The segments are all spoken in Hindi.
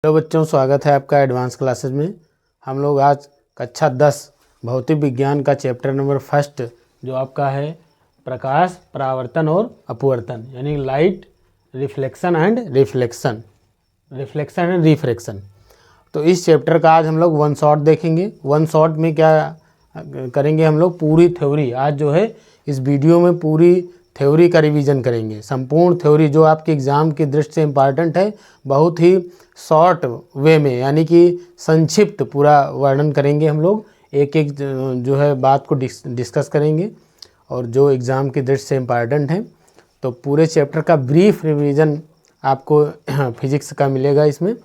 हेलो बच्चों, स्वागत है आपका एडवांस क्लासेस में। हम लोग आज कक्षा 10 भौतिक विज्ञान का चैप्टर नंबर फर्स्ट जो आपका है प्रकाश परावर्तन और अपवर्तन यानी लाइट रिफ्लेक्शन एंड रिफ्रैक्शन। तो इस चैप्टर का आज हम लोग वन शॉट देखेंगे। वन शॉट में क्या करेंगे, हम लोग पूरी थ्योरी आज जो है इस वीडियो में पूरी थ्योरी का रिवीजन करेंगे। संपूर्ण थ्योरी जो आपके एग्ज़ाम की दृष्टि से इम्पॉर्टेंट है, बहुत ही शॉर्ट वे में यानी कि संक्षिप्त पूरा वर्णन करेंगे। हम लोग एक एक जो है बात को डिस्कस करेंगे और जो एग्ज़ाम की दृष्टि से इम्पॉर्टेंट है। तो पूरे चैप्टर का ब्रीफ रिवीजन आपको फिजिक्स का मिलेगा इसमें।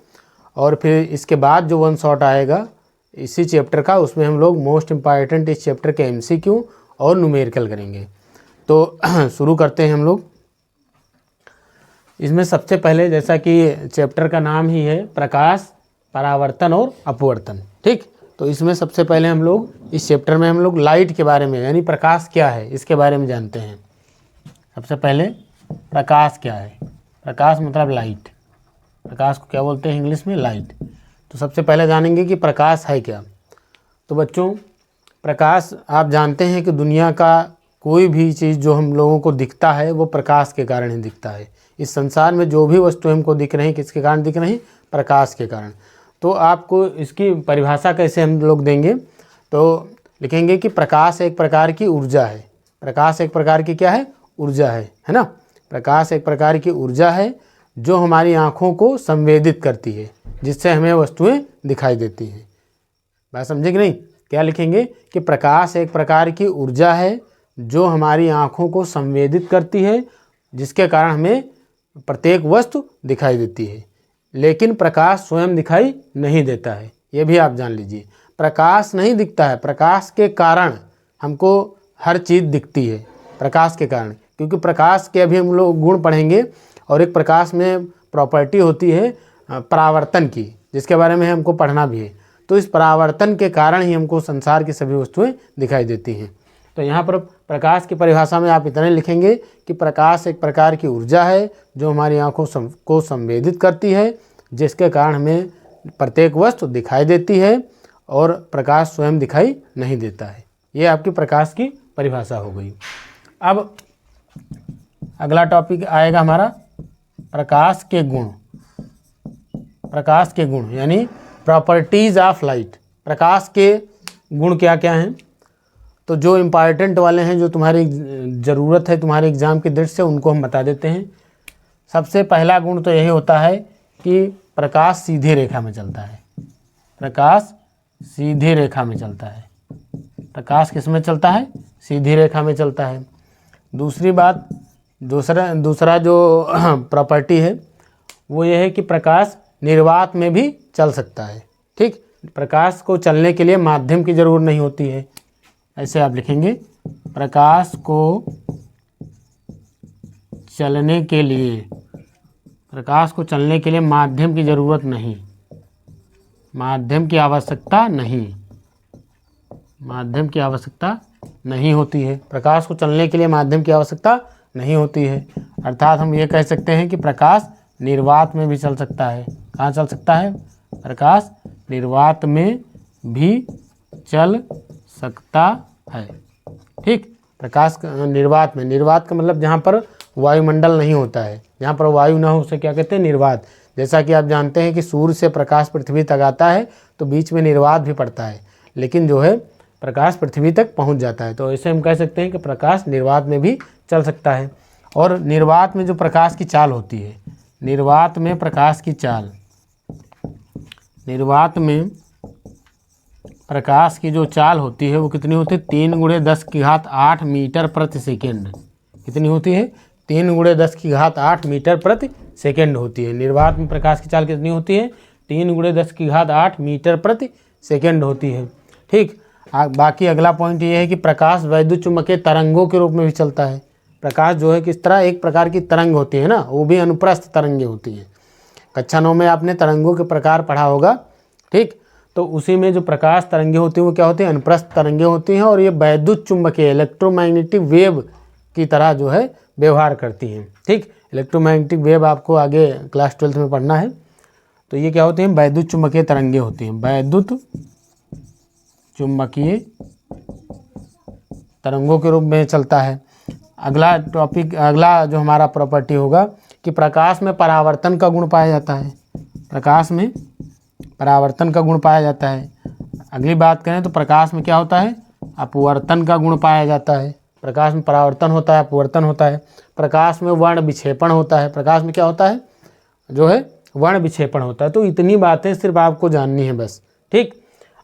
और फिर इसके बाद जो वन शॉट आएगा इसी चैप्टर का, उसमें हम लोग मोस्ट इम्पॉर्टेंट इस चैप्टर के MCQ और न्यूमेरिकल करेंगे। तो शुरू करते हैं हम लोग। इसमें सबसे पहले, जैसा कि चैप्टर का नाम ही है प्रकाश परावर्तन और अपवर्तन, ठीक। तो इसमें सबसे पहले हम लोग इस चैप्टर में हम लोग लाइट के बारे में यानी प्रकाश क्या है इसके बारे में जानते हैं। सबसे पहले प्रकाश क्या है। प्रकाश मतलब लाइट। प्रकाश को क्या बोलते हैं इंग्लिश में? लाइट। तो सबसे पहले जानेंगे कि प्रकाश है क्या। तो बच्चों, प्रकाश आप जानते हैं कि दुनिया का कोई भी चीज़ जो हम लोगों को दिखता है वो प्रकाश के कारण ही दिखता है। इस संसार में जो भी वस्तु हमको दिख रही, किसके कारण दिख रही? प्रकाश के कारण। तो आपको इसकी परिभाषा कैसे हम लोग देंगे? तो लिखेंगे कि प्रकाश एक प्रकार की ऊर्जा है। प्रकाश एक प्रकार की क्या है? ऊर्जा है ना। प्रकाश एक प्रकार की ऊर्जा है जो हमारी आँखों को संवेदित करती है, जिससे हमें वस्तुएँ दिखाई देती हैं। बात समझे कि नहीं? क्या लिखेंगे कि प्रकाश एक प्रकार की ऊर्जा है जो हमारी आँखों को संवेदित करती है, जिसके कारण हमें प्रत्येक वस्तु दिखाई देती है। लेकिन प्रकाश स्वयं दिखाई नहीं देता है, ये भी आप जान लीजिए। प्रकाश नहीं दिखता है, प्रकाश के कारण हमको हर चीज़ दिखती है। प्रकाश के कारण, क्योंकि प्रकाश के अभी हम लोग गुण पढ़ेंगे और एक प्रकाश में प्रॉपर्टी होती है परावर्तन की, जिसके बारे में हमको पढ़ना भी है। तो इस परावर्तन के कारण ही हमको संसार की सभी वस्तुएं दिखाई देती हैं। तो यहाँ पर प्रकाश की परिभाषा में आप इतने लिखेंगे कि प्रकाश एक प्रकार की ऊर्जा है जो हमारी आँखों को संवेदित करती है, जिसके कारण हमें प्रत्येक वस्तु दिखाई देती है और प्रकाश स्वयं दिखाई नहीं देता है। ये आपकी प्रकाश की परिभाषा हो गई। अब अगला टॉपिक आएगा हमारा प्रकाश के गुण। प्रकाश के गुण यानी प्रॉपर्टीज़ ऑफ लाइट। प्रकाश के गुण क्या क्या हैं? तो जो इम्पॉर्टेंट वाले हैं, जो तुम्हारी ज़रूरत है तुम्हारे एग्ज़ाम की दृष्टि से, उनको हम बता देते हैं। सबसे पहला गुण तो यही होता है कि प्रकाश सीधी रेखा में चलता है। प्रकाश सीधी रेखा में चलता है। प्रकाश किस में चलता है? सीधी रेखा में चलता है। दूसरी बात, दूसरा जो प्रॉपर्टी है वो ये है कि प्रकाश निर्वात में भी चल सकता है, ठीक। प्रकाश को चलने के लिए माध्यम की ज़रूरत नहीं होती है। ऐसे आप लिखेंगे, प्रकाश को चलने के लिए माध्यम की ज़रूरत नहीं, माध्यम की आवश्यकता नहीं होती है। प्रकाश को चलने के लिए माध्यम की आवश्यकता नहीं होती है। अर्थात हम ये कह सकते हैं कि प्रकाश निर्वात में भी चल सकता है। कहाँ चल सकता है? प्रकाश निर्वात में भी चल सकता है, ठीक। प्रकाश निर्वात में, निर्वात का मतलब जहाँ पर वायुमंडल नहीं होता है, जहाँ पर वायु ना हो उसे क्या कहते हैं? निर्वात। जैसा कि आप जानते हैं कि सूर्य से प्रकाश पृथ्वी तक आता है तो बीच में निर्वात भी पड़ता है, लेकिन जो है प्रकाश पृथ्वी तक पहुँच जाता है। तो ऐसे हम कह सकते हैं कि प्रकाश निर्वात में भी चल सकता है। और निर्वात में जो प्रकाश की चाल होती है, निर्वात में प्रकाश की चाल, निर्वात में प्रकाश की जो चाल होती है वो कितनी होती है? 3 × 10⁸ मीटर प्रति सेकेंड। कितनी होती है? 3 × 10⁸ मीटर प्रति सेकेंड होती है। निर्वात में प्रकाश की चाल कितनी होती है? 3 × 10⁸ मीटर प्रति सेकेंड होती है, ठीक। बाकी अगला पॉइंट ये है कि प्रकाश वैद्युत चुम्बकीय तरंगों के रूप में भी चलता है। प्रकाश जो है किस तरह एक प्रकार की तरंग होती है ना, वो भी अनुप्रस्थ तरंगें होती हैं। कक्षा 9 में आपने तरंगों के प्रकार पढ़ा होगा, ठीक। तो उसी में जो प्रकाश तरंगें होती हैं वो क्या होती हैं? अनुप्रस्थ तरंगें होती हैं और ये वैद्युत चुम्बकीय इलेक्ट्रोमैग्नेटिक वेव की तरह जो है व्यवहार करती हैं, ठीक। इलेक्ट्रोमैग्नेटिक वेव आपको आगे क्लास 12 में पढ़ना है। तो ये क्या होते हैं, वैद्युत चुम्बकीय तरंगे होती हैं, वैद्युत चुम्बकीय तरंगों के रूप में चलता है। अगला टॉपिक, अगला जो हमारा प्रॉपर्टी होगा कि प्रकाश में परावर्तन का गुण पाया जाता है, प्रकाश में परावर्तन का गुण पाया जाता है। अगली बात करें तो प्रकाश में क्या होता है, अपवर्तन का गुण पाया जाता है। प्रकाश में परावर्तन होता है, अपवर्तन होता है। प्रकाश में वर्ण विक्षेपण होता है, प्रकाश में क्या होता है, जो है वर्ण विक्षेपण होता है। तो इतनी बातें सिर्फ आपको जाननी है बस, ठीक।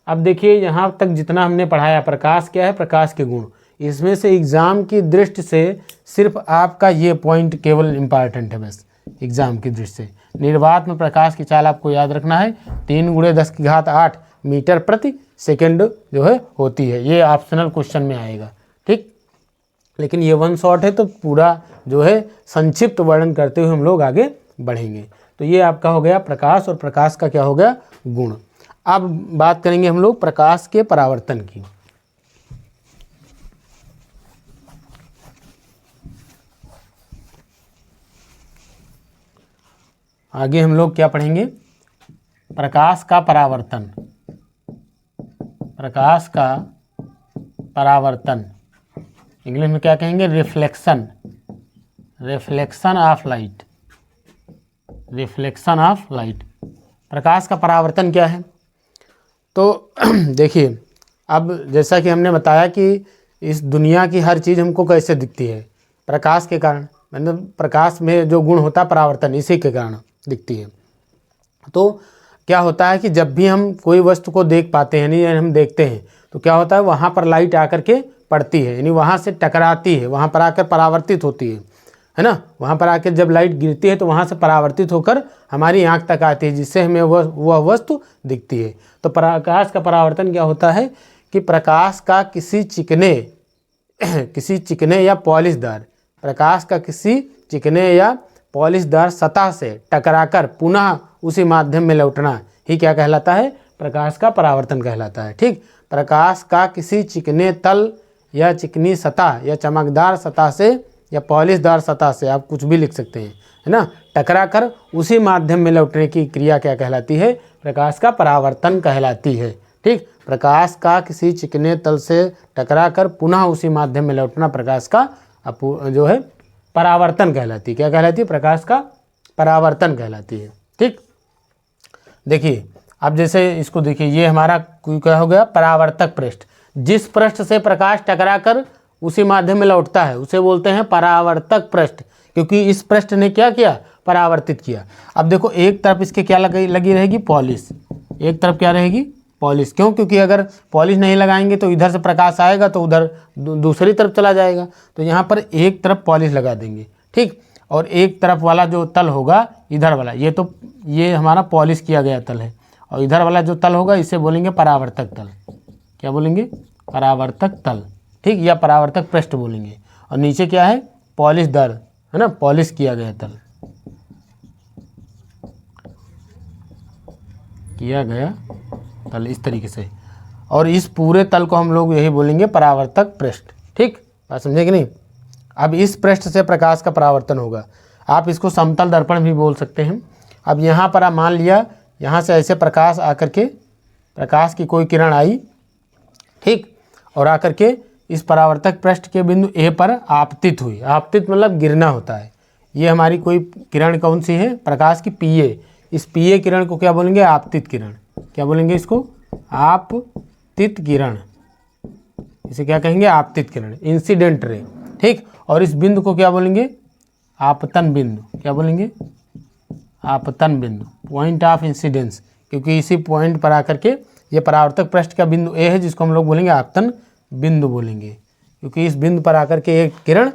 अब देखिए यहाँ तक जितना हमने पढ़ाया, प्रकाश क्या है, प्रकाश के गुण, इसमें से एग्ज़ाम की दृष्टि से सिर्फ आपका ये पॉइंट केवल इम्पॉर्टेंट है बस, एग्ज़ाम की दृष्टि से। निर्वात में प्रकाश की चाल आपको याद रखना है 3×10⁸ मीटर प्रति सेकंड जो है होती है। ये ऑप्शनल क्वेश्चन में आएगा, ठीक। लेकिन ये वन शॉट है तो पूरा जो है संक्षिप्त वर्णन करते हुए हम लोग आगे बढ़ेंगे। तो ये आपका हो गया प्रकाश, और प्रकाश का क्या हो गया, गुण। अब बात करेंगे हम लोग प्रकाश के परावर्तन की। आगे हम लोग क्या पढ़ेंगे, प्रकाश का परावर्तन, प्रकाश का परावर्तन, इंग्लिश में क्या कहेंगे, reflection, reflection of light, reflection of light. प्रकाश का परावर्तन क्या है, तो देखिए, अब जैसा कि हमने बताया कि इस दुनिया की हर चीज़ हमको कैसे दिखती है, प्रकाश के कारण, मतलब प्रकाश में जो गुण होता है परावर्तन, इसी के कारण दिखती है। तो क्या होता है कि जब भी हम कोई वस्तु को देख पाते हैं, यानी हम देखते हैं, तो क्या होता है, वहाँ पर लाइट आकर के पड़ती है, यानी वहाँ से टकराती है, वहाँ पर आकर परावर्तित होती है ना। वहाँ पर आकर जब लाइट गिरती है तो वहाँ से परावर्तित होकर हमारी आँख तक आती है, जिससे हमें वह वस्तु दिखती है। तो प्रकाश का परावर्तन क्या होता है कि प्रकाश का किसी चिकने या पॉलिशदार, प्रकाश का किसी चिकने या पॉलिशदार सतह से टकराकर पुनः उसी माध्यम में लौटना ही क्या कहलाता है, प्रकाश का परावर्तन कहलाता है, ठीक। प्रकाश का किसी चिकने तल या चिकनी सतह या चमकदार सतह से या पॉलिशदार सतह से, आप कुछ भी लिख सकते हैं, है ना, टकराकर उसी माध्यम में लौटने की क्रिया क्या कहलाती है, प्रकाश का परावर्तन कहलाती है, ठीक। प्रकाश का किसी चिकने तल से टकराकर पुनः उसी माध्यम में लौटना प्रकाश का जो है परावर्तन कहलाती है। क्या कहलाती है, प्रकाश का परावर्तन कहलाती है, ठीक। देखिए अब जैसे इसको देखिए, ये हमारा क्या हो गया, परावर्तक पृष्ठ। जिस पृष्ठ से प्रकाश टकराकर उसी माध्यम में लौटता है उसे बोलते हैं परावर्तक पृष्ठ, क्योंकि इस पृष्ठ ने क्या किया, परावर्तित किया। अब देखो एक तरफ इसके क्या लगी रहेगी, पॉलिश, एक तरफ क्या रहेगी, पॉलिश। क्यों, क्योंकि अगर पॉलिश नहीं लगाएंगे तो इधर से प्रकाश आएगा तो उधर दूसरी तरफ चला जाएगा। तो यहाँ पर एक तरफ पॉलिश लगा देंगे, ठीक। और एक तरफ वाला जो तल होगा, इधर वाला, ये हमारा पॉलिश किया गया तल है, और इधर वाला जो तल होगा इसे बोलेंगे परावर्तक तल। क्या बोलेंगे, परावर्तक तल, ठीक, या परावर्तक पृष्ठ बोलेंगे। और नीचे क्या है, पॉलिशदार, है ना, पॉलिश किया गया तल, किया गया तल इस तरीके से। और इस पूरे तल को हम लोग यही बोलेंगे परावर्तक पृष्ठ, ठीक, बात समझे कि नहीं। अब इस पृष्ठ से प्रकाश का परावर्तन होगा, आप इसको समतल दर्पण भी बोल सकते हैं। अब यहाँ पर आप मान लिया, यहाँ से ऐसे प्रकाश आकर के, प्रकाश की कोई किरण आई, ठीक, और आकर के इस परावर्तक पृष्ठ के बिंदु ए पर आपतित हुई। आपतित मतलब गिरना होता है। ये हमारी कोई किरण कौन सी है, प्रकाश की पीए। इस पीए किरण को क्या बोलेंगे, आपतित किरण। क्या बोलेंगे इसको, आपतित किरण, इसे क्या कहेंगे, आपतित किरण, इंसिडेंट रे, ठीक। और इस बिंदु को क्या बोलेंगे, आपतन बिंदु। क्या बोलेंगे, आपतन बिंदु, पॉइंट ऑफ इंसिडेंस, क्योंकि इसी पॉइंट पर आकर के ये परावर्तक पृष्ठ का बिंदु ए है, जिसको हम लोग बोलेंगे आपतन बिंदु बोलेंगे, क्योंकि इस बिंदु पर आकर के एक किरण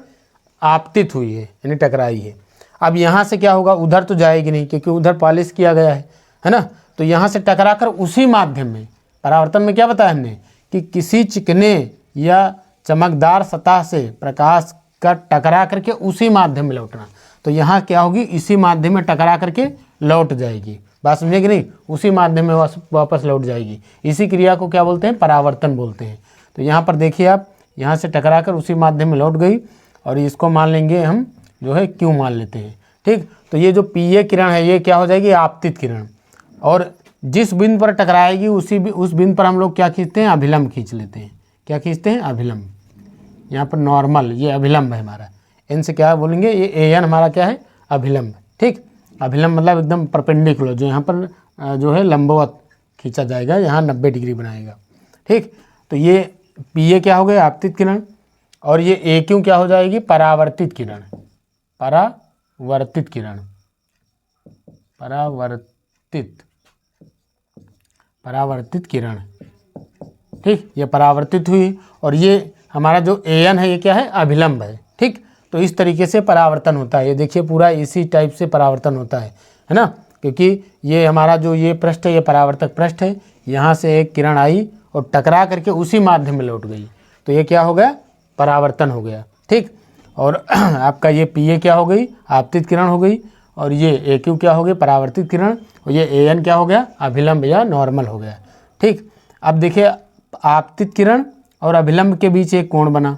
आपतित हुई है, यानी टकराई है। अब यहाँ से क्या होगा, उधर तो जाएगी नहीं, क्योंकि उधर पॉलिश किया गया है ना। तो यहाँ से टकराकर उसी माध्यम में, परावर्तन में क्या बताया हमने कि किसी चिकने या चमकदार सतह से प्रकाश का टकरा करके उसी माध्यम में लौटना। तो यहाँ क्या होगी, इसी माध्यम में टकरा करके लौट जाएगी। बात समझे कि नहीं, उसी माध्यम में वापस लौट जाएगी। इसी क्रिया को क्या बोलते हैं, परावर्तन बोलते हैं। तो यहाँ पर देखिए आप, यहाँ से टकराकर उसी माध्यम में लौट गई, और इसको मान लेंगे हम जो है क्यों मान लेते हैं, ठीक। तो ये जो पीए किरण है ये क्या हो जाएगी, आपतित किरण। और जिस बिंदु पर टकराएगी उस बिंदु पर हम लोग क्या खींचते हैं, अभिलंब खींच लेते हैं। क्या खींचते हैं, अभिलंब। यहाँ पर नॉर्मल, ये अभिलंब है हमारा, इनसे क्या बोलेंगे, ये एन हमारा क्या है, अभिलंब। ठीक, अभिलंब मतलब एकदम परपेंडिकुलर, जो यहाँ पर जो है लंबवत खींचा जाएगा, यहाँ 90 डिग्री बनाएगा। ठीक, तो ये पी ए क्या हो गया, आपतित किरण, और ये ए क्यू क्या हो जाएगी, परावर्तित किरण। परावर्तित किरण, परावर्तित किरण। ठीक, ये परावर्तित हुई, और ये हमारा जो ए एन है ये क्या है, अभिलंब है। ठीक, तो इस तरीके से परावर्तन होता है। ये देखिए पूरा इसी टाइप से परावर्तन होता है ना, क्योंकि ये हमारा जो ये पृष्ठ है ये परावर्तक पृष्ठ है, यहाँ से एक किरण आई और टकरा करके उसी माध्यम में लौट गई, तो ये क्या हो गया, परावर्तन हो गया। ठीक, और आपका ये पी ए क्या हो गई, आपतित किरण हो गई, और ये ए क्यू क्या हो गई, परावर्तित किरण, और ये ए एन क्या हो गया, अभिलंब या नॉर्मल हो गया। ठीक, अब देखिए आपतित किरण और अभिलंब के बीच एक कोण बना,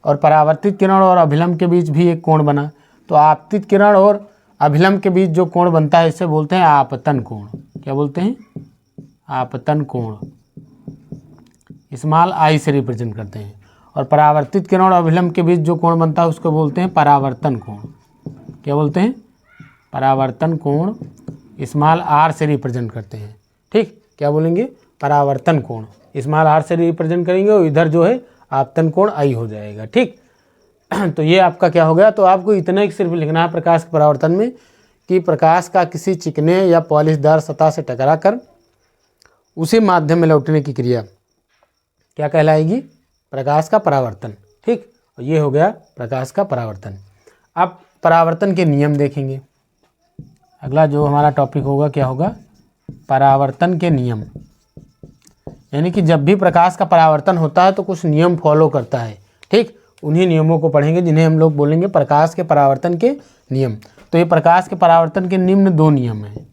और परावर्तित किरण और अभिलंब के बीच भी एक कोण बना। तो आपतित किरण और अभिलंब के बीच जो कोण बनता है इसे बोलते हैं आपतन कोण। क्या बोलते हैं, आपतन कोण, स्मॉल आई से रिप्रेजेंट करते हैं। और परावर्तित किरण और अभिलंब के बीच जो कोण बनता है उसको बोलते हैं परावर्तन कोण। क्या बोलते हैं, परावर्तन कोण, स्मॉल आर से रिप्रेजेंट करते हैं। ठीक, क्या बोलेंगे, परावर्तन कोण, स्मॉल आर से रिप्रेजेंट करेंगे, और इधर जो है आपतन कोण आई हो जाएगा। ठीक, तो ये आपका क्या हो गया, तो आपको इतना ही सिर्फ लिखना है प्रकाश के परावर्तन में कि प्रकाश का किसी चिकने या पॉलिशदार सतह से टकराकर उसी माध्यम में लौटने की क्रिया क्या कहलाएगी, प्रकाश का परावर्तन। ठीक, ये हो गया प्रकाश का परावर्तन। अब परावर्तन के नियम देखेंगे। अगला जो हमारा टॉपिक होगा क्या होगा, परावर्तन के नियम। यानी कि जब भी प्रकाश का परावर्तन होता है तो कुछ नियम फॉलो करता है। ठीक, उन्हीं नियमों को पढ़ेंगे जिन्हें हम लोग बोलेंगे प्रकाश के परावर्तन के नियम। तो ये प्रकाश के परावर्तन के निम्न 2 नियम हैं।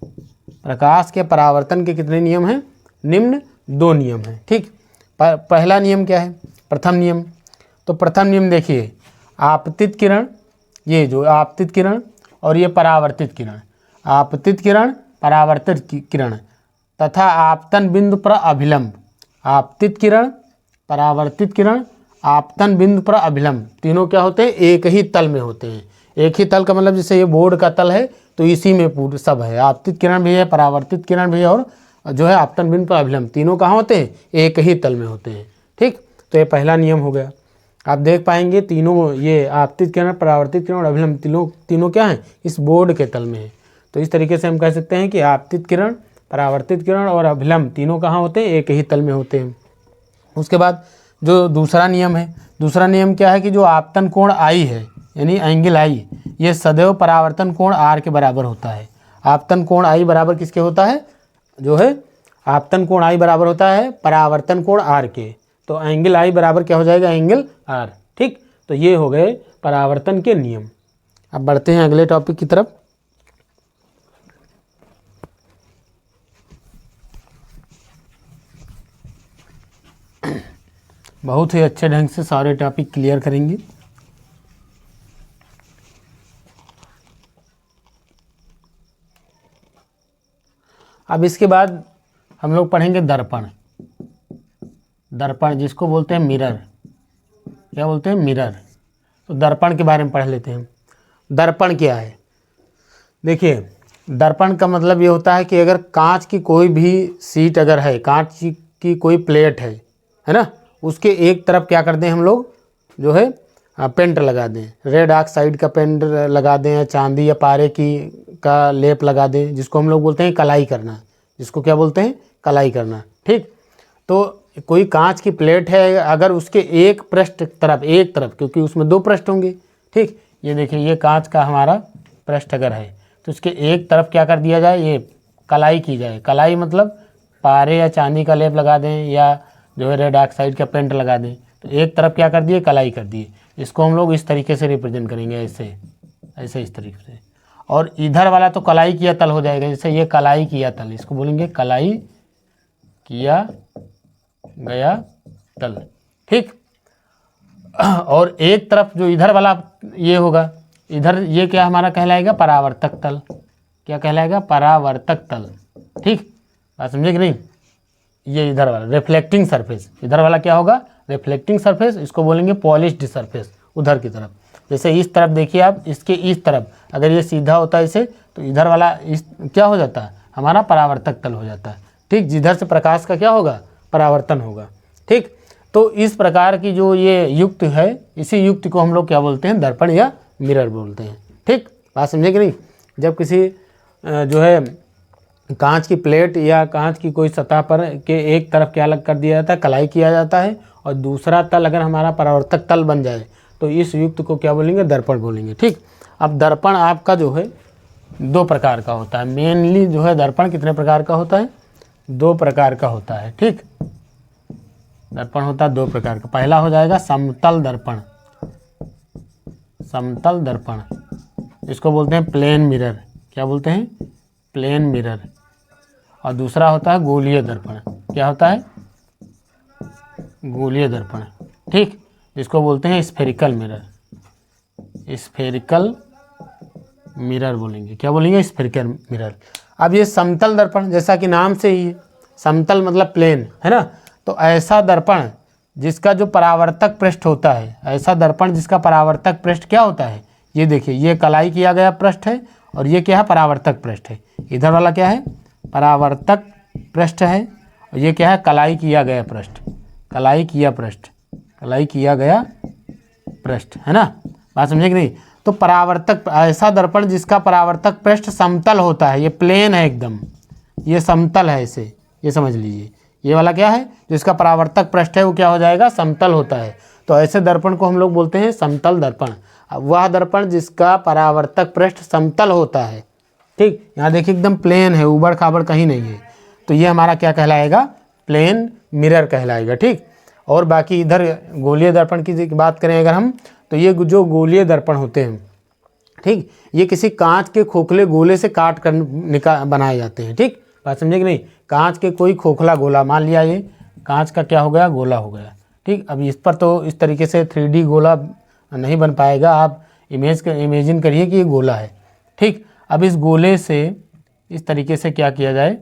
प्रकाश के परावर्तन के कितने नियम हैं, निम्न 2 नियम हैं। ठीक, पहला नियम क्या है, प्रथम नियम। तो प्रथम नियम देखिए, आपतित किरण, ये जो आपतित किरण और ये परावर्तित किरण, आपतित किरण, परावर्तित किरण तथा आपतन बिंदु पर अभिलंब, आपतित किरण, परावर्तित किरण, आपतन बिंदु पर अभिलंब, तीनों क्या होते हैं, एक ही तल में होते हैं। एक ही तल का मतलब जैसे ये बोर्ड का तल है तो इसी में पूरा सब है, आपतित किरण भी है, परावर्तित किरण भी है, और जो है आपतन बिंदु पर अभिलंब, तीनों कहाँ होते हैं, एक ही तल में होते हैं। ठीक, तो ये पहला नियम हो गया। आप देख पाएंगे तीनों, ये आपतित किरण, परावर्तित किरण और अभिलंब तीनों क्या हैं, इस बोर्ड के तल में है। तो इस तरीके से हम कह सकते हैं कि आपतित किरण, परावर्तित किरण और अभिलंब तीनों कहाँ होते हैं, एक ही तल में होते हैं। उसके बाद जो दूसरा नियम है, दूसरा नियम क्या है कि जो आपतन कोण आई है यानी एंगल आई, ये सदैव परावर्तन कोण आर के बराबर होता है। आपतन कोण आई बराबर किसके होता है, जो है आपतन कोण आई बराबर होता है परावर्तन कोण आर के। तो एंगल आई बराबर क्या हो जाएगा, एंगल आर। ठीक, तो ये हो गए परावर्तन के नियम। अब बढ़ते हैं अगले टॉपिक की तरफ। बहुत ही अच्छे ढंग से सारे टॉपिक क्लियर करेंगे। अब इसके बाद हम लोग पढ़ेंगे दर्पण। दर्पण जिसको बोलते हैं मिरर, क्या बोलते हैं, मिरर। तो दर्पण के बारे में पढ़ लेते हैं। दर्पण क्या है, देखिए दर्पण का मतलब ये होता है कि अगर कांच की कोई भी सीट अगर है, कांच की कोई प्लेट है ना, उसके एक तरफ क्या कर दें हम लोग, जो है पेंट लगा दें, रेड ऑक्साइड का पेंट लगा दें, या चांदी या पारे की का लेप लगा दें, जिसको हम लोग बोलते हैं कलाई करना, जिसको क्या बोलते हैं, कलाई करना। ठीक, तो कोई कांच की प्लेट है, अगर उसके एक पृष्ठ तरफ, एक तरफ, क्योंकि उसमें 2 पृष्ठ होंगे। ठीक, ये देखिए ये कांच का हमारा पृष्ठ अगर है तो उसके एक तरफ क्या कर दिया जाए, ये कलाई की जाए। कलाई मतलब पारे या चांदी का लेप लगा दें, या जो है रेड ऑक्साइड का पेंट लगा दें। तो एक तरफ क्या कर दिए, कलाई कर दिए। इसको हम लोग इस तरीके से रिप्रेजेंट करेंगे, ऐसे ऐसे इस तरीके से। और इधर वाला तो कलाई किया तल हो जाएगा, जैसे ये कलाई किया तल, इसको बोलेंगे कलाई किया गया तल। ठीक, और एक तरफ जो इधर वाला ये होगा, इधर ये क्या हमारा कहलाएगा, परावर्तक तल। क्या कहलाएगा, परावर्तक तल। ठीक, बात समझे कि नहीं। ये इधर वाला रिफ्लेक्टिंग सरफेस, इधर वाला क्या होगा, रिफ्लेक्टिंग सरफेस, इसको बोलेंगे पॉलिश्ड सरफेस उधर की तरफ। जैसे इस तरफ देखिए आप, इसके इस तरफ अगर ये सीधा होता है इसे, तो इधर वाला इस क्या हो जाता है, हमारा परावर्तक तल हो जाता है। ठीक, जिधर से प्रकाश का क्या होगा, परावर्तन होगा। ठीक, तो इस प्रकार की जो ये युक्त है, इसी युक्त को हम लोग क्या बोलते हैं, दर्पण या मिरर बोलते हैं। ठीक, बात समझे कि नहीं। जब किसी जो है कांच की प्लेट या कांच की कोई सतह पर के एक तरफ क्या अलग कर दिया जाता है, कलाई किया जाता है, और दूसरा तल अगर हमारा परावर्तक तल बन जाए तो इस युक्त को क्या बोलेंगे, दर्पण बोलेंगे। ठीक, अब दर्पण आपका जो है दो प्रकार का होता है। मेनली जो है दर्पण कितने प्रकार का होता है, दो प्रकार का होता है। ठीक, दर्पण होता है दो प्रकार का। पहला हो जाएगा समतल दर्पण, समतल दर्पण, इसको बोलते हैं प्लेन मिरर, क्या बोलते हैं, प्लेन मिरर। और दूसरा होता है गोलीय दर्पण, क्या होता है, गोलीय दर्पण। ठीक, इसको बोलते हैं स्फेरिकल मिरर, स्फेरिकल मिरर बोलेंगे, क्या बोलेंगे, स्फेरिकल मिरर। अब ये समतल दर्पण, जैसा कि नाम से ही है, समतल मतलब प्लेन है ना, तो ऐसा दर्पण जिसका जो परावर्तक पृष्ठ होता है, ऐसा दर्पण जिसका परावर्तक पृष्ठ क्या होता है, ये देखिए, ये कलाई किया गया पृष्ठ है और ये क्या है, परावर्तक पृष्ठ है। इधर वाला क्या है, परावर्तक पृष्ठ है, और ये क्या है, कलाई किया गया पृष्ठ, कलाई किया पृष्ठ, कलाई किया गया पृष्ठ, है ना। बात समझे कि नहीं। तो परावर्तक, ऐसा दर्पण जिसका परावर्तक पृष्ठ समतल होता है, ये प्लेन है एकदम, ये समतल है, इसे ये समझ लीजिए। ये वाला क्या है, जिसका परावर्तक पृष्ठ है वो क्या हो जाएगा, समतल होता है। तो ऐसे दर्पण को हम लोग बोलते हैं समतल दर्पण। अब वह दर्पण जिसका परावर्तक पृष्ठ समतल होता है, ठीक, यहाँ देखिए एकदम प्लेन है, ऊबड़ खाबड़ कहीं नहीं है, तो ये हमारा क्या कहलाएगा, प्लेन मिरर कहलाएगा। ठीक, और बाकी इधर गोलीय दर्पण की बात करें अगर हम, तो ये जो गोलीय दर्पण होते हैं, ठीक, ये किसी कांच के खोखले गोले से काट कर बनाए जाते हैं। ठीक, बात समझे कि नहीं। कांच के कोई खोखला गोला, मान लिया ये कांच का क्या हो गया, गोला हो गया। ठीक, अब इस पर तो इस तरीके से 3D गोला नहीं बन पाएगा, आप इमेजिन करिए कि ये गोला है। ठीक, अब इस गोले से इस तरीके से क्या किया जाए,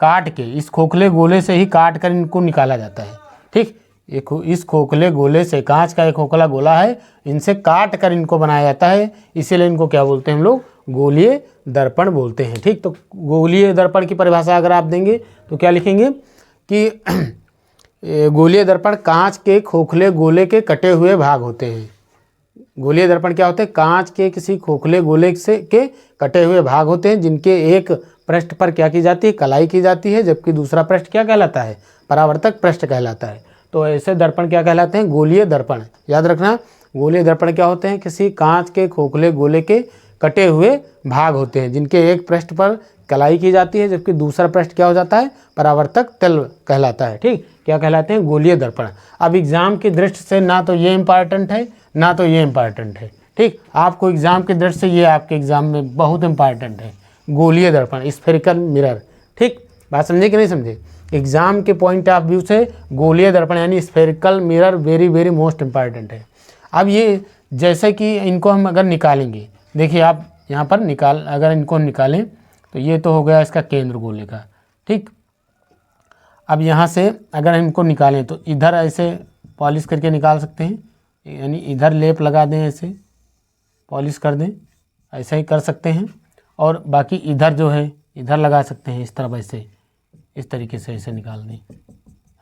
काट के, इस खोखले गोले से ही काट कर इनको निकाला जाता है। ठीक, इस खोखले गोले से, कांच का एक खोखला गोला है, इनसे काट कर इनको बनाया जाता है, इसीलिए इनको क्या बोलते हैं हम लोग, गोलीय दर्पण बोलते हैं। ठीक, तो गोलीय दर्पण की परिभाषा अगर आप देंगे तो क्या लिखेंगे कि गोलीय दर्पण कांच के खोखले गोले के कटे हुए भाग होते हैं। गोलीय दर्पण क्या होते हैं, कांच के किसी खोखले गोले से के कटे हुए भाग होते हैं, जिनके एक पृष्ठ पर क्या की जाती है, कलाई की जाती है, जबकि दूसरा पृष्ठ क्या कहलाता है, परावर्तक पृष्ठ कहलाता है। तो ऐसे दर्पण क्या कहलाते हैं, गोलीय दर्पण। याद रखना, गोलीय दर्पण क्या होते हैं, किसी कांच के खोखले गोले के कटे हुए भाग होते हैं, जिनके एक पृष्ठ पर कलाई की जाती है, जबकि दूसरा पृष्ठ क्या हो जाता है, परावर्तक तल कहलाता है। ठीक, क्या कहलाते हैं, गोलीय दर्पण। अब एग्जाम की दृष्टि से ना तो ये इंपॉर्टेंट है ना तो ये इंपॉर्टेंट है। ठीक, आपको एग्जाम की दृष्टि से ये आपके एग्जाम में बहुत इंपॉर्टेंट है, गोलीय दर्पण, स्फेरिकल मिरर। ठीक, बात समझे कि नहीं समझे। एग्जाम के पॉइंट ऑफ व्यू से गोलीय दर्पण यानी spherical mirror very very most important है। अब ये जैसे कि इनको हम अगर निकालेंगे, देखिए आप यहाँ पर अगर इनको निकालें तो ये तो हो गया इसका केंद्र गोले का। ठीक, अब यहाँ से अगर इनको निकालें तो इधर ऐसे पॉलिश करके निकाल सकते हैं, यानी इधर लेप लगा दें, ऐसे पॉलिश कर दें, ऐसा ही कर सकते हैं। और बाकी इधर जो है इधर लगा सकते हैं, इस तरफ ऐसे, इस तरीके से ऐसे निकाल दें,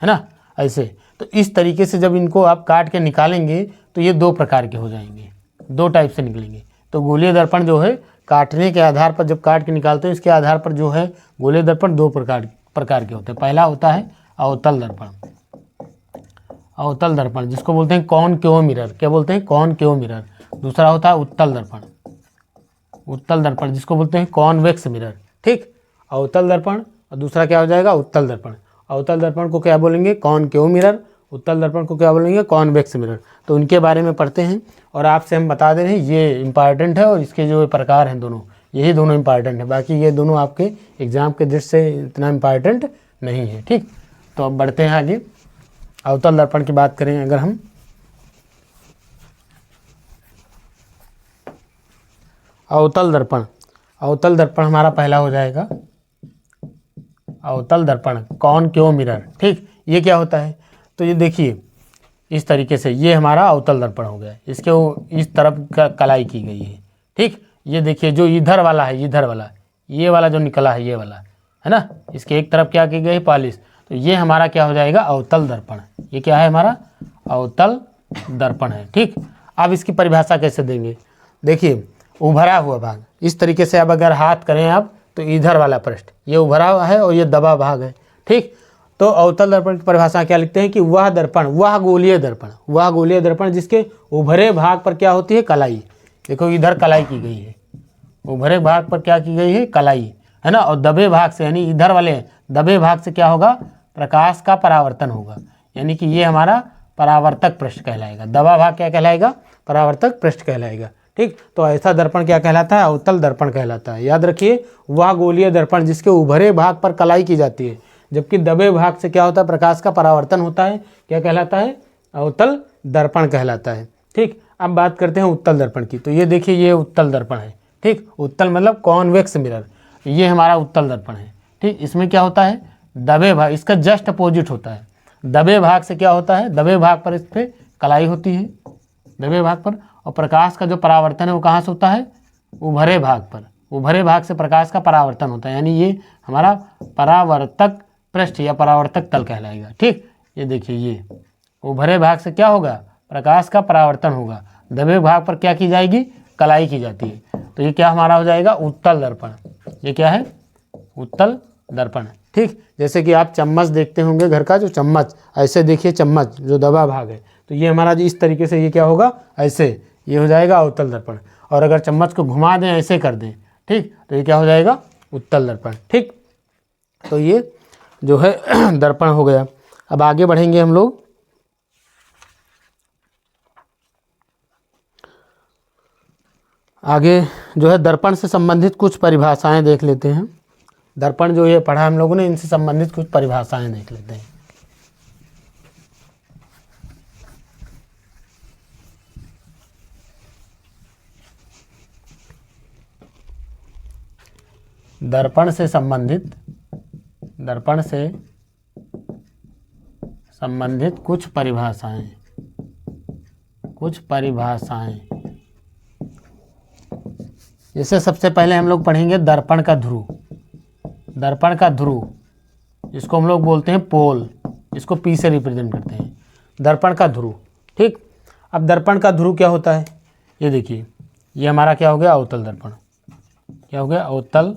है ना, ऐसे। तो इस तरीके से जब इनको आप काट के निकालेंगे तो ये दो प्रकार के हो जाएंगे, दो टाइप से निकलेंगे। तो गोलीय दर्पण जो है काटने के आधार पर, जब काट के निकालते हैं इसके आधार पर जो है गोलीय दर्पण दो प्रकार के होते हैं। पहला होता है अवतल दर्पण, अवतल दर्पण जिसको बोलते हैं कॉनकेव मिरर, क्या बोलते हैं, कॉनकेव मिरर। दूसरा होता है उत्तल दर्पण, उत्तल दर्पण जिसको बोलते हैं कॉन्वेक्स मिरर। ठीक, अवतल दर्पण और दूसरा क्या हो जाएगा, उत्तल दर्पण। अवतल दर्पण को क्या बोलेंगे, कॉनकेव मिरर। उत्तल दर्पण को क्या बोलेंगे, कॉन्वेक्स मिरर। तो उनके बारे में पढ़ते हैं और आपसे हम बता दे रहे हैं ये इंपॉर्टेंट है, और इसके जो प्रकार हैं दोनों, यही दोनों इंपॉर्टेंट है। बाकी ये दोनों आपके एग्जाम के दृष्टि से इतना इंपॉर्टेंट नहीं है। ठीक, तो अब बढ़ते हैं आगे। अवतल दर्पण की बात करें अगर हम, अवतल दर्पण, अवतल दर्पण हमारा पहला हो जाएगा अवतल दर्पण, कौन क्यों मिरर। ठीक, ये क्या होता है, तो ये देखिए इस तरीके से ये हमारा अवतल दर्पण हो गया, इसके इस तरफ कलाई की गई है। ठीक, ये देखिए जो इधर वाला है, इधर वाला ये वाला जो निकला है, ये वाला है ना, इसके एक तरफ क्या की गई है, पॉलिश। तो ये हमारा क्या हो जाएगा, अवतल दर्पण। ये क्या है, हमारा अवतल दर्पण है। ठीक, अब इसकी परिभाषा कैसे देंगे, देखिए उभरा हुआ भाग, इस तरीके से अब अगर हाथ करें आप तो इधर वाला पृष्ठ ये उभरा हुआ है और ये दबा भाग है। ठीक, तो अवतल दर्पण की परिभाषा क्या लिखते हैं कि वह दर्पण, वह गोलीय दर्पण, वह गोलीय दर्पण जिसके उभरे भाग पर क्या होती है, कलाई। देखो इधर कलाई की गई है, उभरे भाग पर क्या की गई है, कलाई, है ना, और दबे भाग से यानी इधर वाले दबे भाग से क्या होगा, प्रकाश का परावर्तन होगा, यानी कि ये हमारा परावर्तक पृष्ठ कहलाएगा। दबा भाग क्या कहलाएगा, परावर्तक पृष्ठ कहलाएगा। ठीक, तो ऐसा दर्पण क्या कहलाता है, अवतल दर्पण कहलाता है। याद रखिए, वह गोलीय दर्पण जिसके उभरे भाग पर कलाई की जाती है, जबकि दबे भाग से क्या होता है, प्रकाश का परावर्तन होता है, क्या कहलाता है, अवतल दर्पण कहलाता है। ठीक, अब बात करते हैं उत्तल दर्पण की। तो ये देखिए ये उत्तल दर्पण है। ठीक, उत्तल मतलब कॉन्वेक्स मिरर, ये हमारा उत्तल दर्पण है। ठीक, इसमें क्या होता है, दबे भाग, इसका जस्ट अपोजिट होता है। दबे भाग से क्या होता है, दबे भाग पर इस पर कलाई होती है, दबे भाग पर, और प्रकाश का जो परावर्तन है वो कहाँ से होता है, उभरे भाग पर। उभरे भाग से प्रकाश का परावर्तन होता है, यानी ये हमारा परावर्तक पृष्ठ या परावर्तक तल कहलाएगा। ठीक, ये देखिए ये उभरे भाग से क्या होगा, प्रकाश का परावर्तन होगा, दबे भाग पर क्या की जाएगी, कलाई की जाती है। तो ये क्या हमारा हो जाएगा, उत्तल दर्पण। ये क्या है, उत्तल दर्पण। ठीक, जैसे कि आप चम्मच देखते होंगे, घर का जो चम्मच, ऐसे देखिए चम्मच जो दबा भाग है, तो ये हमारा जो इस तरीके से ये क्या होगा, ऐसे ये हो जाएगा अवतल दर्पण। और अगर चम्मच को घुमा दें, ऐसे कर दें, ठीक, तो ये क्या हो जाएगा, उत्तल दर्पण। ठीक, तो ये जो है दर्पण हो गया। अब आगे बढ़ेंगे हम लोग, आगे जो है दर्पण से संबंधित कुछ परिभाषाएं देख लेते हैं। दर्पण जो ये पढ़ा हम लोगों ने, इनसे संबंधित कुछ परिभाषाएं देख लेते हैं। दर्पण से संबंधित कुछ परिभाषाएं, जैसे सबसे पहले हम लोग पढ़ेंगे दर्पण का ध्रुव। दर्पण का ध्रुव, इसको हम लोग बोलते हैं पोल, इसको पी से रिप्रेजेंट करते हैं, दर्पण का ध्रुव। ठीक, अब दर्पण का ध्रुव क्या होता है, ये देखिए ये हमारा क्या हो गया, अवतल दर्पण। क्या हो गया, अवतल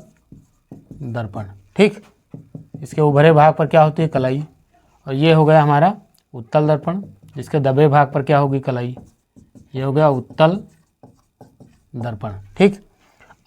दर्पण। ठीक, इसके उभरे भाग पर क्या होती है, कलाई, और ये हो गया हमारा उत्तल दर्पण, जिसके दबे भाग पर क्या होगी, कलाई। ये हो गया उत्तल दर्पण। ठीक,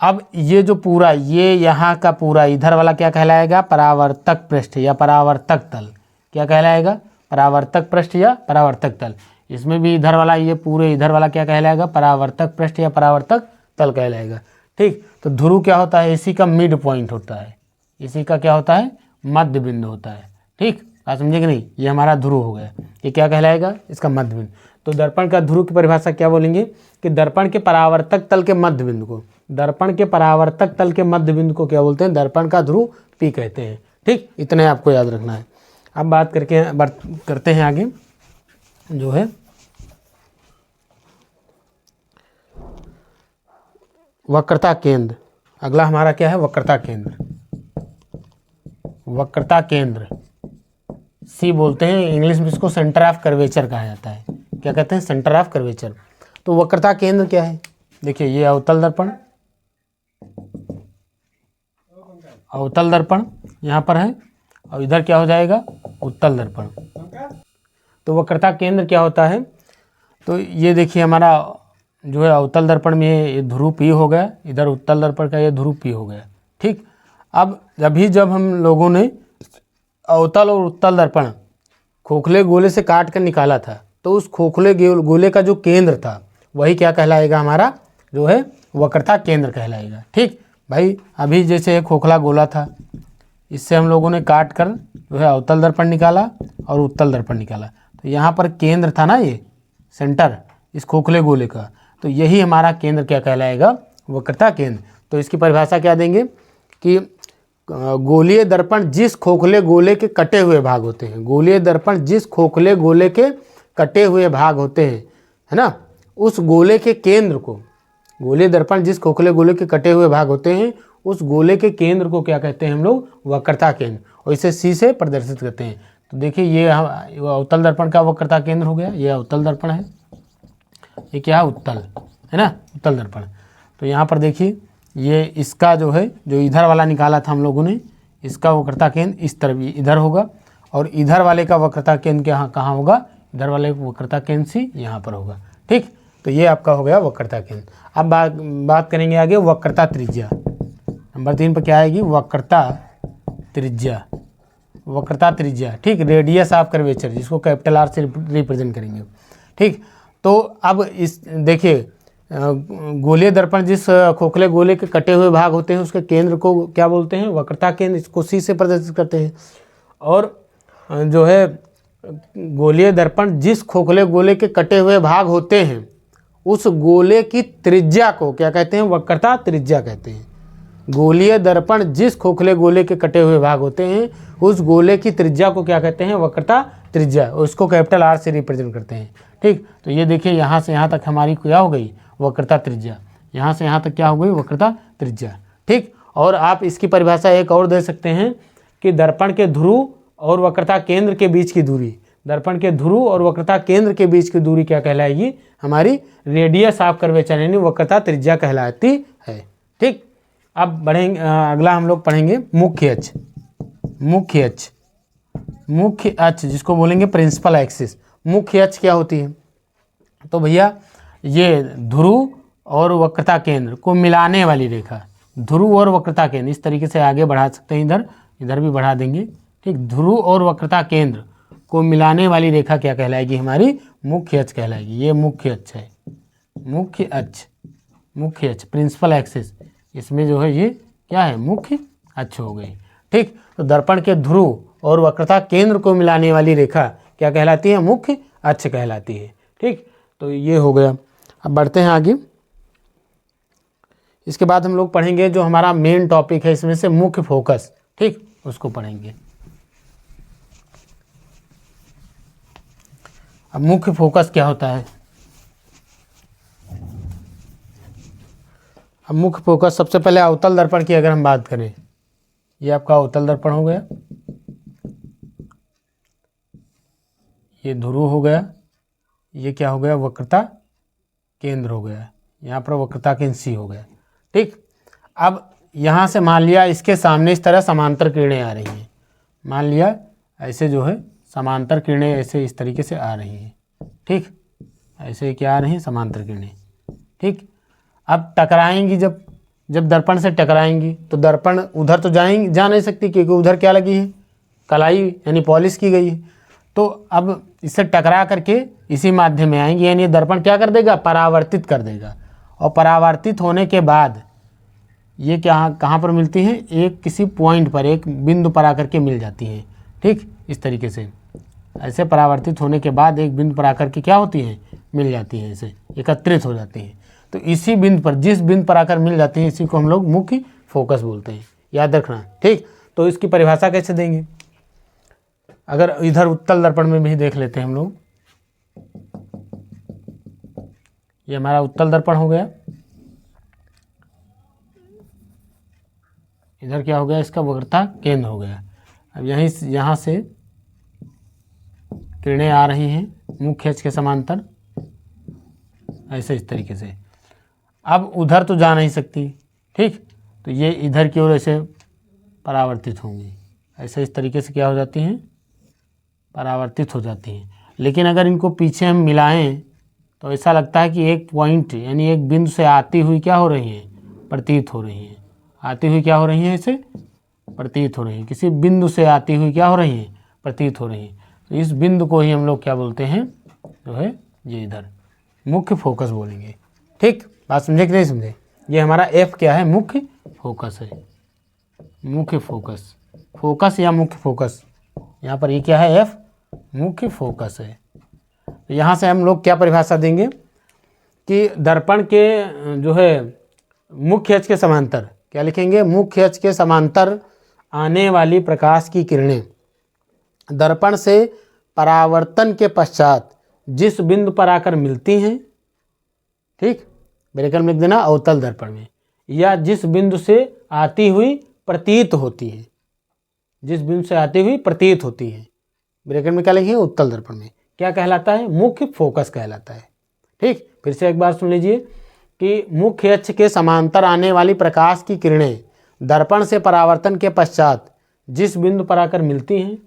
अब ये जो पूरा, ये यहाँ का पूरा इधर वाला क्या कहलाएगा, परावर्तक पृष्ठ या परावर्तक तल। क्या कहलाएगा, परावर्तक पृष्ठ या परावर्तक तल। इसमें भी इधर वाला, ये पूरे इधर वाला क्या कहलाएगा, परावर्तक पृष्ठ या परावर्तक तल कहलाएगा। ठीक, तो ध्रुव क्या होता है, इसी का मिड पॉइंट होता है, इसी का क्या होता है, मध्य बिंदु होता है। ठीक, आप समझे कि नहीं, ये हमारा ध्रुव हो गया, ये क्या कहलाएगा, इसका मध्य बिंदु। तो दर्पण का ध्रुव की परिभाषा क्या बोलेंगे कि दर्पण के परावर्तक तल के मध्य बिंदु को, दर्पण के परावर्तक तल के मध्य बिंदु को क्या बोलते हैं, दर्पण का ध्रुव पी कहते हैं। ठीक, इतने आपको याद रखना है। अब बात करते हैं आगे, जो है वक्रता केंद्र। अगला हमारा क्या है, वक्रता केंद्र। वक्रता केंद्र सी बोलते हैं, इंग्लिश में इसको सेंटर ऑफ कर्वेचर कहा जाता है। क्या कहते हैं, सेंटर ऑफ कर्वेचर। तो वक्रता केंद्र क्या है, देखिए ये अवतल दर्पण, अवतल दर्पण यहाँ पर है, और इधर क्या हो जाएगा, उत्तल दर्पण। तो वक्रता केंद्र क्या होता है, तो ये देखिए हमारा जो है अवतल दर्पण में ये ध्रुव पी हो गया, इधर उत्तल दर्पण का ये ध्रुव पी हो गया। ठीक, अब जब हम लोगों ने अवतल और उत्तल दर्पण खोखले गोले से काट कर निकाला था, तो उस खोखले गोले का जो केंद्र था वही क्या कहलाएगा, हमारा जो है वक्रता केंद्र कहलाएगा। ठीक भाई, अभी जैसे खोखला गोला था, इससे हम लोगों ने काट कर जो है अवतल दर्पण निकाला और उत्तल दर्पण निकाला, तो यहाँ पर केंद्र था ना, ये सेंटर इस खोखले गोले का, तो यही हमारा केंद्र क्या कहलाएगा, वक्रता केंद्र। तो इसकी परिभाषा क्या देंगे कि गोलीय दर्पण जिस खोखले गोले के कटे हुए भाग होते हैं, गोलीय दर्पण जिस खोखले गोले के कटे हुए भाग होते हैं, है ना, उस गोले के केंद्र को, गोलीय दर्पण जिस खोखले गोले के कटे हुए भाग होते हैं उस गोले के केंद्र को क्या कहते हैं हम लोग, वक्रता केंद्र, और इसे सी से प्रदर्शित करते हैं। तो देखिए ये अवतल दर्पण का वक्रता केंद्र हो गया, ये अवतल दर्पण है, ये क्या है, उत्तल, है ना, उत्तल दर्पण। तो यहाँ पर देखिए ये इसका जो है, जो इधर वाला निकाला था हम लोगों ने, इसका वक्रता केंद्र इस तरफ इधर होगा, और इधर वाले का वक्रता केंद्र कहाँ होगा, इधर वाले वक्रता केंद्र सी यहाँ पर होगा। ठीक, तो ये आपका हो गया वक्रता केंद्र। अब बात करेंगे आगे वक्रता त्रिज्या। नंबर 3 पर क्या आएगी, वक्रता त्रिज्या, वक्रता त्रिज्या। ठीक, रेडियस ऑफ कर्वेचर, जिसको कैपिटल आर से रिप्रेजेंट करेंगे। ठीक, तो अब इस देखिए गोलीय दर्पण जिस खोखले गोले के कटे हुए भाग होते हैं उसके केंद्र को क्या बोलते हैं, वक्रता केंद्र, इसको सी से प्रदर्शित करते हैं। और जो है गोलीय दर्पण जिस खोखले गोले के कटे हुए भाग होते हैं उस गोले की त्रिज्या को क्या कहते हैं, वक्रता त्रिज्या कहते हैं। गोलीय दर्पण जिस खोखले गोले के कटे हुए भाग होते हैं उस गोले की त्रिज्या को क्या कहते हैं, वक्रता त्रिज्या, उसको कैपिटल आर से रिप्रेजेंट करते हैं। ठीक, तो ये देखिए यहाँ से यहाँ तक हमारी क्या हो गई, वक्रता त्रिज्या, यहाँ से यहाँ तक क्या हो गई, वक्रता त्रिज्या। ठीक, और आप इसकी परिभाषा एक और दे सकते हैं कि दर्पण के ध्रुव और वक्रता केंद्र के बीच की दूरी, दर्पण के ध्रुव और वक्रता केंद्र के बीच की दूरी क्या कहलाएगी, हमारी रेडियस ऑफ कर्वेचर यानी वक्रता त्रिज्या कहलाती है। ठीक, अब बढ़ेंगे, अगला हम लोग पढ़ेंगे मुख्य अक्ष। मुख्य अक्ष, मुख्य अक्ष जिसको बोलेंगे प्रिंसिपल एक्सिस। मुख्य अक्ष क्या होती है, तो भैया ये ध्रुव और वक्रता केंद्र को मिलाने वाली रेखा, ध्रुव और वक्रता केंद्र, इस तरीके से आगे बढ़ा सकते हैं, इधर इधर भी बढ़ा देंगे। ठीक, ध्रुव और वक्रता केंद्र को मिलाने वाली रेखा क्या कहलाएगी, हमारी मुख्य अक्ष कहलाएगी। ये मुख्य अक्ष है, मुख्य अक्ष, मुख्य अक्ष प्रिंसिपल एक्सिस, इसमें जो है ये क्या है, मुख्य अक्ष हो गई। ठीक, तो दर्पण के ध्रुव और वक्रता केंद्र को मिलाने वाली रेखा क्या कहलाती है, मुख्य अक्ष कहलाती है। ठीक, तो ये हो गया। अब बढ़ते हैं आगे, इसके बाद हम लोग पढ़ेंगे जो हमारा मेन टॉपिक है इसमें से, मुख्य फोकस। ठीक, उसको पढ़ेंगे। अब मुख्य फोकस क्या होता है, अब मुख्य फोकस सबसे पहले अवतल दर्पण की अगर हम बात करें, ये आपका अवतल दर्पण हो गया, ये ध्रुव हो गया, ये क्या हो गया, वक्रता केंद्र हो गया, यहाँ पर वक्रता केंद्र सी हो गया। ठीक, अब यहाँ से मान लिया इसके सामने इस तरह समांतर किरणें आ रही हैं, मान लिया ऐसे जो है समांतर किरणें ऐसे इस तरीके से आ रही हैं। ठीक, ऐसे क्या आ रही हैं, समांतर किरणें। ठीक, अब टकराएंगी, जब दर्पण से टकराएंगी तो दर्पण उधर तो जा नहीं सकती क्योंकि उधर क्या लगी है, कलाई यानी पॉलिश की गई है। तो अब इससे टकरा करके इसी माध्यम में आएंगी, यानी दर्पण क्या कर देगा, परावर्तित कर देगा। और परावर्तित होने के बाद ये क्या कहाँ पर मिलती हैं, एक किसी पॉइंट पर, एक बिंदु पर आकर के मिल जाती हैं। ठीक, इस तरीके से ऐसे परावर्तित होने के बाद एक बिंदु पर आकर के क्या होती हैं, मिल जाती हैं, ऐसे एकत्रित हो जाती हैं। तो इसी बिंदु पर, जिस बिंदु पर आकर मिल जाती हैं, इसी को हम लोग मुख्य फोकस बोलते हैं, याद रखना। ठीक, तो इसकी परिभाषा कैसे देंगे, अगर इधर उत्तल दर्पण में भी देख लेते हैं हम लोग, ये हमारा उत्तल दर्पण हो गया, इधर क्या हो गया, इसका वक्रता केंद्र हो गया। अब यहाँ से किरणें आ रही हैं मुख्य अक्ष के समांतर, ऐसे इस तरीके से। अब उधर तो जा नहीं सकती। ठीक, तो ये इधर की ओर ऐसे परावर्तित होंगी, ऐसे इस तरीके से क्या हो जाती हैं, परावर्तित हो जाती हैं। लेकिन अगर इनको पीछे हम मिलाएं तो ऐसा लगता है कि एक पॉइंट यानी एक बिंदु से आती हुई क्या हो रही हैं, प्रतीत हो रही हैं, आती हुई क्या हो रही हैं, ऐसे प्रतीत हो रही हैं, किसी बिंदु से आती हुई क्या हो रही हैं, प्रतीत हो रही हैं। तो इस बिंदु को ही हम लोग क्या बोलते हैं, जो है ये इधर मुख्य फोकस बोलेंगे। ठीक, बात समझे कि नहीं समझे, ये हमारा एफ क्या है, मुख्य फोकस है, मुख्य फोकस, फोकस या मुख्य फोकस, यहाँ पर ये क्या है, एफ मुख्य फोकस है। तो यहाँ से हम लोग क्या परिभाषा देंगे कि दर्पण के जो है मुख्य अक्ष के समांतर क्या लिखेंगे, मुख्य अक्ष के समांतर आने वाली प्रकाश की किरणें दर्पण से परावर्तन के पश्चात जिस बिंदु पर आकर मिलती हैं, ठीक, ब्रैकेट में लिख देना अवतल दर्पण में, या जिस बिंदु से आती हुई प्रतीत होती है, जिस बिंदु से आती हुई प्रतीत होती है, ब्रैकेट में क्या लिखेंगे उत्तल दर्पण में, क्या कहलाता है? मुख्य फोकस कहलाता है। ठीक, फिर से एक बार सुन लीजिए कि मुख्य अक्ष के समांतर आने वाली प्रकाश की किरणें दर्पण से परावर्तन के पश्चात जिस बिंदु पर आकर मिलती हैं,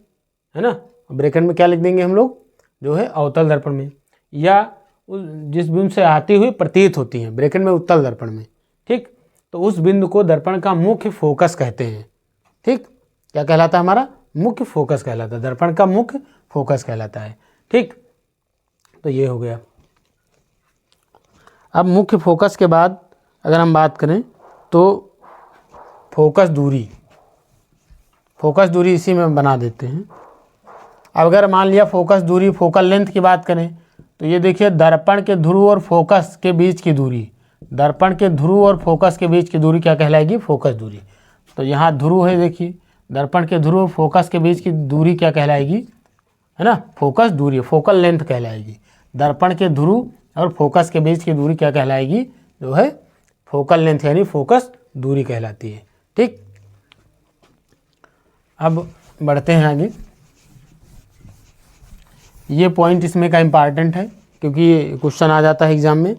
है ना, ब्रैकेट में क्या लिख देंगे हम लोग, जो है अवतल दर्पण में, या जिस बिंदु से आती हुई प्रतीत होती हैं, ब्रैकेट में उत्तल दर्पण में। ठीक, तो उस बिंदु को दर्पण का मुख्य फोकस कहते हैं। ठीक, क्या कहलाता है? हमारा मुख्य फोकस कहलाता है, दर्पण का मुख्य फोकस कहलाता है। ठीक, तो ये हो गया। अब मुख्य फोकस के बाद अगर हम बात करें तो फोकस दूरी, फोकस दूरी इसी में बना देते हैं। अब अगर मान लिया फोकस दूरी, फोकल लेंथ की बात करें तो ये देखिए दर्पण के ध्रुव और फोकस के बीच की दूरी, दर्पण के ध्रुव और फोकस के बीच की दूरी क्या कहलाएगी? फोकस दूरी। तो यहाँ ध्रुव है, देखिए दर्पण के ध्रुव और फोकस के बीच की दूरी क्या कहलाएगी? है ना, फोकस दूरी, फोकल लेंथ कहलाएगी। दर्पण के ध्रुव और फोकस के बीच की दूरी क्या कहलाएगी? जो है फोकल लेंथ यानी फोकस दूरी कहलाती है। ठीक, अब बढ़ते हैं आगे। ये पॉइंट इसमें का इम्पॉर्टेंट है क्योंकि ये क्वेश्चन आ जाता है एग्जाम में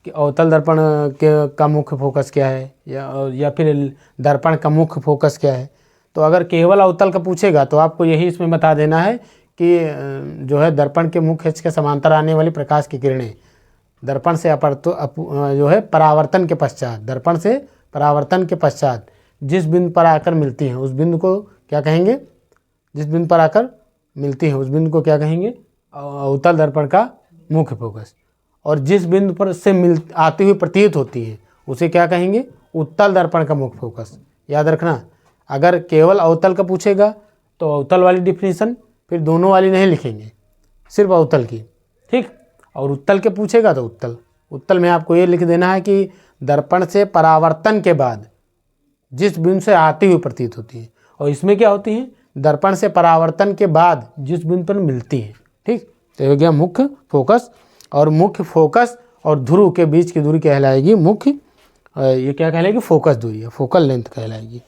कि अवतल दर्पण के का मुख्य फोकस क्या है, या फिर दर्पण का मुख्य फोकस क्या है। तो अगर केवल अवतल का पूछेगा तो आपको यही इसमें बता देना है कि जो है दर्पण के मुख्य अक्ष के समांतर आने वाली प्रकाश की किरणें दर्पण से जो है परावर्तन के पश्चात, दर्पण से परावर्तन के पश्चात जिस बिंदु पर आकर मिलती हैं उस बिंदु को क्या कहेंगे? जिस बिंदु पर आकर मिलती हैं उस बिंदु को क्या कहेंगे? अवतल दर्पण का मुख्य फोकस। और जिस बिंदु पर से आती हुई प्रतीत होती है उसे क्या कहेंगे? उत्तल दर्पण का मुख्य फोकस। याद रखना, अगर केवल अवतल का पूछेगा तो अवतल वाली डिफिनीशन, फिर दोनों वाली नहीं लिखेंगे, सिर्फ अवतल की। ठीक, और उत्तल के पूछेगा तो उत्तल, उत्तल में आपको ये लिख देना है कि दर्पण से परावर्तन के बाद जिस बिंदु से आती हुई प्रतीत होती है, और इसमें क्या होती है? दर्पण से परावर्तन के बाद जिस बिंदु पर मिलती है। ठीक, तो हो गया मुख्य फोकस। और मुख्य फोकस और ध्रुव के बीच की दूरी कहलाएगी मुख्य, ये क्या कहलाएगी? फोकस दूरी, फोकल लेंथ कहलाएगी।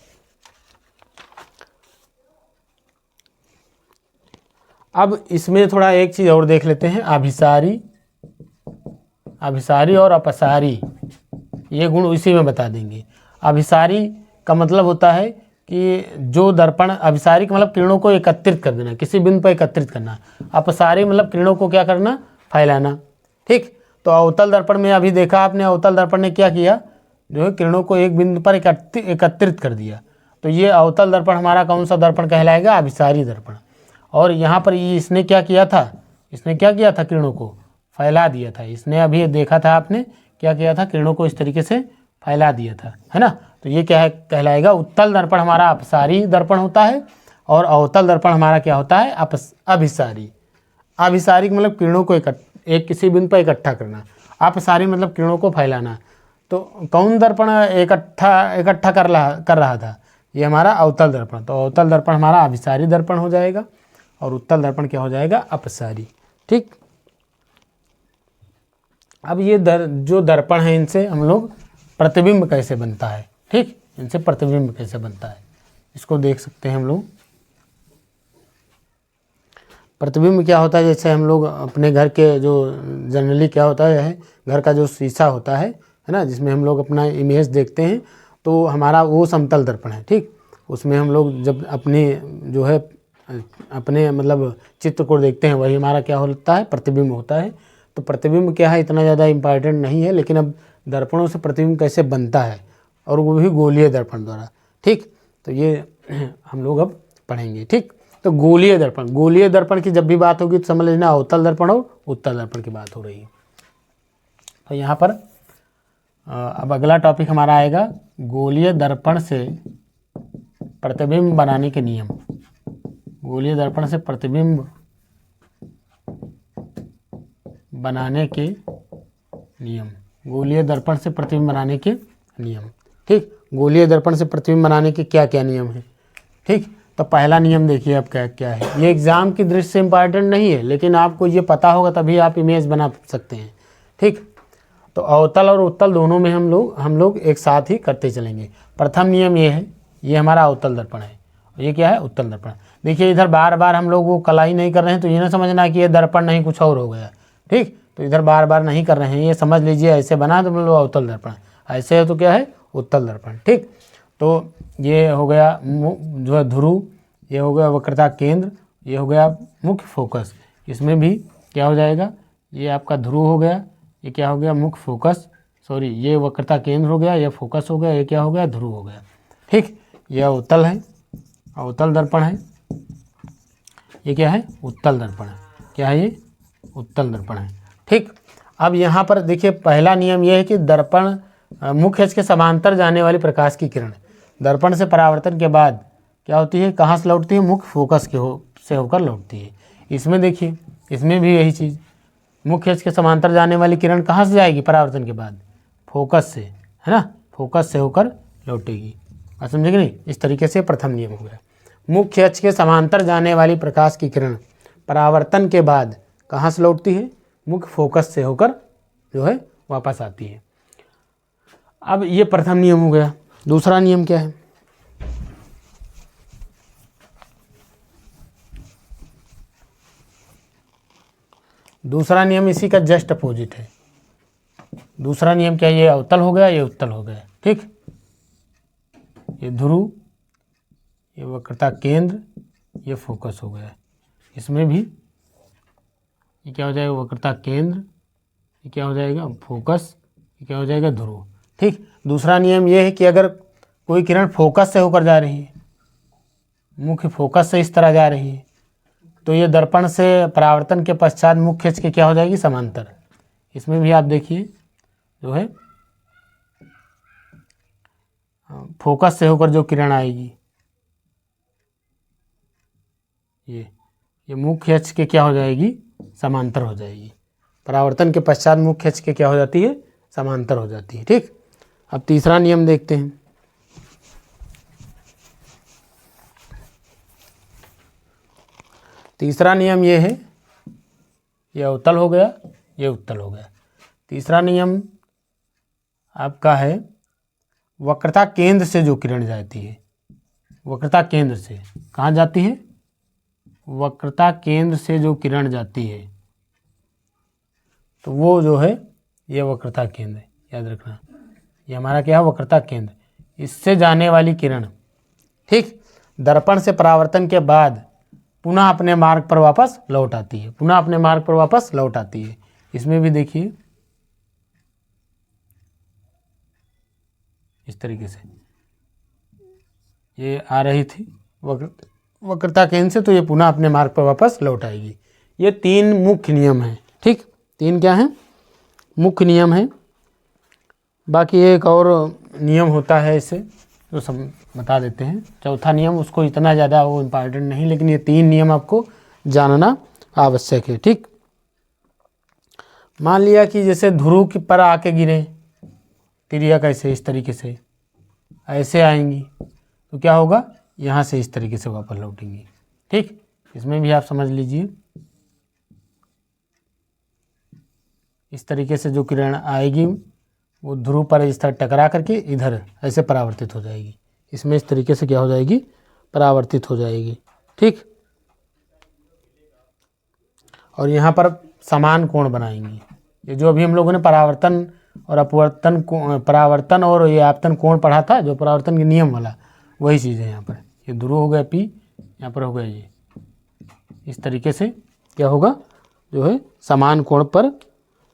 अब इसमें थोड़ा एक चीज़ और देख लेते हैं, अभिसारी, अभिसारी और अपसारी, ये गुण इसी में बता देंगे। अभिसारी का मतलब होता है कि जो दर्पण, अभिसारी का मतलब किरणों को एकत्रित कर देना, किसी बिंदु पर एकत्रित करना। अपसारी मतलब किरणों को क्या करना? फैलाना। ठीक, तो अवतल दर्पण में अभी देखा आपने, अवतल दर्पण ने क्या किया? जो है किरणों को एक बिंदु पर एकत्रित कर दिया। तो ये अवतल दर्पण हमारा कौन सा दर्पण कहलाएगा? अभिसारी दर्पण। और यहाँ पर इसने क्या किया था? इसने क्या किया था? किरणों को फैला दिया था। इसने अभी देखा था आपने क्या किया था? किरणों को इस तरीके से फैला दिया था, है ना। तो ये क्या है कहलाएगा? उत्तल दर्पण हमारा अपसारी दर्पण होता है और अवतल दर्पण हमारा क्या होता है? अभिसारी। अभिसारी मतलब किरणों को एक किसी बिंदु पर इकट्ठा करना, अपसारी मतलब किरणों को फैलाना। तो कौन दर्पण इकट्ठा कर रहा था? ये हमारा अवतल दर्पण। तो अवतल दर्पण हमारा अभिसारी दर्पण हो जाएगा और उत्तल दर्पण क्या हो जाएगा? अपसारी। ठीक, अब ये जो दर्पण है इनसे हम लोग प्रतिबिंब कैसे बनता है? ठीक, इनसे प्रतिबिंब कैसे बनता है इसको देख सकते हैं हम लोग। प्रतिबिंब क्या होता है? जैसे हम लोग अपने घर के जो जनरली क्या होता है, घर का जो शीशा होता है ना, जिसमें हम लोग अपना इमेज देखते हैं, तो हमारा वो समतल दर्पण है। ठीक, उसमें हम लोग जब अपनी जो है अपने मतलब चित्र को देखते हैं वही हमारा क्या होता है? प्रतिबिंब होता है। तो प्रतिबिंब क्या है इतना ज़्यादा इम्पॉर्टेंट नहीं है, लेकिन अब दर्पणों से प्रतिबिंब कैसे बनता है और वो भी गोलीय दर्पण द्वारा। ठीक, तो ये हम लोग अब पढ़ेंगे। ठीक, तो गोलीय दर्पण, गोलीय दर्पण की जब भी बात होगी तो समझ लेना अवतल दर्पण और उत्तल दर्पण की बात हो रही है। तो यहाँ पर अब अगला टॉपिक हमारा आएगा गोलीय दर्पण से प्रतिबिंब बनाने के नियम। गोलीय दर्पण से प्रतिबिंब बनाने के नियम, गोलीय दर्पण से प्रतिबिंब बनाने के नियम। ठीक, गोलीय दर्पण से प्रतिबिंब बनाने के क्या क्या नियम हैं? ठीक। तो पहला नियम देखिए अब क्या क्या है। ये एग्ज़ाम की दृष्टि से इम्पॉर्टेंट नहीं है, लेकिन आपको ये पता होगा तभी आप इमेज बना सकते हैं। ठीक। तो अवतल और उत्तल दोनों में हम लोग एक साथ ही करते चलेंगे। प्रथम नियम ये है, ये हमारा अवतल दर्पण है, ये क्या है, उत्तल दर्पण। देखिए इधर बार बार हम लोग वो कलाई नहीं कर रहे हैं, तो ये ना समझना कि ये दर्पण नहीं कुछ और हो गया। ठीक। तो इधर बार बार नहीं कर रहे हैं, ये समझ लीजिए ऐसे बना तो मतलब अवतल दर्पण, ऐसे है तो क्या है, उत्तल दर्पण। ठीक। तो ये हो गया जो है ध्रुव, ये हो गया वक्रता केंद्र, ये हो गया मुख्य फोकस। इसमें भी क्या हो जाएगा, ये आपका ध्रुव हो गया, ये क्या हो गया, मुख्य फोकस, सॉरी ये वक्रता केंद्र हो गया, ये फोकस हो गया, ये क्या हो गया, ध्रुव हो गया। ठीक। ये अवतल है, अवतल दर्पण है, ये क्या है, उत्तल दर्पण है। क्या है ये, उत्तल दर्पण है। ठीक। अब यहाँ पर देखिए पहला नियम यह है कि दर्पण मुख्य अक्ष के समांतर जाने वाली प्रकाश की किरण दर्पण से परावर्तन के बाद क्या होती है, कहाँ से लौटती है, मुख्य फोकस से होकर लौटती है। इसमें देखिए, इसमें भी यही चीज़, मुख्य अक्ष के समांतर जाने वाली किरण कहाँ से जाएगी परावर्तन के बाद, फोकस से, है ना, फोकस से होकर लौटेगी। आप समझे कि नहीं। इस तरीके से प्रथम नियम हो गया, मुख्य अक्ष के समांतर जाने वाली प्रकाश की किरण परावर्तन के बाद कहाँ से लौटती है, मुख्य फोकस से होकर जो है वापस आती है। अब ये प्रथम नियम हो गया। दूसरा नियम क्या है, दूसरा नियम इसी का जस्ट अपोजिट है। दूसरा नियम क्या है, ये अवतल हो गया, ये उत्तल हो गया। ठीक। ये ध्रुव, ये वक्रता केंद्र, ये फोकस हो गया। इसमें भी ये क्या हो जाएगा, वक्रता केंद्र, ये क्या हो जाएगा, फोकस, ये क्या हो जाएगा, ध्रुव। ठीक। दूसरा नियम ये है कि अगर कोई किरण फोकस से होकर जा रही है, मुख्य फोकस से इस तरह जा रही है, तो ये दर्पण से परावर्तन के पश्चात मुख्य अक्ष के क्या हो जाएगी, समांतर। इसमें भी आप देखिए जो है फोकस से होकर जो किरण आएगी, ये मुख्य अक्ष के क्या हो जाएगी, समांतर हो जाएगी। परावर्तन के पश्चात मुख्य अक्ष के क्या हो जाती है, समांतर हो जाती है। ठीक। अब तीसरा नियम देखते हैं। तीसरा नियम ये है, ये अवतल हो गया, ये उत्तल हो गया। तीसरा नियम आपका है वक्रता केंद्र से जो किरण जाती है, वक्रता केंद्र से कहाँ जाती है, वक्रता केंद्र से जो किरण जाती है, तो वो जो है ये वक्रता केंद्र है, याद रखना। ये हमारा क्या है, वक्रता केंद्र। इससे जाने वाली किरण, ठीक, दर्पण से परावर्तन के बाद पुनः अपने मार्ग पर वापस लौट आती है, पुनः अपने मार्ग पर वापस लौट आती है। इसमें भी देखिए इस तरीके से ये आ रही थी वक्रता केंद्र से, तो ये पुनः अपने मार्ग पर वापस लौट आएगी। ये तीन मुख्य नियम हैं। ठीक। तीन क्या हैं, मुख्य नियम हैं। बाकी एक और नियम होता है इसे तो सब बता देते हैं। चौथा नियम, उसको इतना ज़्यादा वो इम्पॉर्टेंट नहीं, लेकिन ये तीन नियम आपको जानना आवश्यक है। ठीक। मान लिया कि जैसे ध्रुव की पर आके गिरे, तिरिया कैसे, इस तरीके से ऐसे आएंगी, तो क्या होगा, यहाँ से इस तरीके से वापस लौटेंगी। ठीक। इसमें भी आप समझ लीजिए, इस तरीके से जो किरण आएगी वो ध्रुव पर इस तरह टकरा करके इधर ऐसे परावर्तित हो जाएगी। इसमें इस तरीके से क्या हो जाएगी, परावर्तित हो जाएगी। ठीक। और यहाँ पर समान कोण बनाएंगी। ये जो अभी हम लोगों ने परावर्तन और अपवर्तन, परावर्तन और ये आपतन कोण पढ़ा था, जो परावर्तन के नियम वाला, वही चीज़ है यहाँ पर। ये ध्रुव हो गया P, यहाँ पर हो गया ये, इस तरीके से क्या होगा, जो है समान कोण पर,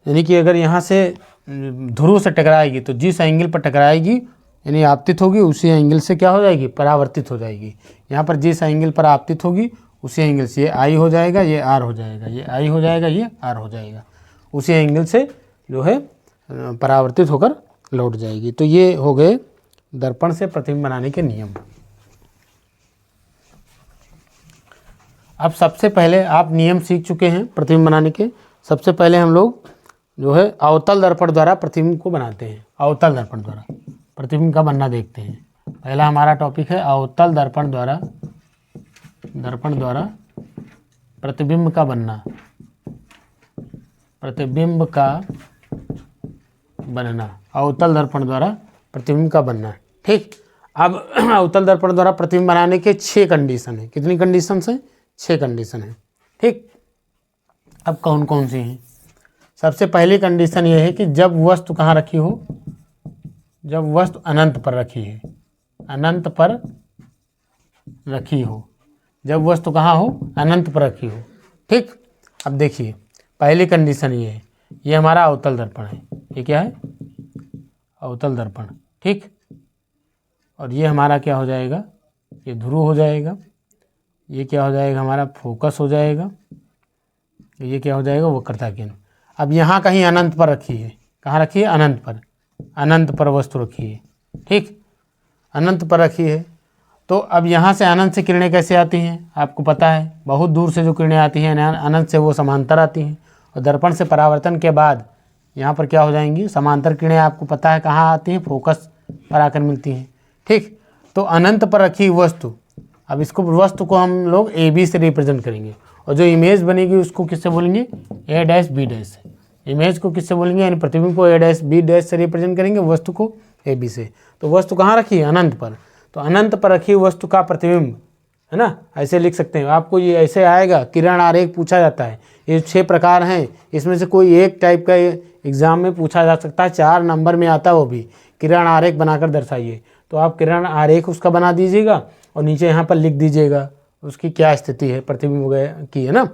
यानी कि अगर यहाँ से ध्रुव से टकराएगी तो जिस एंगल पर टकराएगी यानी आपतित होगी, उसी एंगल से क्या हो जाएगी, परावर्तित हो जाएगी। यहाँ पर जिस एंगल पर आपतित होगी उसी एंगल से ये I हो जाएगा, ये R हो जाएगा, ये I हो जाएगा, ये R हो जाएगा, उसी एंगल से जो है परावर्तित होकर लौट जाएगी। तो ये हो गए दर्पण से प्रतिबिंब बनाने के नियम। अब सबसे पहले आप नियम सीख चुके हैं प्रतिबिंब बनाने के। सबसे पहले हम लोग जो है अवतल दर्पण द्वारा प्रतिबिंब को बनाते हैं। अवतल दर्पण द्वारा प्रतिबिंब का बनना देखते हैं। पहला हमारा टॉपिक है अवतल दर्पण द्वारा दर्पण द्वारा प्रतिबिंब का बनना, प्रतिबिंब का बनना, अवतल दर्पण द्वारा प्रतिबिंब का बनना। ठीक, अब अवतल दर्पण द्वारा प्रतिबिंब बनाने के 6 कंडीशन है। कितनी कंडीशन है? 6 कंडीशन है। ठीक, अब कौन कौन सी हैं? सबसे पहली कंडीशन ये है कि जब वस्तु कहाँ रखी हो, जब वस्तु अनंत पर रखी है, अनंत पर रखी हो, जब वस्तु कहाँ हो, अनंत पर रखी हो। ठीक, अब देखिए पहली कंडीशन ये है, ये हमारा अवतल दर्पण है। ये क्या है? अवतल दर्पण। ठीक, और ये हमारा क्या हो जाएगा? ये ध्रुव हो जाएगा। ये क्या हो जाएगा? हमारा फोकस हो जाएगा। ये क्या हो जाएगा? वक्रता केंद्र। अब यहाँ कहीं अनंत पर रखी है। कहाँ रखी है? अनंत पर। अनंत पर वस्तु रखी है। ठीक, अनंत पर रखी है। तो अब यहाँ से अनंत से किरणें कैसे आती हैं? आपको पता है, बहुत दूर से जो किरणें आती हैं अनंत से, वो समांतर आती हैं, और दर्पण से परावर्तन के बाद यहाँ पर क्या हो जाएंगी? समांतर किरणें। आपको पता है कहाँ आती हैं? फोकस पर आकर मिलती हैं। ठीक, तो अनंत पर रखी वस्तु, अब इसको वस्तु को हम लोग AB से रिप्रेजेंट करेंगे, और जो इमेज बनेगी उसको किससे बोलेंगे? A', B'। इमेज को किससे बोलेंगे? यानी प्रतिबिंब को A', B' से रिप्रेजेंट करेंगे, वस्तु को AB से। तो वस्तु कहाँ रखी है? अनंत पर। तो अनंत पर रखी वस्तु का प्रतिबिंब, है ना, ऐसे लिख सकते हैं। आपको ये ऐसे आएगा, किरण आरेख पूछा जाता है। ये 6 प्रकार हैं, इसमें से कोई एक टाइप का एग्जाम में पूछा जा सकता है, 4 नंबर में आता है, वो भी किरण आरेख बनाकर दर्शाइए। तो आप किरण आरेख उसका बना दीजिएगा और नीचे यहाँ पर लिख दीजिएगा उसकी क्या स्थिति है प्रतिबिंब वगैरह की, है ना।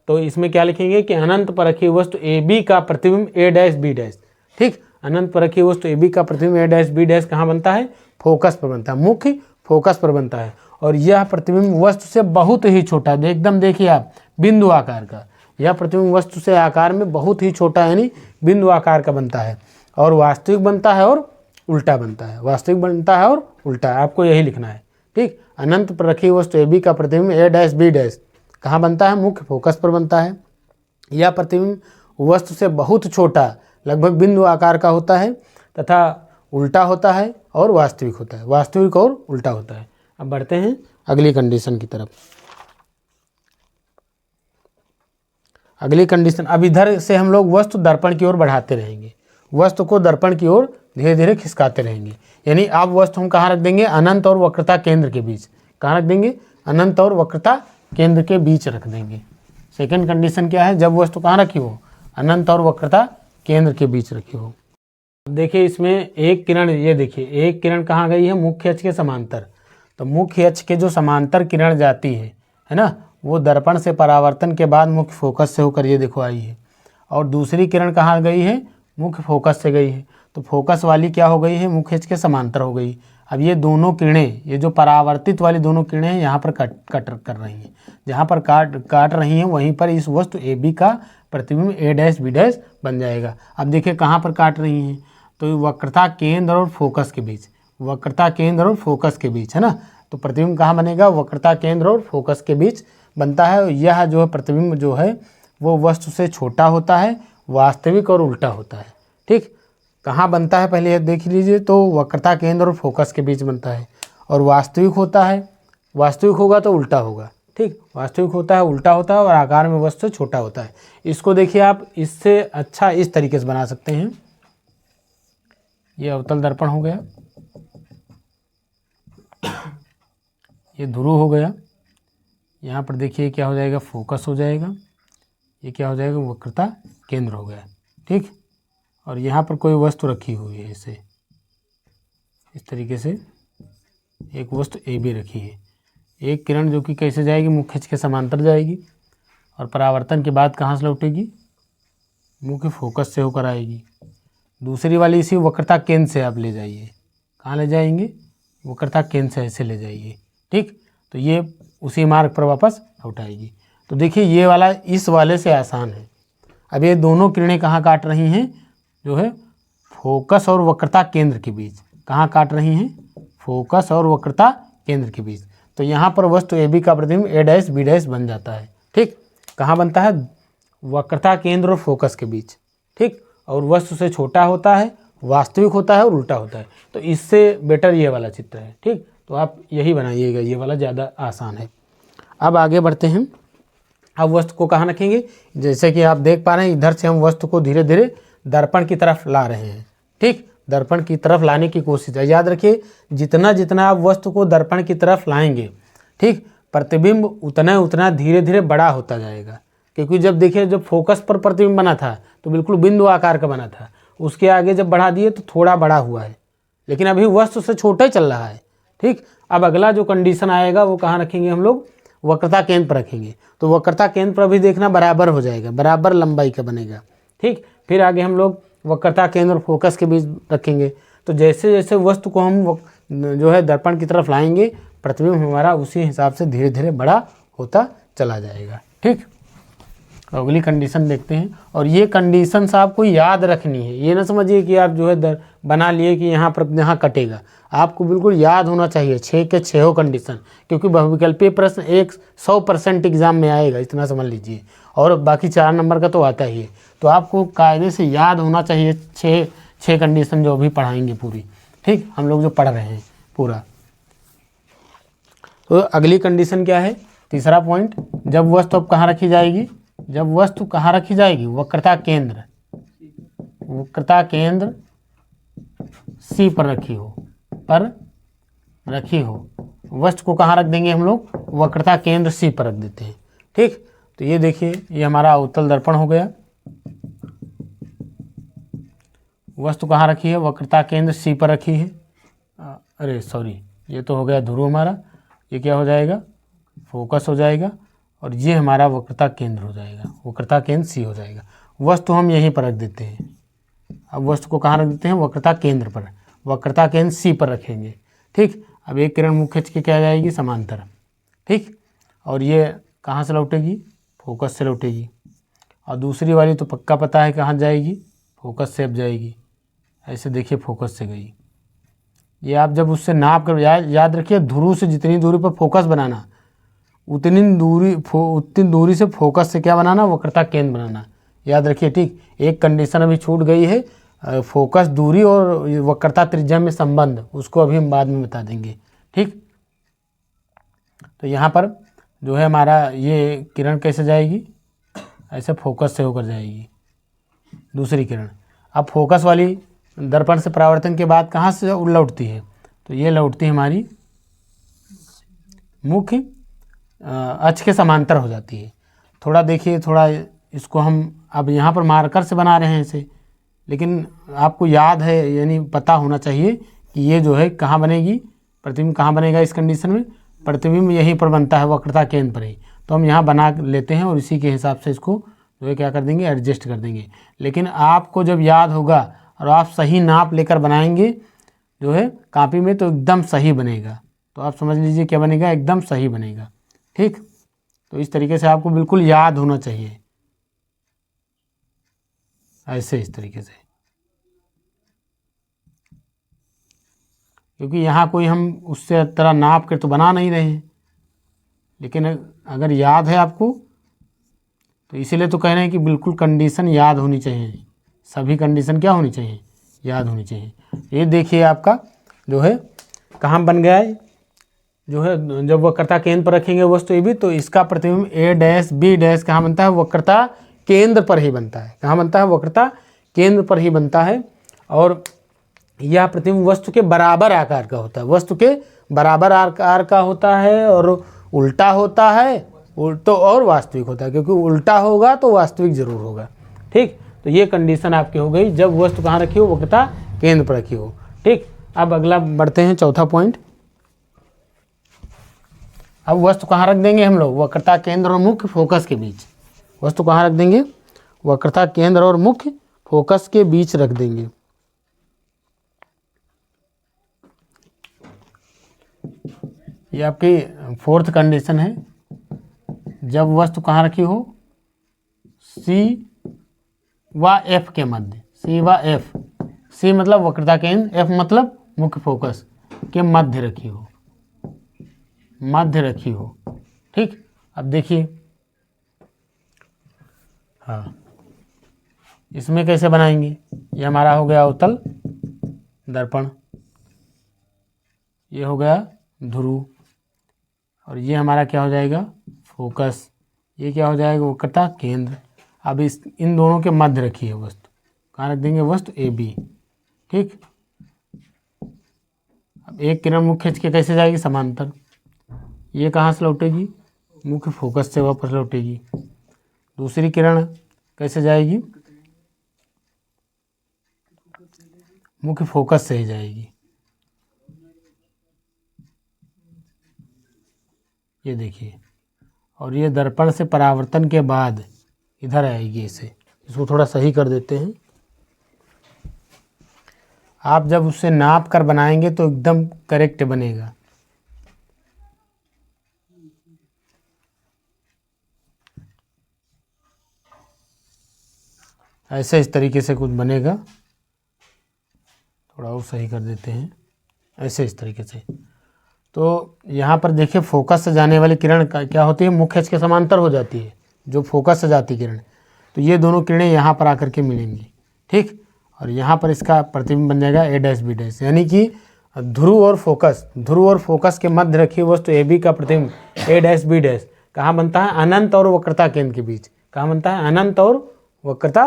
तो इसमें क्या लिखेंगे कि अनंत पर रखी वस्तु AB का प्रतिबिंब A', B'। ठीक, अनंत पर रखी वस्तु AB का प्रतिबिंब A', B' कहाँ बनता है? फोकस पर बनता है, मुख्य फोकस पर बनता है। और यह प्रतिबिंब वस्तु से बहुत ही छोटा, एकदम देखिए आप, बिंदु आकार का। यह प्रतिबिंब वस्तु से आकार में बहुत ही छोटा, यानी बिंदु आकार का बनता है, और वास्तविक बनता है और उल्टा बनता है। वास्तविक बनता है और उल्टा, आपको यही लिखना है। ठीक, अनंत पर रखी वस्तु AB का प्रतिबिंब A', B' कहाँ बनता है? मुख्य फोकस पर बनता है। यह प्रतिबिंब वस्तु से बहुत छोटा, लगभग बिंदु आकार का होता है, तथा उल्टा होता है और वास्तविक होता है। वास्तविक और उल्टा होता है। अब बढ़ते हैं अगली कंडीशन की तरफ। अगली कंडीशन, अब इधर से हम लोग वस्तु दर्पण की ओर बढ़ाते रहेंगे, वस्तु को दर्पण की ओर धीरे धीरे खिसकाते रहेंगे। यानी अब वस्तु हम कहाँ रख देंगे? अनंत और वक्रता केंद्र के बीच। कहाँ रख देंगे? अनंत और वक्रता केंद्र के बीच रख देंगे। सेकंड कंडीशन क्या है? जब वस्तु कहाँ रखी हो? अनंत और वक्रता केंद्र के बीच रखी हो। देखिए इसमें एक किरण, ये देखिए एक किरण कहाँ गई है? मुख्य अक्ष के समांतर। तो मुख्य अक्ष के जो समांतर किरण जाती है ना, वो दर्पण से परावर्तन के बाद मुख्य फोकस से होकर ये देखो आई है। और दूसरी किरण कहाँ गई है? मुख्य फोकस से गई है। तो फोकस वाली क्या हो गई है? मुख्य अक्ष के समांतर हो गई। अब ये दोनों किरणें, ये जो परावर्तित वाली दोनों किरणें हैं, यहाँ पर कट कर रही हैं। जहाँ पर काट रही हैं वहीं पर इस वस्तु AB का प्रतिबिंब A', B' बन जाएगा। अब देखिए कहाँ पर काट रही हैं? तो वक्रता केंद्र और फोकस के बीच, वक्रता केंद्र और फोकस के बीच, है ना। तो प्रतिबिंब कहाँ बनेगा? वक्रता केंद्र और फोकस के बीच बनता है। यह जो है प्रतिबिंब जो है वो वस्तु से छोटा होता है, वास्तविक और उल्टा होता है। ठीक, कहाँ बनता है पहले देख लीजिए। तो वक्रता केंद्र और फोकस के बीच बनता है, और वास्तविक होता है, वास्तविक होगा तो उल्टा होगा। ठीक, वास्तविक होता है, उल्टा होता है, और आकार में वस्तु से छोटा होता है। इसको देखिए आप इससे अच्छा इस तरीके से बना सकते हैं। ये अवतल दर्पण हो गया, ये ध्रुव हो गया। यहाँ पर देखिए क्या हो जाएगा? फोकस हो जाएगा। ये क्या हो जाएगा? वक्रता केंद्र हो गया। ठीक, और यहाँ पर कोई वस्तु रखी हुई है, इसे इस तरीके से एक वस्तु AB रखी है। एक किरण जो कि कैसे जाएगी? मुख्य अक्ष के समांतर जाएगी, और परावर्तन के बाद कहाँ से लौटेगी? मुख्य फोकस से होकर आएगी। दूसरी वाली इसी वक्रता केंद्र से आप ले जाइए। कहाँ ले जाएंगे? वक्रता केंद्र से ऐसे ले जाइए। ठीक, तो ये उसी मार्ग पर वापस लौट आएगी। तो देखिए ये वाला इस वाले से आसान है। अब ये दोनों किरणें कहाँ काट रही हैं? जो है फोकस और वक्रता केंद्र के बीच। कहाँ काट रही हैं? फोकस और वक्रता केंद्र के बीच। तो यहाँ पर वस्तु AB का प्रतिबिंब A', B' बन जाता है। ठीक, कहाँ बनता है? वक्रता केंद्र और फोकस के बीच। ठीक, और वस्तु से छोटा होता है, वास्तविक होता है और उल्टा होता है। तो इससे बेटर ये वाला चित्र है। ठीक, तो आप यही बनाइएगा, ये वाला ज़्यादा आसान है। अब आगे बढ़ते हैं। अब वस्तु को कहाँ रखेंगे, जैसे कि आप देख पा रहे हैं इधर से हम वस्तु को धीरे धीरे दर्पण की तरफ ला रहे हैं। ठीक, दर्पण की तरफ लाने की कोशिश है। याद रखिए जितना जितना आप वस्तु को दर्पण की तरफ लाएंगे, ठीक, प्रतिबिंब उतना उतना धीरे धीरे बड़ा होता जाएगा। क्योंकि जब देखिए जब फोकस पर प्रतिबिंब बना था तो बिल्कुल बिंदु आकार का बना था, उसके आगे जब बढ़ा दिए तो थोड़ा बड़ा हुआ है, लेकिन अभी वस्तु से छोटा ही चल रहा है। ठीक, अब अगला जो कंडीशन आएगा वो कहाँ रखेंगे हम लोग, वक्रता केंद्र पर रखेंगे। तो वक्रता केंद्र पर भी देखना बराबर हो जाएगा, बराबर लंबाई का बनेगा। ठीक, फिर आगे हम लोग वक्रता केंद्र और फोकस के बीच रखेंगे। तो जैसे जैसे वस्तु को हम जो है दर्पण की तरफ लाएंगे, प्रतिबिंब हमारा उसी हिसाब से धीरे धीरे बड़ा होता चला जाएगा। ठीक, अगली कंडीशन देखते हैं। और ये कंडीशंस आपको याद रखनी है, ये ना समझिए कि आप जो है बना लिए कि यहाँ पर यहाँ कटेगा। आपको बिल्कुल याद होना चाहिए 6 के 6 कंडीशन, क्योंकि बहुविकल्पीय प्रश्न 100% एग्जाम में आएगा, इतना समझ लीजिए। और बाकी 4 नंबर का तो आता ही है। तो आपको कायदे से याद होना चाहिए 6 कंडीशन जो भी पढ़ाएंगे पूरी। ठीक, हम लोग जो पढ़ रहे हैं पूरा। तो अगली कंडीशन क्या है, तीसरा पॉइंट, जब वस्तु अब कहाँ रखी जाएगी, जब वस्तु कहाँ रखी जाएगी, वक्रता केंद्र, वक्रता केंद्र सी पर रखी हो, पर रखी हो। वस्तु को कहाँ रख देंगे हम लोग, वक्रता केंद्र सी पर रख देते हैं। ठीक, तो ये देखिए ये हमारा अवतल दर्पण हो गया। वस्तु कहाँ रखी है, वक्रता केंद्र सी पर रखी है। अरे सॉरी, ये तो हो गया ध्रुव हमारा, ये क्या हो जाएगा, फोकस हो जाएगा। और ये हमारा वक्रता केंद्र हो जाएगा, वक्रता केंद्र सी हो जाएगा। वस्तु हम यहीं पर रख देते हैं। अब वस्तु को कहाँ रख देते हैं, वक्रता केंद्र पर, वक्रता केंद्र सी पर रखेंगे। ठीक, अब एक किरण मुख्य अक्ष की क्या जाएगी, समांतर। ठीक, और ये कहाँ से लौटेगी, फोकस से लौटेगी। और दूसरी वाली तो पक्का पता है कहाँ जाएगी, फोकस से अब जाएगी। ऐसे देखिए फोकस से गई। ये आप जब उससे नाप कर याद रखिए, ध्रुव से जितनी दूरी पर फोकस बनाना उतनी दूरी से फोकस से क्या बनाना, वक्रता केंद्र बनाना। याद रखिए। ठीक, एक कंडीशन अभी छूट गई है, फोकस दूरी और वक्रता त्रिज्या में संबंध, उसको अभी हम बाद में बता देंगे। ठीक, तो यहाँ पर जो है हमारा ये किरण कैसे जाएगी, ऐसे फोकस से होकर जाएगी दूसरी किरण। अब फोकस वाली दर्पण से परावर्तन के बाद कहाँ से लौटती है, तो ये लौटती है हमारी मुख्य अक्ष के समांतर हो जाती है। थोड़ा देखिए, थोड़ा इसको हम अब यहाँ पर मार्कर से बना रहे हैं इसे, लेकिन आपको याद है यानी पता होना चाहिए कि ये जो है कहाँ बनेगी, प्रतिबिंब कहाँ बनेगा इस कंडीशन में, प्रतिबिंब यहीं पर बनता है वक्रता केंद्र पर ही। तो हम यहाँ बना लेते हैं और इसी के हिसाब से इसको जो है क्या कर देंगे, एडजस्ट कर देंगे। लेकिन आपको जब याद होगा और आप सही नाप लेकर बनाएंगे जो है कॉपी में, तो एकदम सही बनेगा। तो आप समझ लीजिए क्या बनेगा, एकदम सही बनेगा। ठीक, तो इस तरीके से आपको बिल्कुल याद होना चाहिए, ऐसे इस तरीके से, क्योंकि यहाँ कोई हम उससे तरह नाप कर तो बना नहीं रहे हैं, लेकिन अगर याद है आपको तो इसीलिए तो कह रहे हैं कि बिल्कुल कंडीशन याद होनी चाहिए। सभी कंडीशन क्या होनी चाहिए, याद होनी चाहिए। ये देखिए आपका जो है कहाँ बन गया है, जो है जब वक्रता केंद्र पर रखेंगे वस्तु ये भी, तो इसका प्रतिबिंब ए डैश बी डैश कहाँ बनता है, वक्रता केंद्र पर ही बनता है। कहाँ बनता है, वक्रता केंद्र पर ही बनता है। और यह प्रतिबिंब वस्तु के बराबर आकार का होता है, वस्तु के बराबर आकार का होता है, और उल्टा होता है तो और वास्तविक होता है, क्योंकि उल्टा होगा तो वास्तविक जरूर होगा। ठीक, तो ये कंडीशन आपकी हो गई जब वस्तु कहाँ रखी हो, वक्रता केंद्र पर रखी हो। ठीक, अब अगला बढ़ते हैं, चौथा पॉइंट। अब वस्तु कहाँ रख देंगे हम लोग, वक्रता केंद्र और मुख्य फोकस के बीच। वस्तु कहाँ रख देंगे, वक्रता केंद्र और मुख्य फोकस के बीच रख देंगे। ये आपकी फोर्थ कंडीशन है, जब वस्तु कहाँ रखी हो, सी व एफ के मध्य, सी व एफ, सी मतलब वक्रता केंद्र, एफ मतलब मुख्य फोकस के मध्य रखी हो, मध्य रखी हो। ठीक, अब देखिए, हाँ इसमें कैसे बनाएंगे, ये हमारा हो गया अवतल दर्पण, ये हो गया ध्रुव, और ये हमारा क्या हो जाएगा, फोकस, ये क्या हो जाएगा, वक्रता केंद्र। अब इन दोनों के मध्य रखिए वस्तु, कहाँ रख देंगे, वस्तु ए बी। ठीक, अब एक किरण मुख्य अक्ष के कैसे जाएगी, समांतर, ये कहाँ से लौटेगी, मुख्य फोकस से वापस लौटेगी। दूसरी किरण कैसे जाएगी, मुख्य फोकस से ही जाएगी। ये देखिए, और ये दर्पण से परावर्तन के बाद इधर आएगी। इसको थोड़ा सही कर देते हैं। आप जब उससे नाप कर बनाएंगे तो एकदम करेक्ट बनेगा। ऐसे इस तरीके से कुछ बनेगा, थोड़ा और सही कर देते हैं, ऐसे इस तरीके से। तो यहाँ पर देखिए, फोकस से जाने वाली किरण का क्या होती है, मुख्य अक्ष के समांतर हो जाती है, जो फोकस से जाती किरण। तो ये दोनों किरणें यहाँ पर आकर के मिलेंगी। ठीक, और यहाँ पर इसका प्रतिबिंब बन जाएगा ए डैश बी डैश, यानी कि ध्रुव और फोकस के मध्य रखी वस्तु ए बी का प्रतिबिंब ए डैश बी डैश कहाँ बनता है, अनंत और वक्रता केंद्र के बीच। कहाँ बनता है, अनंत और वक्रता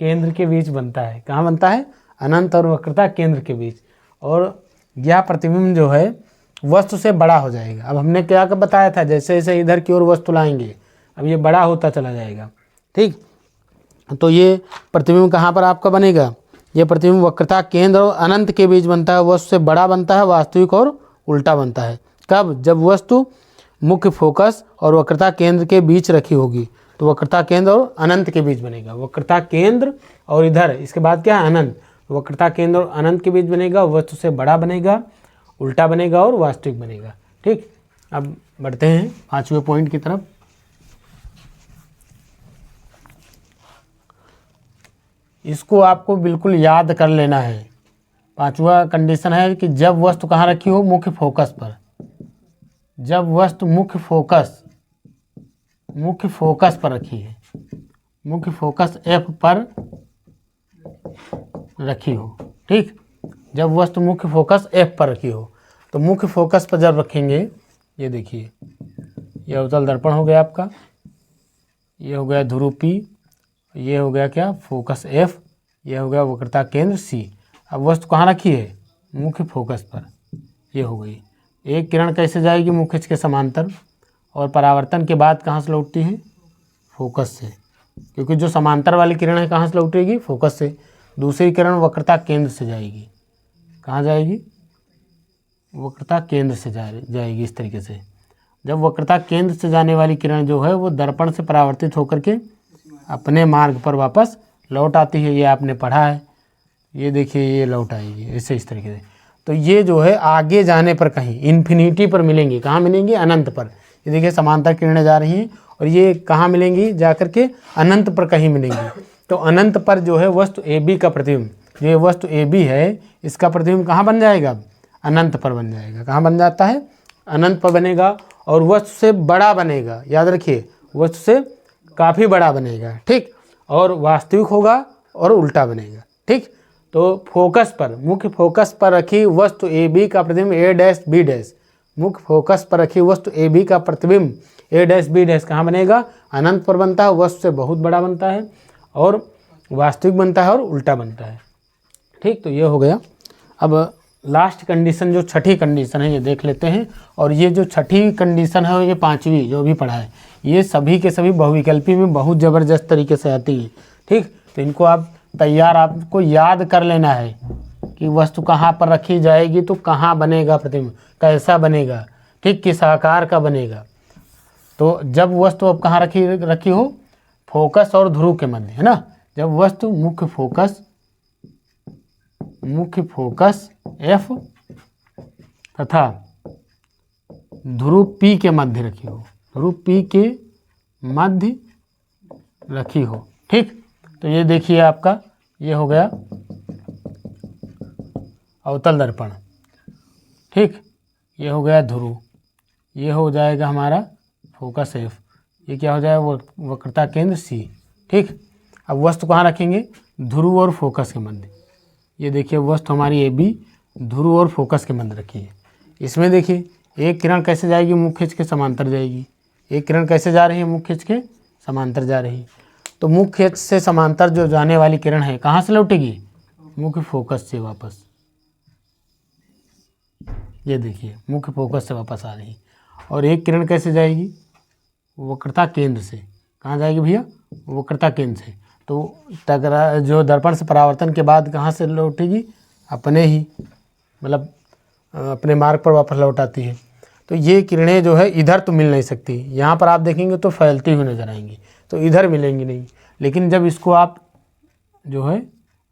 केंद्र के बीच बनता है। कहाँ बनता है, अनंत और वक्रता केंद्र के बीच। और यह प्रतिबिंब जो है वस्तु से बड़ा हो जाएगा। अब हमने क्या बताया था, जैसे जैसे इधर की ओर वस्तु लाएंगे अब ये बड़ा होता चला जाएगा। ठीक, तो ये प्रतिबिंब कहाँ पर आपका बनेगा, ये प्रतिबिंब वक्रता केंद्र और अनंत के बीच बनता है, वस्तु से बड़ा बनता है, वास्तविक और उल्टा बनता है। कब, जब वस्तु मुख्य फोकस और वक्रता केंद्र के बीच रखी होगी, तो वक्रता केंद्र और अनंत के बीच बनेगा। वक्रता केंद्र और इधर इसके बाद क्या है, अनंत, वक्रता केंद्र और अनंत के बीच बनेगा, वस्तु से बड़ा बनेगा, उल्टा बनेगा और वास्तविक बनेगा। ठीक, अब बढ़ते हैं 5वें पॉइंट की तरफ। इसको आपको बिल्कुल याद कर लेना है। 5वां कंडीशन है कि जब वस्तु कहाँ रखी हो, मुख्य फोकस पर। जब वस्तु मुख्य फोकस पर रखी है, मुख्य फोकस F पर रखी हो। ठीक, जब वस्तु मुख्य फोकस F पर रखी हो, तो मुख्य फोकस पर जब रखेंगे, ये देखिए, ये अवतल दर्पण हो गया आपका, ये हो गया ध्रुव P, ये हो गया क्या, फोकस F, ये हो गया वक्रता केंद्र C। अब वस्तु कहाँ रखी है, मुख्य फोकस पर, ये हो गई। एक किरण कैसे जाएगी, मुख्य अक्ष के समांतर, और परावर्तन के बाद कहाँ से लौटती है, फोकस से, क्योंकि जो समांतर वाली किरण है कहाँ से लौटेगी, फोकस से। दूसरी किरण वक्रता केंद्र से जाएगी, कहाँ जाएगी, वक्रता केंद्र से जाएगी इस तरीके से। जब वक्रता केंद्र से जाने वाली किरण जो है वो दर्पण से परावर्तित होकर के अपने मार्ग पर वापस लौट आती है, ये आपने पढ़ा है। ये देखिए, ये लौट आएगी ऐसे इस तरीके से। तो ये जो है आगे जाने पर कहीं इन्फिनिटी पर मिलेंगी, कहाँ मिलेंगी, अनंत पर। ये देखिए, समांतर किरणें जा रही हैं और ये कहाँ मिलेंगी, जाकर के अनंत पर कहीं मिलेंगी। तो अनंत पर जो है वस्तु ए बी का प्रतिबिंब, ये वस्तु ए बी है, इसका प्रतिबिंब कहाँ बन जाएगा, अनंत पर बन जाएगा। कहाँ बन जाता है, अनंत पर बनेगा, और वस्तु से बड़ा बनेगा। याद रखिए, वस्तु से काफ़ी बड़ा बनेगा। ठीक, और वास्तविक होगा और उल्टा बनेगा। ठीक, तो फोकस पर, मुख्य फोकस पर रखी वस्तु ए बी का प्रतिबिंब ए डैश बी डैश, मुख्य फोकस पर रखी वस्तु ए बी का प्रतिबिंब ए डैश बी डैश कहाँ बनेगा, अनंत पर बनता है, वस्तु से बहुत बड़ा बनता है और वास्तविक बनता है और उल्टा बनता है। ठीक, तो ये हो गया। अब लास्ट कंडीशन, जो छठी कंडीशन है, ये देख लेते हैं। और ये जो छठी कंडीशन है, ये 5वीं जो भी पढ़ा है, ये सभी के सभी बहुविकल्पी में बहुत ज़बरदस्त तरीके से आती है। ठीक, तो इनको आप तैयार, आपको याद कर लेना है कि वस्तु कहाँ पर रखी जाएगी तो कहाँ बनेगा प्रतिबिंब, कैसा बनेगा, ठीक, किस आकार का बनेगा। तो जब वस्तु अब कहाँ रखी हो, फोकस और ध्रुव के मध्य, है ना। जब वस्तु मुख्य फोकस F तथा ध्रुव P के मध्य रखी हो, ध्रुव P के मध्य रखी हो। ठीक, तो ये देखिए आपका, ये हो गया अवतल दर्पण। ठीक, ये हो गया ध्रुव, ये हो जाएगा हमारा फोकस F, ये क्या हो जाएगा, वक्रता केंद्र C। ठीक, अब वस्तु कहाँ रखेंगे, ध्रुव और फोकस के मध्य। ये देखिए, वस्तु हमारी ए बी ध्रुव और फोकस के मध्य रखी है। इसमें देखिए, एक किरण कैसे जाएगी, मुख्य अक्ष के समांतर जाएगी, एक किरण कैसे जा रही है, मुख्य अक्ष के समांतर जा रही है। तो मुख्य अक्ष से समांतर जो जाने वाली किरण है कहाँ से लौटेगी, मुख्य फोकस से वापस। ये देखिए मुख्य फोकस से वापस आ रही है। और एक किरण कैसे जाएगी, वक्रता केंद्र से। कहाँ जाएगी भैया, वक्रता केंद्र से। तो टकरा जो दर्पण से परावर्तन के बाद कहाँ से लौटेगी, अपने ही मतलब अपने मार्ग पर वापस लौट आती है। तो ये किरणें जो है इधर तो मिल नहीं सकती, यहाँ पर आप देखेंगे तो फैलती हुई नजर आएंगी, तो इधर मिलेंगी नहीं। लेकिन जब इसको आप जो है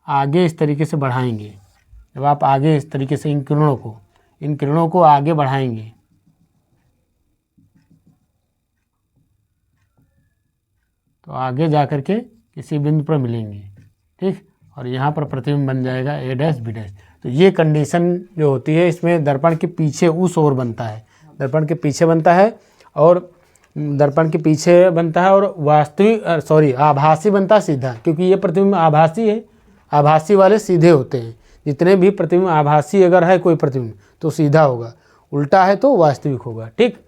आगे इस तरीके से बढ़ाएंगे, जब आप आगे इस तरीके से इन किरणों को आगे बढ़ाएंगे, तो आगे जा कर के किसी बिंदु पर मिलेंगे, ठीक। और यहाँ पर प्रतिबिंब बन जाएगा ए डैश बी डैश। तो ये कंडीशन जो होती है इसमें दर्पण के पीछे उस ओर बनता है, दर्पण के पीछे बनता है, और दर्पण के पीछे बनता है, और वास्तविक आभासी बनता है सीधा, क्योंकि ये प्रतिबिंब आभासी है। आभासी वाले सीधे होते हैं, जितने भी प्रतिबिंब आभासी अगर है कोई प्रतिबिंब तो सीधा होगा, उल्टा है तो वास्तविक होगा, ठीक।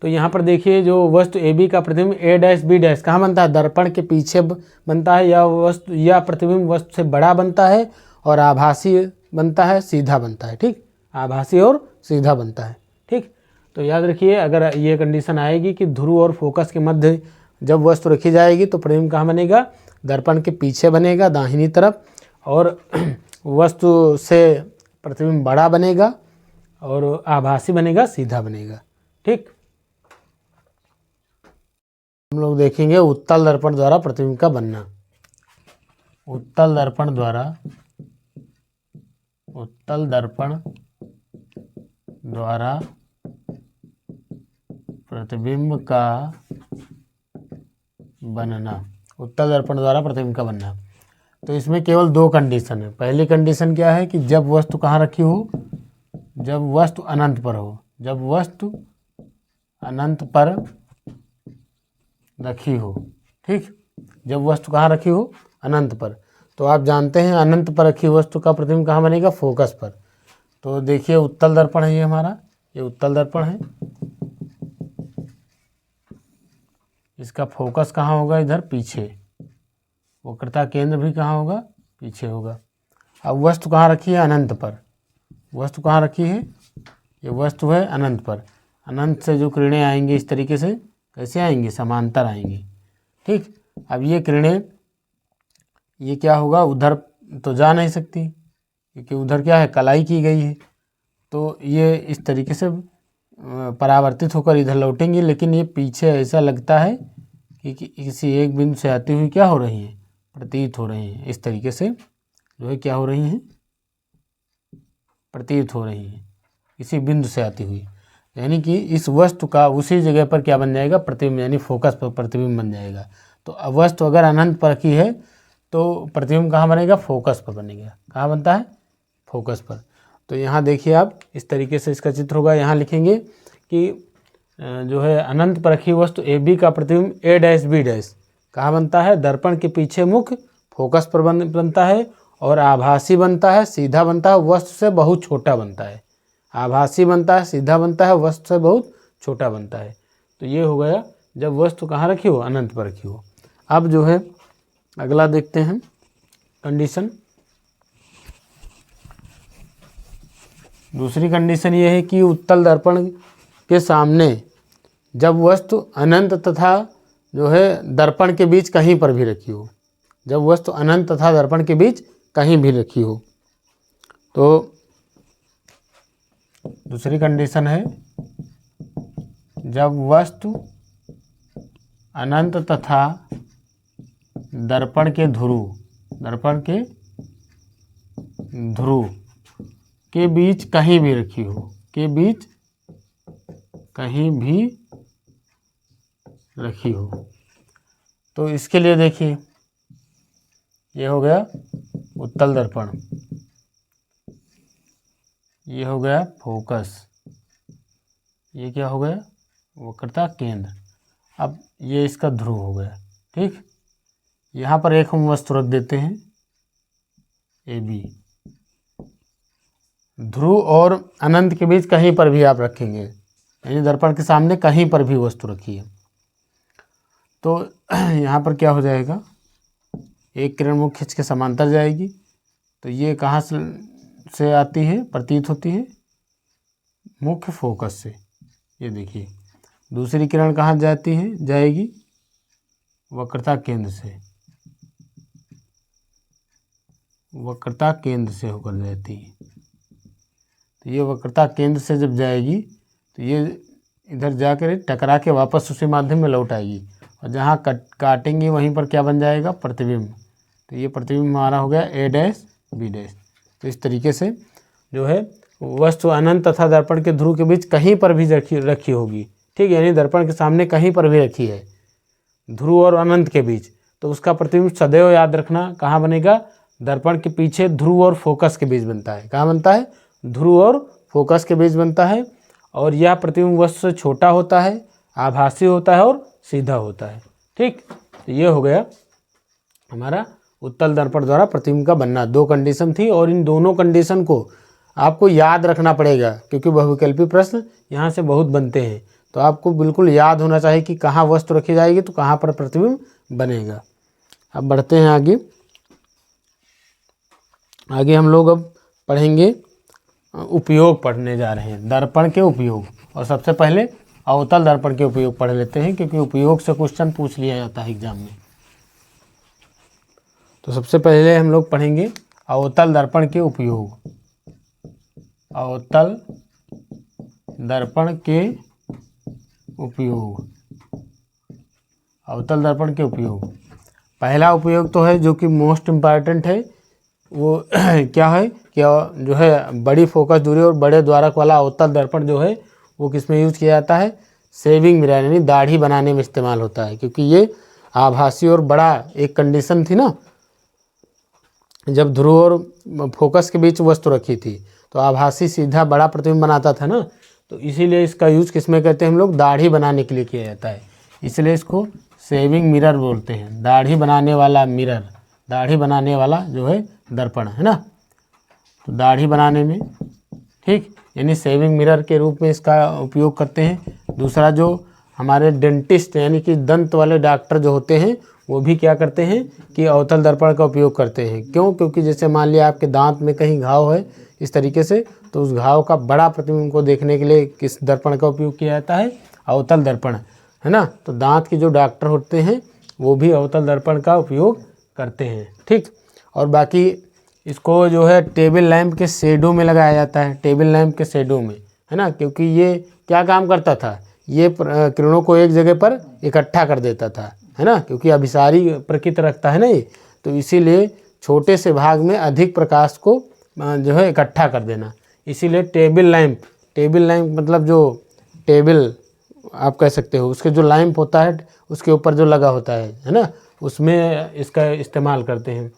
तो यहाँ पर देखिए जो वस्तु ए बी का प्रतिबिंब ए डैश बी डैश कहाँ बनता है, दर्पण के पीछे बनता है, या प्रतिबिंब वस्तु से बड़ा बनता है, और आभासी बनता है, सीधा बनता है, ठीक। आभासी और सीधा बनता है, ठीक। तो याद रखिए अगर ये कंडीशन आएगी कि ध्रुव और फोकस के मध्य जब वस्तु रखी जाएगी तो प्रतिबिंब कहाँ बनेगा, दर्पण के पीछे बनेगा दाहिनी तरफ, और वस्तु से प्रतिबिंब बड़ा बनेगा, और आभासी बनेगा, सीधा बनेगा, ठीक। हम लोग देखेंगे उत्तल दर्पण द्वारा प्रतिबिंब का बनना। उत्तल दर्पण द्वारा प्रतिबिंब का बनना, उत्तल दर्पण द्वारा प्रतिबिंब का बनना। तो इसमें केवल दो कंडीशन है। पहली कंडीशन क्या है कि जब वस्तु कहाँ रखी हो, जब वस्तु अनंत पर हो, जब वस्तु अनंत पर रखी हो, ठीक। जब वस्तु कहाँ रखी हो, अनंत पर। तो आप जानते हैं अनंत पर रखी वस्तु का प्रतिबिंब कहाँ बनेगा, फोकस पर। तो देखिए उत्तल दर्पण है ये हमारा, ये उत्तल दर्पण है, इसका फोकस कहाँ होगा, इधर पीछे, वक्रता केंद्र भी कहाँ होगा, पीछे होगा। अब वस्तु कहाँ रखी है, अनंत पर। वस्तु कहाँ रखी है, ये वस्तु है अनंत पर। अनंत से जो किरणें आएंगी इस तरीके से कैसे आएंगी, समांतर आएंगी, ठीक। अब ये किरणें, ये क्या होगा, उधर तो जा नहीं सकती क्योंकि उधर क्या है, कलाई की गई है। तो ये इस तरीके से परावर्तित होकर इधर लौटेंगी, लेकिन ये पीछे ऐसा लगता है कि किसी एक बिंदु से आती हुई क्या हो रही हैं, प्रतीत हो रही हैं। इस तरीके से जो है क्या हो रही हैं, प्रतीत हो रही हैं, किसी बिंदु से आती हुई। यानी कि इस वस्तु का उसी जगह पर क्या बन जाएगा, प्रतिबिंब, यानी फोकस पर प्रतिबिंब बन जाएगा। तो वस्तु अगर अनंत पर रखी है तो प्रतिबिंब कहाँ बनेगा, फोकस पर बनेगा। कहाँ बनता है, फोकस पर। तो यहाँ देखिए आप इस तरीके से इसका चित्र होगा। यहाँ लिखेंगे कि जो है अनंत पर रखी वस्तु ए बी का प्रतिबिंब ए डैश बी डैश कहाँ बनता है, दर्पण के पीछे मुख्य फोकस पर बनता है, और आभासी बनता है, सीधा बनता है, वस्तु से बहुत छोटा बनता है। आभासी बनता है, सीधा बनता है, वस्तु से बहुत छोटा बनता है। तो ये हो गया जब वस्तु कहाँ रखी हो, अनंत पर रखी हो। अब जो है अगला देखते हैं कंडीशन। दूसरी कंडीशन ये है कि उत्तल दर्पण के सामने जब वस्तु अनंत तथा जो है दर्पण के बीच कहीं पर भी रखी हो, जब वस्तु अनंत तथा दर्पण के बीच कहीं भी रखी हो, तो दूसरी कंडीशन है जब वस्तु अनंत तथा दर्पण के ध्रुव के बीच कहीं भी रखी हो, के बीच कहीं भी रखी हो। तो इसके लिए देखिए ये हो गया उत्तल दर्पण, ये हो गया फोकस, ये क्या हो गया, वक्रता केंद्र। अब ये इसका ध्रुव हो गया, ठीक। यहाँ पर एक हम वस्तु रख देते हैं ए बी। ध्रुव और अनंत के बीच कहीं पर भी आप रखेंगे यानी दर्पण के सामने कहीं पर भी वस्तु रखी है। तो यहाँ पर क्या हो जाएगा, एक किरण मुख्य अक्ष के समांतर जाएगी, तो ये कहाँ से आती है, प्रतीत होती है, मुख्य फोकस से। ये देखिए दूसरी किरण कहाँ जाती है, जाएगी वक्रता केंद्र से, वक्रता केंद्र से होकर जाती है। तो ये वक्रता केंद्र से जब जाएगी तो ये इधर जाकर टकरा के वापस उसी माध्यम में लौट आएगी, और जहाँ काटेंगे वहीं पर क्या बन जाएगा, प्रतिबिंब। तो ये प्रतिबिंब हमारा हो गया A डैश B डैश। तो इस तरीके से जो है वस्तु अनंत तथा दर्पण के ध्रुव के बीच कहीं पर भी रखी होगी, ठीक, यानी दर्पण के सामने कहीं पर भी रखी है ध्रुव और अनंत के बीच, तो उसका प्रतिबिंब सदैव याद रखना कहाँ बनेगा, दर्पण के पीछे ध्रुव और फोकस के बीच बनता है। कहाँ बनता है, ध्रुव और फोकस के बीच बनता है। और यह प्रतिबिंब वस्तु से छोटा होता है, आभासी होता है और सीधा होता है, ठीक। तो ये हो गया हमारा उत्तल दर्पण द्वारा प्रतिबिंब का बनना। दो कंडीशन थी और इन दोनों कंडीशन को आपको याद रखना पड़ेगा, क्योंकि बहुविकल्पी प्रश्न यहाँ से बहुत बनते हैं। तो आपको बिल्कुल याद होना चाहिए कि कहाँ वस्तु रखी जाएगी तो कहाँ पर प्रतिबिंब बनेगा। अब बढ़ते हैं आगे। आगे हम लोग अब पढ़ेंगे, उपयोग पढ़ने जा रहे हैं, दर्पण के उपयोग। और सबसे पहले अवतल दर्पण के उपयोग पढ़ लेते हैं, क्योंकि उपयोग से क्वेश्चन पूछ लिया जाता है एग्जाम में। तो सबसे पहले हम लोग पढ़ेंगे अवतल दर्पण के उपयोग। अवतल दर्पण के उपयोग, अवतल दर्पण के उपयोग। पहला उपयोग तो है जो कि मोस्ट इम्पॉर्टेंट है, वो क्या है कि जो है बड़ी फोकस दूरी और बड़े द्वारक वाला अवतल दर्पण जो है वो किस में यूज किया जाता है, सेविंग मिरर यानी दाढ़ी बनाने में इस्तेमाल होता है। क्योंकि ये आभासी और बड़ा एक कंडीशन थी ना, जब ध्रुव और फोकस के बीच वस्तु रखी थी तो आभासी सीधा बड़ा प्रतिबिंब बनाता था ना, तो इसीलिए इसका यूज किस में करते हैं हम लोग, दाढ़ी बनाने के लिए किया जाता है। इसलिए इसको सेविंग मिरर बोलते हैं, दाढ़ी बनाने वाला मिरर, दाढ़ी बनाने वाला जो है दर्पण है ना। तो दाढ़ी बनाने में, ठीक, यानी सेविंग मिरर के रूप में इसका उपयोग करते हैं। दूसरा जो हमारे डेंटिस्ट यानी कि दंत वाले डॉक्टर जो होते हैं वो भी क्या करते हैं कि अवतल दर्पण का उपयोग करते हैं। क्यों, क्योंकि जैसे मान लिया आपके दांत में कहीं घाव है इस तरीके से, तो उस घाव का बड़ा प्रतिबिंब को देखने के लिए किस दर्पण का उपयोग किया जाता है, अवतल दर्पण, है ना। तो दांत के जो डॉक्टर होते हैं वो भी अवतल दर्पण का उपयोग करते हैं, ठीक। और बाकी इसको जो है टेबल लैंप के शेडो में लगाया जाता है, टेबल लैंप के शेडो में, है ना। क्योंकि ये क्या काम करता था, ये किरणों को एक जगह पर इकट्ठा कर देता था, है ना। क्योंकि अभिसारी प्रकृति रखता है ना ये, तो इसीलिए छोटे से भाग में अधिक प्रकाश को जो है इकट्ठा कर देना, इसीलिए टेबल लैंप, टेबल लैंप मतलब जो टेबल आप कह सकते हो, उसके जो लैंप होता है उसके ऊपर जो लगा होता है ना, उसमें इसका इस्तेमाल करते हैं,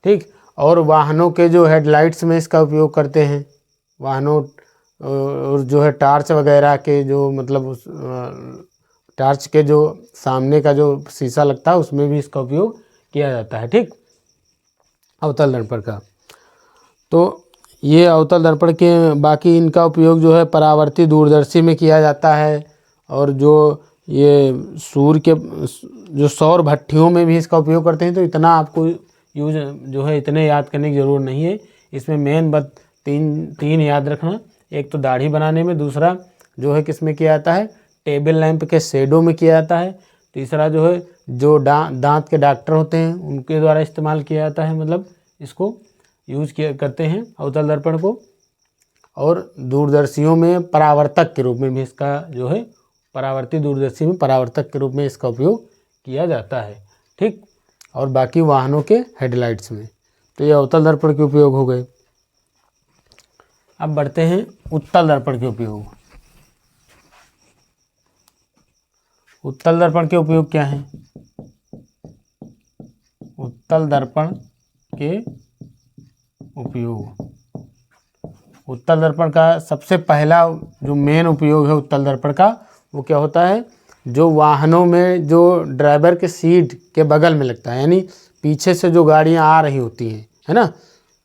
ठीक। और वाहनों के जो हेडलाइट्स में इसका उपयोग करते हैं, वाहनों और जो है टार्च वगैरह के जो मतलब उस टार्च के जो सामने का जो शीशा लगता है उसमें भी इसका उपयोग किया जाता है, ठीक, अवतल दर्पण का। तो ये अवतल दर्पण के बाकी इनका उपयोग जो है परावर्ती दूरदर्शी में किया जाता है, और जो ये सूर्य के जो सौर भट्टियों में भी इसका उपयोग करते हैं। तो इतना आपको यूज जो है इतने याद करने की ज़रूरत नहीं है। इसमें मेन बात तीन याद रखना, एक तो दाढ़ी बनाने में, दूसरा जो है किस में किया जाता है, टेबल लैंप के शेडो में किया जाता है, तीसरा जो है जो दांत के डॉक्टर होते हैं उनके द्वारा इस्तेमाल किया जाता है, मतलब इसको यूज किया करते हैं अवतल दर्पण को। और दूरदर्शियों में परावर्तक के रूप में भी इसका जो है, परावर्ती दूरदर्शी में परावर्तक के रूप में इसका उपयोग किया जाता है, ठीक। और बाकी वाहनों के हेडलाइट्स में। तो ये अवतल दर्पण के उपयोग हो गए। अब बढ़ते हैं उत्तल दर्पण के उपयोग। उत्तल दर्पण के उपयोग क्या हैं, उत्तल दर्पण के उपयोग। उत्तल दर्पण का सबसे पहला जो मेन उपयोग है उत्तल दर्पण का, वो क्या होता है, जो वाहनों में जो ड्राइवर के सीट के बगल में लगता है, यानी पीछे से जो गाड़ियां आ रही होती हैं, है ना,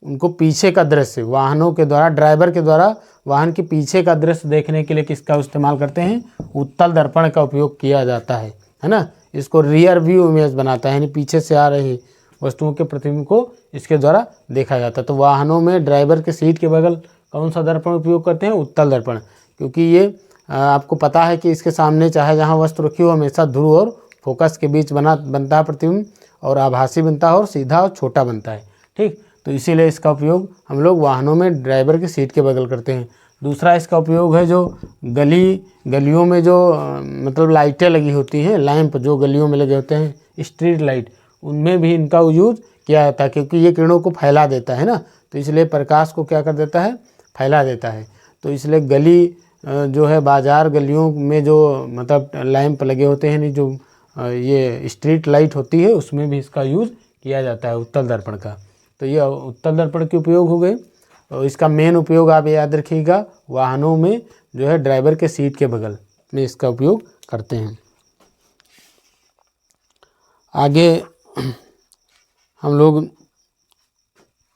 उनको पीछे का दृश्य वाहनों के द्वारा, ड्राइवर के द्वारा वाहन के पीछे का दृश्य देखने के लिए किसका इस्तेमाल करते हैं, उत्तल दर्पण का उपयोग किया जाता है ना। इसको रियर व्यू इमेज बनाता है, यानी पीछे से आ रही वस्तुओं के प्रतिबिंब को इसके द्वारा देखा जाता है। तो वाहनों में ड्राइवर के सीट के बगल कौन सा दर्पण उपयोग करते हैं, उत्तल दर्पण, क्योंकि ये आपको पता है कि इसके सामने चाहे जहाँ वस्तु रखी हो हमेशा ध्रुव और फोकस के बीच बनता है प्रतिबिंब, और आभासी बनता है और सीधा और छोटा बनता है। ठीक, तो इसीलिए इसका उपयोग हम लोग वाहनों में ड्राइवर की सीट के बगल करते हैं। दूसरा इसका उपयोग है जो गलियों में जो मतलब लाइटें लगी होती हैं, लैंप जो गलियों में लगे होते हैं, स्ट्रीट लाइट, उनमें भी इनका यूज किया जाता है, क्योंकि ये किरणों को फैला देता है ना, तो इसलिए प्रकाश को क्या कर देता है, फैला देता है। तो इसलिए गली जो है, बाज़ार गलियों में जो मतलब लैंप लगे होते हैं, नहीं जो ये स्ट्रीट लाइट होती है, उसमें भी इसका यूज़ किया जाता है उत्तल दर्पण का। तो ये उत्तल दर्पण के उपयोग हो गए। और इसका मेन उपयोग आप याद रखिएगा, वाहनों में जो है ड्राइवर के सीट के बगल में इसका उपयोग करते हैं। आगे हम लोग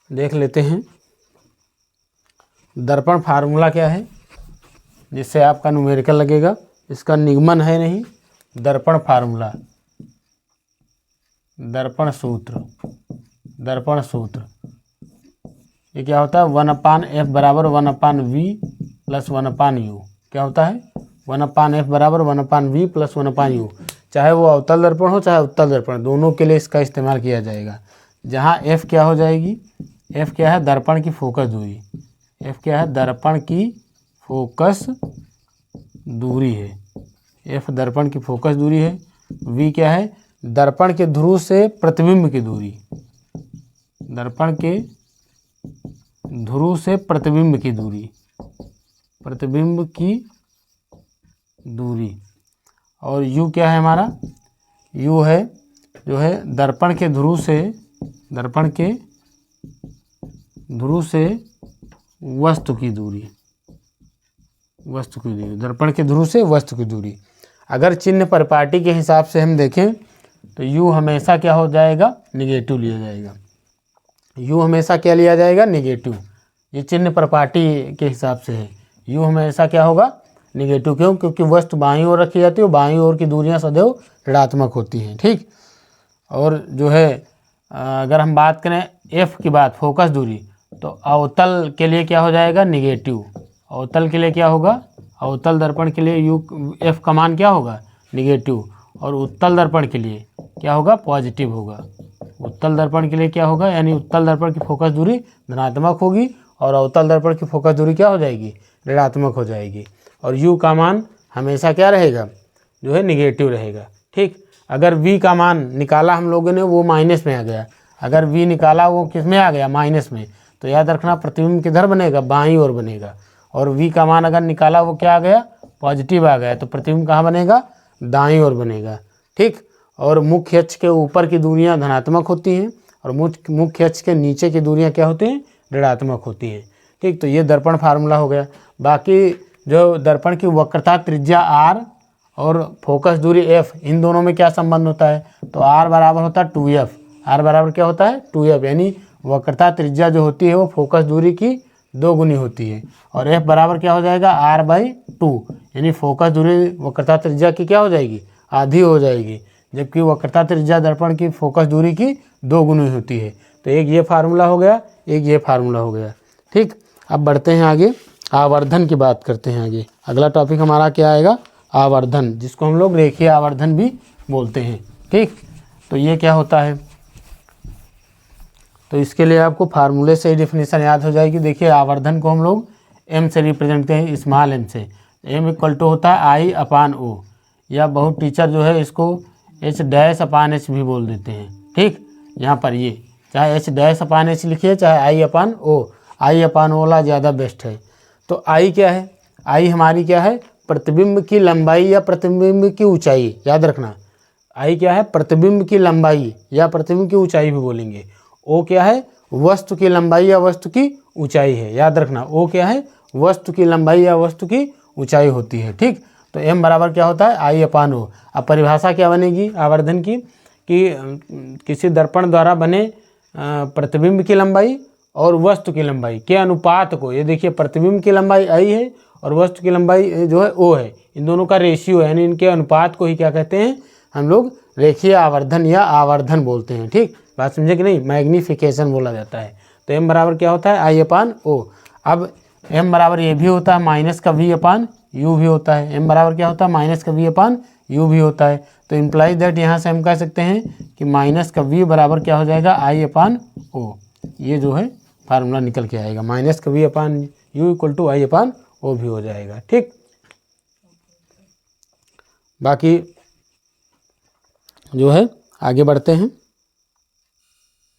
देख लेते हैं दर्पण फार्मूला क्या है, जिससे आपका न्यूमेरिकल लगेगा। इसका निगमन है नहीं, दर्पण फार्मूला, दर्पण सूत्र ये क्या होता है, 1/f बराबर 1/v प्लस 1/u। क्या होता है, 1/f बराबर 1/v प्लस 1/u। चाहे वो अवतल दर्पण हो चाहे उत्तल दर्पण, दोनों के लिए इसका इस्तेमाल किया जाएगा। जहाँ f क्या हो जाएगी, f क्या है, दर्पण की फोकस दूरी, f क्या है, दर्पण की फोकस दूरी है, f दर्पण की फोकस दूरी है। v क्या है, दर्पण के ध्रुव से प्रतिबिंब की दूरी, दर्पण के ध्रुव से प्रतिबिंब की दूरी, प्रतिबिंब की दूरी। और u क्या है हमारा, u है जो है दर्पण के ध्रुव से वस्तु की दूरी, दर्पण के ध्रुव से वस्तु की दूरी। अगर चिन्ह परिपाटी के हिसाब से हम देखें तो u हमेशा क्या हो जाएगा, निगेटिव लिया जाएगा। u हमेशा क्या लिया जाएगा, निगेटिव। ये चिन्ह परिपाटी के हिसाब से है, u हमेशा क्या होगा, निगेटिव। क्यों, क्योंकि वस्तु बाईं ओर रखी जाती है, बाईं ओर की दूरियां सदैव ऋणात्मक होती हैं। ठीक, और जो है अगर हम बात करें f की बात, फोकस दूरी, तो अवतल के लिए क्या हो जाएगा, निगेटिव। अवतल के लिए क्या होगा, अवतल दर्पण के लिए f का मान क्या होगा, निगेटिव। और उत्तल दर्पण के लिए क्या होगा, पॉजिटिव होगा। उत्तल दर्पण के लिए क्या होगा, यानी उत्तल दर्पण की फोकस दूरी धनात्मक होगी और अवतल दर्पण की फोकस दूरी क्या हो जाएगी, ऋणात्मक हो जाएगी। और u का मान हमेशा क्या रहेगा, जो है निगेटिव रहेगा। ठीक, अगर v का मान निकाला हम लोगों ने, वो माइनस में आ गया, अगर v निकाला वो किस में आ गया, माइनस में, तो याद रखना प्रतिबिंब किधर बनेगा, बाईं ओर बनेगा। और v का मान अगर निकाला वो क्या आ गया, पॉजिटिव आ गया, तो प्रतिबिंब कहाँ बनेगा, दाईं ओर बनेगा। ठीक, और मुख्य अक्ष के ऊपर की दूरियां धनात्मक होती हैं और मुख्य अक्ष के नीचे की दूरियां क्या होती हैं, ऋणात्मक होती हैं। ठीक, तो ये दर्पण फार्मूला हो गया। बाकी जो दर्पण की वक्रता त्रिज्या r और फोकस दूरी f, इन दोनों में क्या संबंध होता है, तो r बराबर होता है 2f, r बराबर क्या होता है, 2f, यानी वक्रता त्रिज्या जो होती है वो फोकस दूरी की 2 गुनी होती है। और f बराबर क्या हो जाएगा, r/2, यानी फोकस दूरी वक्रता त्रिज्या की क्या हो जाएगी, आधी हो जाएगी, जबकि वक्रता त्रिज्या दर्पण की फोकस दूरी की 2 गुनी होती है। तो एक ये फार्मूला हो गया, एक ये फार्मूला हो गया। ठीक, अब बढ़ते हैं आगे, आवर्धन की बात करते हैं। आगे अगला टॉपिक हमारा क्या आएगा, आवर्धन, जिसको हम लोग रेखीय आवर्धन भी बोलते हैं। ठीक, तो ये क्या होता है, तो इसके लिए आपको फार्मूले से ही डेफिनेशन याद हो जाएगी। देखिए, आवर्धन को हम लोग m से रिप्रेजेंट करते हैं, स्मॉल m से। m इक्वल टू होता है I/O, या बहुत टीचर जो है इसको H'/H भी बोल देते हैं। ठीक, यहाँ पर ये चाहे H'/H लिखिए चाहे I/O, I/O वाला ज़्यादा बेस्ट है। तो I क्या है, I हमारी क्या है, प्रतिबिंब की लंबाई या प्रतिबिंब की ऊंचाई। याद रखना, I क्या है, प्रतिबिंब की लंबाई या प्रतिबिंब की ऊंचाई भी बोलेंगे। O क्या है, वस्तु की लंबाई या वस्तु की ऊंचाई है। याद रखना, O क्या है, वस्तु की लंबाई या वस्तु की ऊंचाई होती है। ठीक, तो m बराबर क्या होता है, I/O। अब परिभाषा क्या बनेगी आवर्धन की, कि किसी दर्पण द्वारा बने प्रतिबिंब की लंबाई और वस्तु की लंबाई के अनुपात को, ये देखिए प्रतिबिंब की लंबाई आई है और वस्तु की लंबाई जो है ओ है, इन दोनों का रेशियो है, यानी इनके अनुपात को ही क्या कहते हैं हम लोग रेखीय आवर्धन या आवर्धन बोलते हैं। ठीक, बात समझे कि नहीं, मैग्नीफिकेशन बोला जाता है। तो m बराबर क्या होता है I/O। अब m बराबर ये भी होता है माइनस का V/U भी होता है, m बराबर क्या होता है माइनस का V/U भी होता है। तो इम्प्लाइज दैट यहाँ से हम कह सकते हैं कि माइनस का V बराबर क्या हो जाएगा I/O। ये जो है फार्मूला निकल के आएगा, माइनस का V/U इक्वल टू I/O भी हो जाएगा। ठीक, बाकी जो है आगे बढ़ते हैं।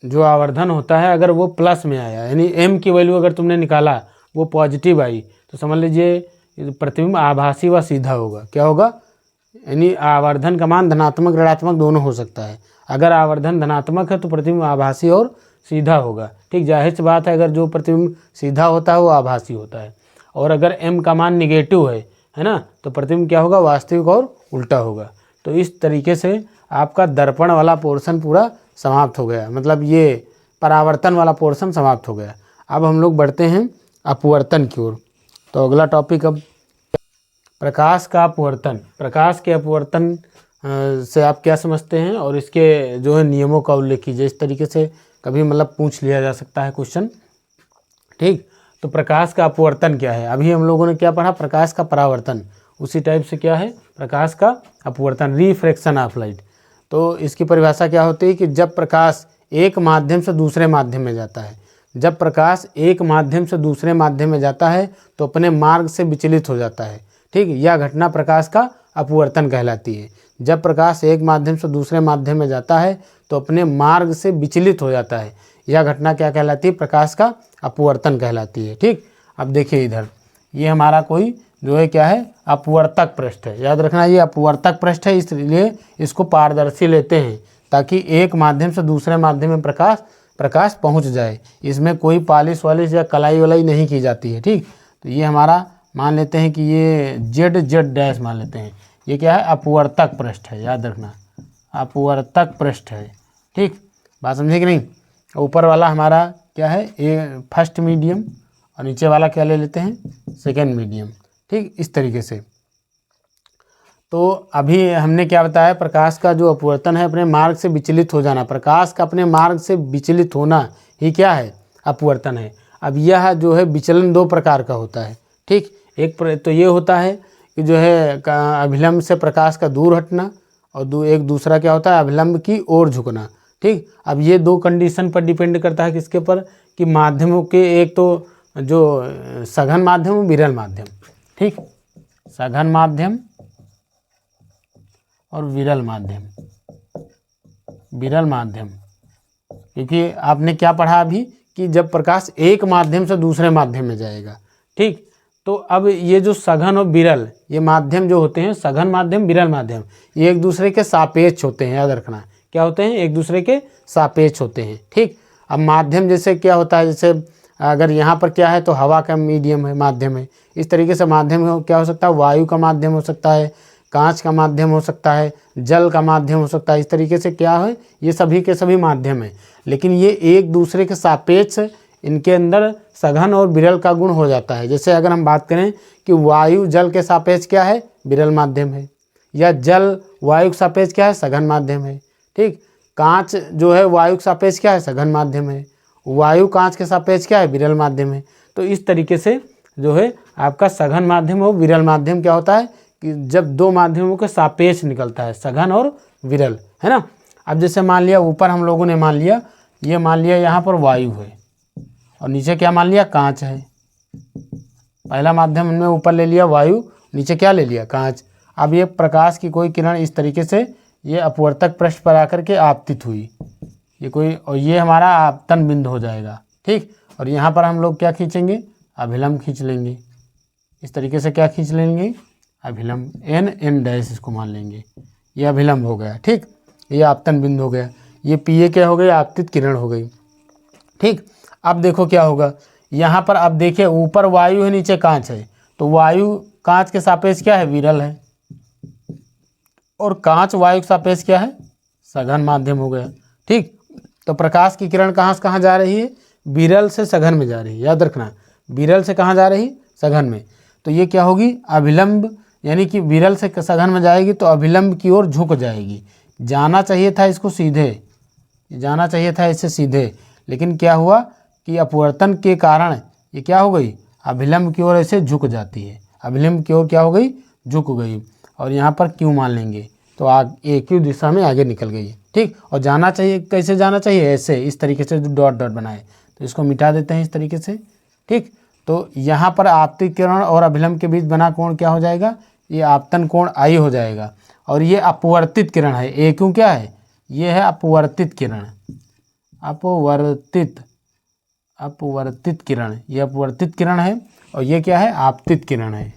जो आवर्धन होता है अगर वो प्लस में आया, यानी m की वैल्यू अगर तुमने निकाला वो पॉजिटिव आई, तो समझ लीजिए प्रतिबिंब आभासी व सीधा होगा। क्या होगा, यानी आवर्धन का मान धनात्मक ऋणात्मक दोनों हो सकता है। अगर आवर्धन धनात्मक है तो प्रतिबिंब आभासी और सीधा होगा। ठीक, जाहिर सी बात है अगर जो प्रतिबिंब सीधा होता है वो आभासी होता है, और अगर m का मान निगेटिव है ना, तो प्रतिबिंब क्या होगा वास्तविक और उल्टा होगा। तो इस तरीके से आपका दर्पण वाला पोर्शन पूरा समाप्त हो गया, मतलब ये परावर्तन वाला पोर्शन समाप्त हो गया। अब हम लोग बढ़ते हैं अपवर्तन की ओर। तो अगला टॉपिक अब प्रकाश का अपवर्तन। प्रकाश के अपवर्तन से आप क्या समझते हैं और इसके जो है नियमों का उल्लेख कीजिए। इस तरीके से कभी मतलब पूछ लिया जा सकता है क्वेश्चन। ठीक, तो प्रकाश का अपवर्तन क्या है, अभी हम लोगों ने क्या पढ़ा, प्रकाश का परावर्तन। उसी टाइप से क्या है प्रकाश का अपवर्तन, रिफ्रैक्शन ऑफ लाइट। तो इसकी परिभाषा क्या होती है कि जब प्रकाश एक माध्यम से दूसरे माध्यम में जाता है, जब प्रकाश एक माध्यम से दूसरे माध्यम में जाता है तो अपने मार्ग से विचलित हो जाता है। ठीक, यह घटना प्रकाश का अपवर्तन कहलाती है। जब प्रकाश एक माध्यम से दूसरे माध्यम में जाता है तो अपने मार्ग से विचलित हो जाता है, यह घटना क्या कहलाती है, प्रकाश का अपवर्तन कहलाती है। ठीक, अब देखिए इधर ये हमारा कोई जो है क्या है अपवर्तक पृष्ठ है, याद रखना ये अपवर्तक पृष्ठ है, इसलिए इसको पारदर्शी लेते हैं ताकि एक माध्यम से दूसरे माध्यम में प्रकाश पहुंच जाए। इसमें कोई पॉलिश वालिश या कलाई वलाई नहीं की जाती है। ठीक, तो ये हमारा मान लेते हैं कि ये Z मान लेते हैं, ये क्या है अपवर्तक पृष्ठ है, याद रखना अपवर्तक पृष्ठ है। ठीक, बात समझे कि नहीं। ऊपर वाला हमारा क्या है ये फर्स्ट मीडियम और नीचे वाला क्या ले लेते हैं सेकेंड मीडियम। ठीक, इस तरीके से। तो अभी हमने क्या बताया, प्रकाश का जो अपवर्तन है अपने मार्ग से विचलित हो जाना, प्रकाश का अपने मार्ग से विचलित होना ही क्या है अपवर्तन है। अब यह जो है विचलन दो प्रकार का होता है। ठीक, एक तो ये होता है कि जो है अभिलंब से प्रकाश का दूर हटना, और एक दूसरा क्या होता है अभिलंब की ओर झुकना। ठीक, अब ये दो कंडीशन पर डिपेंड करता है किसके पर, कि माध्यमों के, एक तो जो सघन माध्यम और विरल माध्यम। ठीक, सघन माध्यम और विरल माध्यम, विरल माध्यम, क्योंकि आपने क्या पढ़ा अभी कि जब प्रकाश एक माध्यम से दूसरे माध्यम में जाएगा। ठीक, तो अब ये जो सघन और विरल ये माध्यम जो होते हैं, सघन माध्यम विरल माध्यम, ये एक दूसरे के सापेक्ष होते हैं, याद रखना क्या होते हैं एक दूसरे के सापेक्ष होते हैं। ठीक, अब माध्यम जैसे क्या होता है, जैसे अगर यहाँ पर क्या है तो हवा का मीडियम है माध्यम है, इस तरीके से माध्यम क्या हो सकता है वायु का माध्यम हो सकता है, कांच का माध्यम हो सकता है, जल का माध्यम हो सकता है। इस तरीके से क्या है ये सभी के सभी माध्यम है, लेकिन ये एक दूसरे के सापेक्ष इनके अंदर सघन और विरल का गुण हो जाता है। जैसे अगर हम बात करें कि वायु जल के सापेक्ष क्या है विरल माध्यम है, या जल वायु के सापेक्ष क्या है सघन माध्यम है। ठीक, कांच जो है वायु के सापेक्ष क्या है सघन माध्यम है, वायु कांच के सापेक्ष क्या है विरल माध्यम है। तो इस तरीके से जो है आपका सघन माध्यम और विरल माध्यम क्या होता है कि जब दो माध्यमों के सापेक्ष निकलता है, सघन और विरल, है ना। अब जैसे मान लिया ऊपर हम लोगों ने मान लिया, ये मान लिया यहाँ पर वायु है और नीचे क्या मान लिया कांच है। पहला माध्यम हमने ऊपर ले लिया वायु, नीचे क्या ले लिया कांच। अब ये प्रकाश की कोई किरण इस तरीके से ये अपवर्तक पृष्ठ पर आकर के आपतित हुई, ये कोई, और ये हमारा आपतन बिंदु हो जाएगा। ठीक, और यहाँ पर हम लोग क्या खींचेंगे अभिलंब खींच लेंगे, इस तरीके से क्या खींच लेंगे अभिलंब, n डैश इसको मान लेंगे, ये अभिलंब हो गया। ठीक, ये आपतन बिंदु हो गया, ये पीए क्या हो गई आपतित किरण हो गई। ठीक, अब देखो क्या होगा यहाँ पर, अब देखिए ऊपर वायु है नीचे कांच है, तो वायु कांच के सापेक्ष क्या है विरल है, और कांच वायु के सापेक्ष क्या है सघन माध्यम हो गया। ठीक, तो प्रकाश की किरण कहाँ से कहाँ जा रही है विरल से सघन में जा रही है, याद रखना, विरल से कहाँ जा रही, सघन में, तो ये क्या होगी, अभिलंब, यानी कि विरल से सघन में जाएगी तो अभिलंब की ओर झुक जाएगी। जाना चाहिए था इसको सीधे, जाना चाहिए था इससे सीधे, लेकिन क्या हुआ कि अपवर्तन के कारण ये क्या हो गई, अभिलंब की ओर ऐसे झुक जाती है, अभिलंब की ओर क्या हो गई, झुक गई, और यहाँ पर क्यों मान लेंगे, तो एक ही दिशा में आगे निकल गई, ठीक। और जाना चाहिए, कैसे जाना चाहिए, ऐसे, इस तरीके से डॉट डॉट बनाए, तो इसको मिटा देते हैं इस तरीके से, ठीक। तो यहाँ पर आपतित किरण और अभिलंब के बीच बना कोण क्या हो जाएगा, ये आपतन कोण आई हो जाएगा, और ये अपवर्तित किरण है, ए क्यों क्या है, ये है अपवर्तित किरण, अपवर्तित किरण, ये अपवर्तित किरण है, और ये क्या है, आपतित किरण है,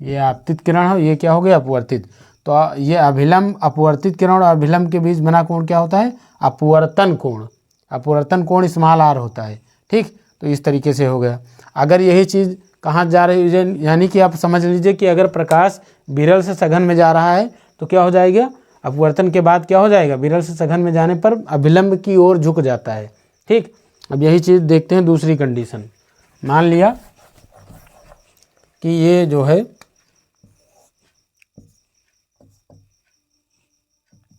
ये आपतित किरण है, ये क्या हो गया, अपवर्तित। तो ये अभिलंब, अपवर्तित किरण और अभिलंब के बीच बना कोण क्या होता है, अपवर्तन कोण, अपवर्तन कोण स्मॉल आर होता है, ठीक। तो इस तरीके से हो गया। अगर यही चीज़ कहाँ जा रही है, यानी कि आप समझ लीजिए कि अगर प्रकाश विरल से सघन में जा रहा है तो क्या हो जाएगा, अपवर्तन के बाद क्या हो जाएगा, विरल से सघन में जाने पर अभिलंब की ओर झुक जाता है, ठीक। अब यही चीज़ देखते हैं दूसरी कंडीशन। मान लिया कि ये जो है,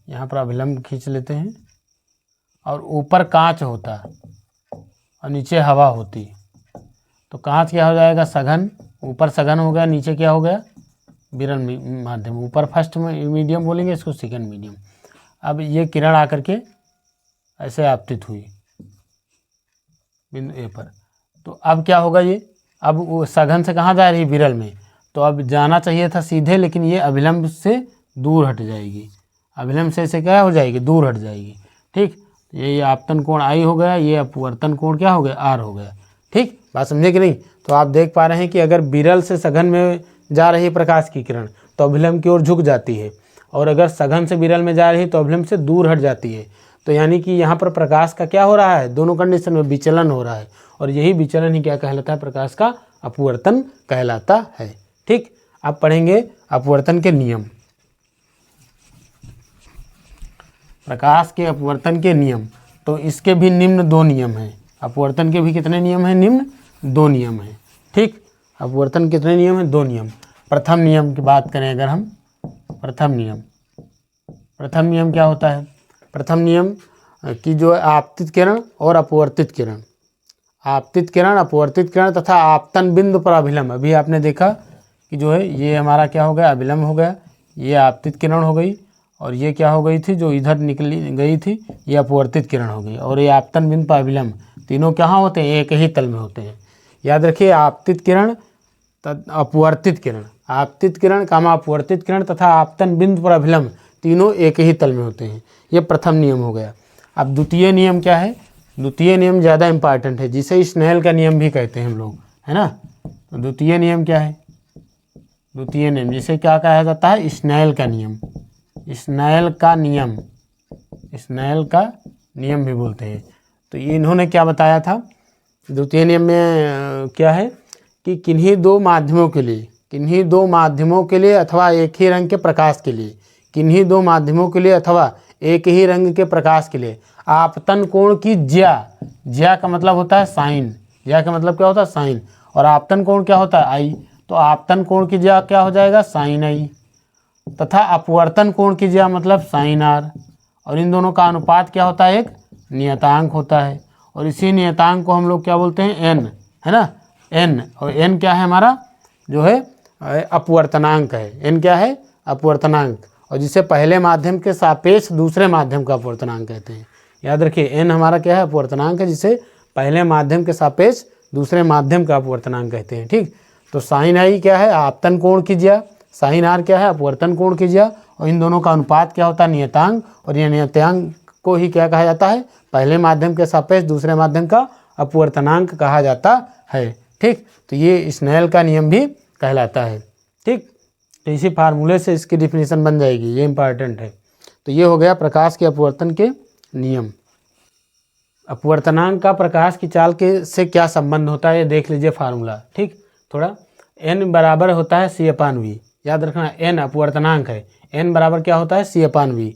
यहाँ पर अभिलंब खींच लेते हैं, और ऊपर कांच होता और नीचे हवा होती, तो कांच क्या हो जाएगा, सघन, ऊपर सघन हो गया, नीचे क्या हो गया, विरल माध्यम, ऊपर फर्स्ट मीडियम बोलेंगे इसको, सेकंड मीडियम। अब ये किरण आकर के ऐसे आपतित हुई बिंदु ए पर, तो अब क्या होगा, ये अब वो सघन से कहाँ जा रही है, विरल में, तो अब जाना चाहिए था सीधे, लेकिन ये अभिलंब से दूर हट जाएगी, अभिलंब से ऐसे क्या हो जाएगी, दूर हट जाएगी, ठीक। ये आपतन कोण आई हो गया, ये अपवर्तन कोण क्या हो गया, आर हो गया, ठीक। बात समझे कि नहीं। तो आप देख पा रहे हैं कि अगर विरल से सघन में जा रही प्रकाश की किरण तो अभिलंब की ओर झुक जाती है, और अगर सघन से विरल में जा रही है तो अभिलंब से दूर हट जाती है। तो यानी कि यहाँ पर प्रकाश का क्या हो रहा है, दोनों कंडीशन में विचलन हो रहा है, और यही विचलन ही क्या कहलाता है, प्रकाश का अपवर्तन कहलाता है, ठीक। अब पढ़ेंगे अपवर्तन के नियम, प्रकाश के अपवर्तन के नियम। तो इसके भी निम्न 2 नियम हैं, अपवर्तन के भी कितने नियम हैं, निम्न 2 नियम हैं, ठीक। अपवर्तन कितने नियम हैं, 2 नियम। प्रथम नियम की बात करें अगर हम, प्रथम नियम क्या होता है, प्रथम नियम की जो आपतित किरण और अपवर्तित किरण, आपतित किरण, अपवर्तित किरण तथा आपतन बिंदु पर अभिलंब, अभी आपने देखा कि जो है ये हमारा क्या हो गया, अभिलंब हो गया, ये आपतित किरण हो गई, और ये क्या हो गई थी, जो इधर निकली गई थी, ये अपवर्तित किरण हो गई, और ये आपतन बिंदु पर अभिलंब, तीनों कहाँ होते हैं, एक ही तल में होते हैं। याद रखिए, आपतित किरण, अपवर्तित किरण, आपतित किरण कामा अपवर्तित किरण तथा आपतन बिंदु पर अभिलंब, तीनों एक ही तल में होते हैं। ये प्रथम नियम हो गया। अब द्वितीय नियम क्या है, द्वितीय नियम ज़्यादा इंपॉर्टेंट है, जिसे स्नेल का नियम भी कहते हैं हम लोग, है ना। तो द्वितीय नियम क्या है, द्वितीय नियम जिसे क्या कहा जाता है, स्नेल का नियम, स्नेल का नियम, स्नेल का नियम भी बोलते हैं। तो ये इन्होंने क्या बताया था, द्वितीय नियम में क्या है कि किन्हीं दो माध्यमों के लिए अथवा एक ही रंग के प्रकाश के लिए, किन्हीं दो माध्यमों के लिए अथवा एक ही रंग के प्रकाश के लिए आपतन कोण की ज्या का मतलब होता है साइन, ज्या का मतलब क्या होता है, साइन, और आपतन कोण क्या होता है, आई, तो आपतन कोण की ज्या क्या हो जाएगा, साइन आई, तथा अपवर्तन कोण की ज्या मतलब साइन आर, और इन दोनों का अनुपात क्या होता है, एक नियतांक होता है, और इसी नियतांक को हम लोग क्या बोलते हैं, एन, है ना, एन, और एन क्या है हमारा, जो है अपवर्तनांक है, एन क्या है, अपवर्तनांक, और जिसे पहले माध्यम के सापेक्ष दूसरे माध्यम का अपवर्तनांक कहते हैं। याद रखिए, एन हमारा क्या है, अपवर्तनांक है, जिसे पहले माध्यम के सापेक्ष दूसरे माध्यम का अपवर्तनांक कहते हैं, ठीक। तो साइन आई क्या है, आपतन कोण की ज्या, साइन आर क्या है, अपवर्तन कोण की ज्या, और इन दोनों का अनुपात क्या होता है, नियतांक, और यह नियतांक को ही क्या कहा जाता है, पहले माध्यम के सापेक्ष दूसरे माध्यम का अपवर्तनांक कहा जाता है, ठीक। तो ये स्नेल का नियम भी कहलाता है, ठीक। तो इसी फार्मूले से इसकी डिफिनीशन बन जाएगी, ये इंपॉर्टेंट है। तो ये हो गया प्रकाश के अपवर्तन के नियम। अपवर्तनांक का प्रकाश की चाल के से क्या संबंध होता है, ये देख लीजिए फार्मूला, ठीक। थोड़ा n बराबर होता है c/v, याद रखना, n अपवर्तनांक है, n बराबर क्या होता है, c/v।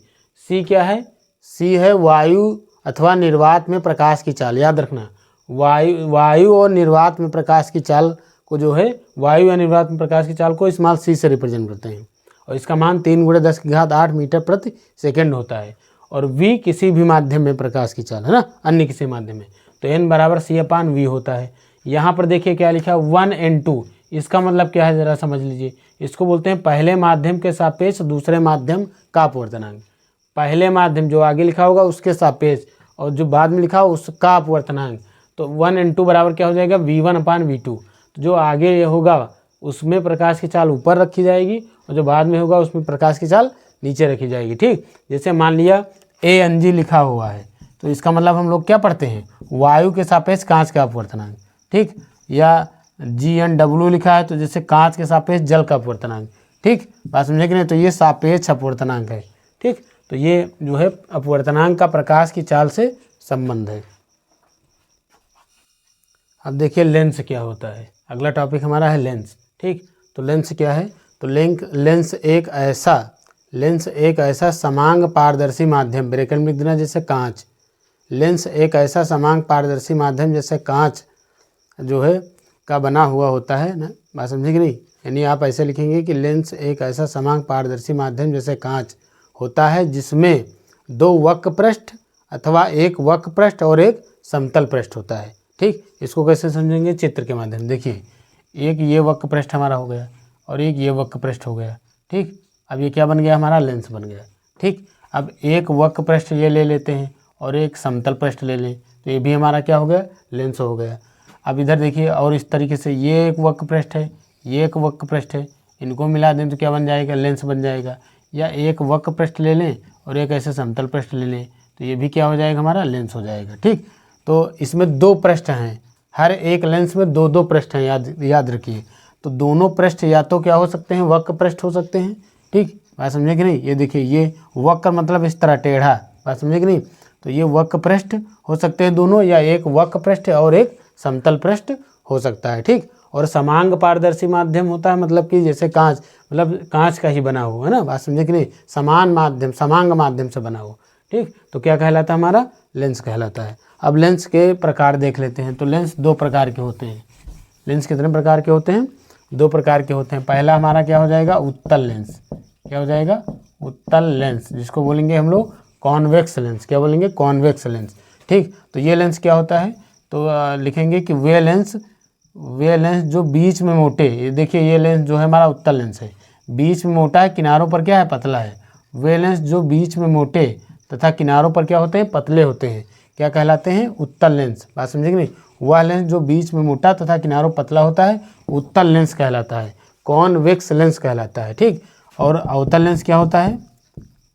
c क्या है, c है वायु अथवा निर्वात में प्रकाश की चाल, याद रखना, वायु और निर्वात में प्रकाश की चाल को जो है, वायु या निर्वात में प्रकाश की चाल को स्मॉल सी से रिप्रेजेंट करते हैं और इसका मान 3 × 10⁸ मीटर प्रति सेकेंड होता है। और v किसी भी माध्यम में प्रकाश की चाल है ना, अन्य किसी माध्यम में, तो n बराबर c/v होता है। यहाँ पर देखिए क्या लिखा है 1n2, इसका मतलब क्या है ज़रा समझ लीजिए। इसको बोलते हैं पहले माध्यम के सापेक्ष दूसरे माध्यम का अपवर्तनांक। पहले माध्यम जो आगे लिखा होगा उसके सापेक्ष और जो बाद में लिखा हो उसका अपवर्तनांक। तो 1n2 बराबर क्या हो जाएगा v1/v2। तो जो आगे होगा उसमें प्रकाश की चाल ऊपर रखी जाएगी और जो बाद में होगा उसमें प्रकाश की चाल नीचे रखी जाएगी। ठीक, जैसे मान लिया ANG लिखा हुआ है तो इसका मतलब हम लोग क्या पढ़ते हैं, वायु के सापेक्ष कांच का अपवर्तनांक। ठीक, या GNW लिखा है तो जैसे कांच के सापेक्ष जल का अपवर्तनांक। ठीक, बात समझे कि नहीं। तो ये सापेक्ष अपवर्तनांक है। ठीक, तो ये जो है अपवर्तनांक का प्रकाश की चाल से संबंध है। अब देखिए लेंस क्या होता है। अगला टॉपिक हमारा है लेंस। ठीक, तो लेंस क्या है, तो लेंस एक ऐसा समांग पारदर्शी माध्यम, ब्रैकेट में लिख देना जैसे कांच। लेंस एक ऐसा समांग पारदर्शी माध्यम जैसे कांच जो है का बना हुआ होता है ना, बात समझे कि नहीं। यानी आप ऐसे लिखेंगे कि लेंस एक ऐसा समांग पारदर्शी माध्यम जैसे कांच होता है जिसमें 2 वक्र पृष्ठ अथवा एक वक्र पृष्ठ और एक समतल पृष्ठ होता है। ठीक, इसको कैसे समझेंगे, चित्र के माध्यम। देखिए एक ये वक्र पृष्ठ हमारा हो गया और एक ये वक्र पृष्ठ हो गया। ठीक, अब ये क्या बन गया, हमारा लेंस बन गया। ठीक, अब एक वक्र पृष्ठ ये ले लेते हैं और एक समतल पृष्ठ ले लें तो ये भी हमारा क्या हो गया, लेंस हो गया। अब इधर देखिए और इस तरीके से ये एक वक्र पृष्ठ है, ये एक वक्र पृष्ठ है, इनको मिला दें तो क्या बन जाएगा, लेंस बन जाएगा। या एक वक्र पृष्ठ ले लें और एक ऐसे समतल पृष्ठ ले लें तो ये भी क्या हो जाएगा, हमारा लेंस हो जाएगा। ठीक, तो इसमें 2 पृष्ठ हैं, हर एक लेंस में 2-2 पृष्ठ हैं, याद रखिए। तो दोनों पृष्ठ या तो क्या हो सकते हैं, वक्र पृष्ठ हो सकते हैं। ठीक, बात समझे कि नहीं। ये देखिए ये वक्र मतलब इस तरह टेढ़ा, बात समझे कि नहीं। तो ये वक्र पृष्ठ हो सकते हैं दोनों, या एक वक्र पृष्ठ और एक समतल पृष्ठ हो सकता है। ठीक, और समांग पारदर्शी माध्यम होता है मतलब कि जैसे कांच, मतलब कांच का ही बना हो, है ना, बात समझे कि नहीं। समान माध्यम, समांग माध्यम से बना हो। ठीक, तो क्या कहलाता है, हमारा लेंस कहलाता है। अब लेंस के प्रकार देख लेते हैं। तो लेंस 2 प्रकार के होते हैं। लेंस कितने प्रकार के होते हैं, 2 प्रकार के होते हैं। पहला हमारा क्या हो जाएगा, उत्तल लेंस। क्या हो जाएगा, उत्तल लेंस, जिसको बोलेंगे हम लोग कॉन्वेक्स लेंस। क्या बोलेंगे, कॉन्वेक्स लेंस। ठीक, तो ये लेंस क्या होता है, तो लिखेंगे कि वे लेंस जो बीच में मोटे, ये देखिए ये लेंस जो है हमारा उत्तल लेंस है, बीच में मोटा है, किनारों पर क्या है, पतला है। वे लेंस जो बीच में मोटे तथा किनारों पर क्या होते हैं, पतले होते हैं, क्या कहलाते हैं, उत्तल लेंस। बात समझे कि नहीं। वह लेंस जो बीच में मोटा तथा किनारों पतला होता है उत्तल लेंस कहलाता है, कॉन्वेक्स लेंस कहलाता है। ठीक, और अवतल लेंस क्या होता है,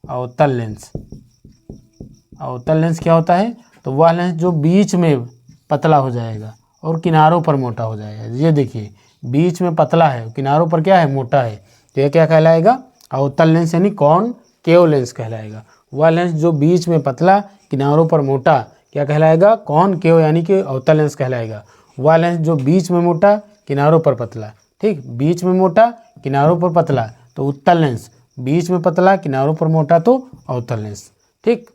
अवतल लेंस। अवतल लेंस क्या होता है, तो वह लेंस जो बीच में पतला हो जाएगा और किनारों पर मोटा हो जाएगा। ये देखिए बीच में पतला है, किनारों पर क्या है, मोटा है, तो ये क्या कहलाएगा, अवतल लेंस यानी कॉनकेव लेंस कहलाएगा। वह लेंस जो बीच में पतला किनारों पर मोटा क्या कहलाएगा, कॉनकेव यानी कि अवतल लेंस कहलाएगा। वह लेंस जो बीच में मोटा किनारों पर पतला, ठीक, बीच में मोटा किनारों पर पतला तो उत्तल लेंस, बीच में पतला किनारों पर मोटा तो अवतल लेंस। ठीक,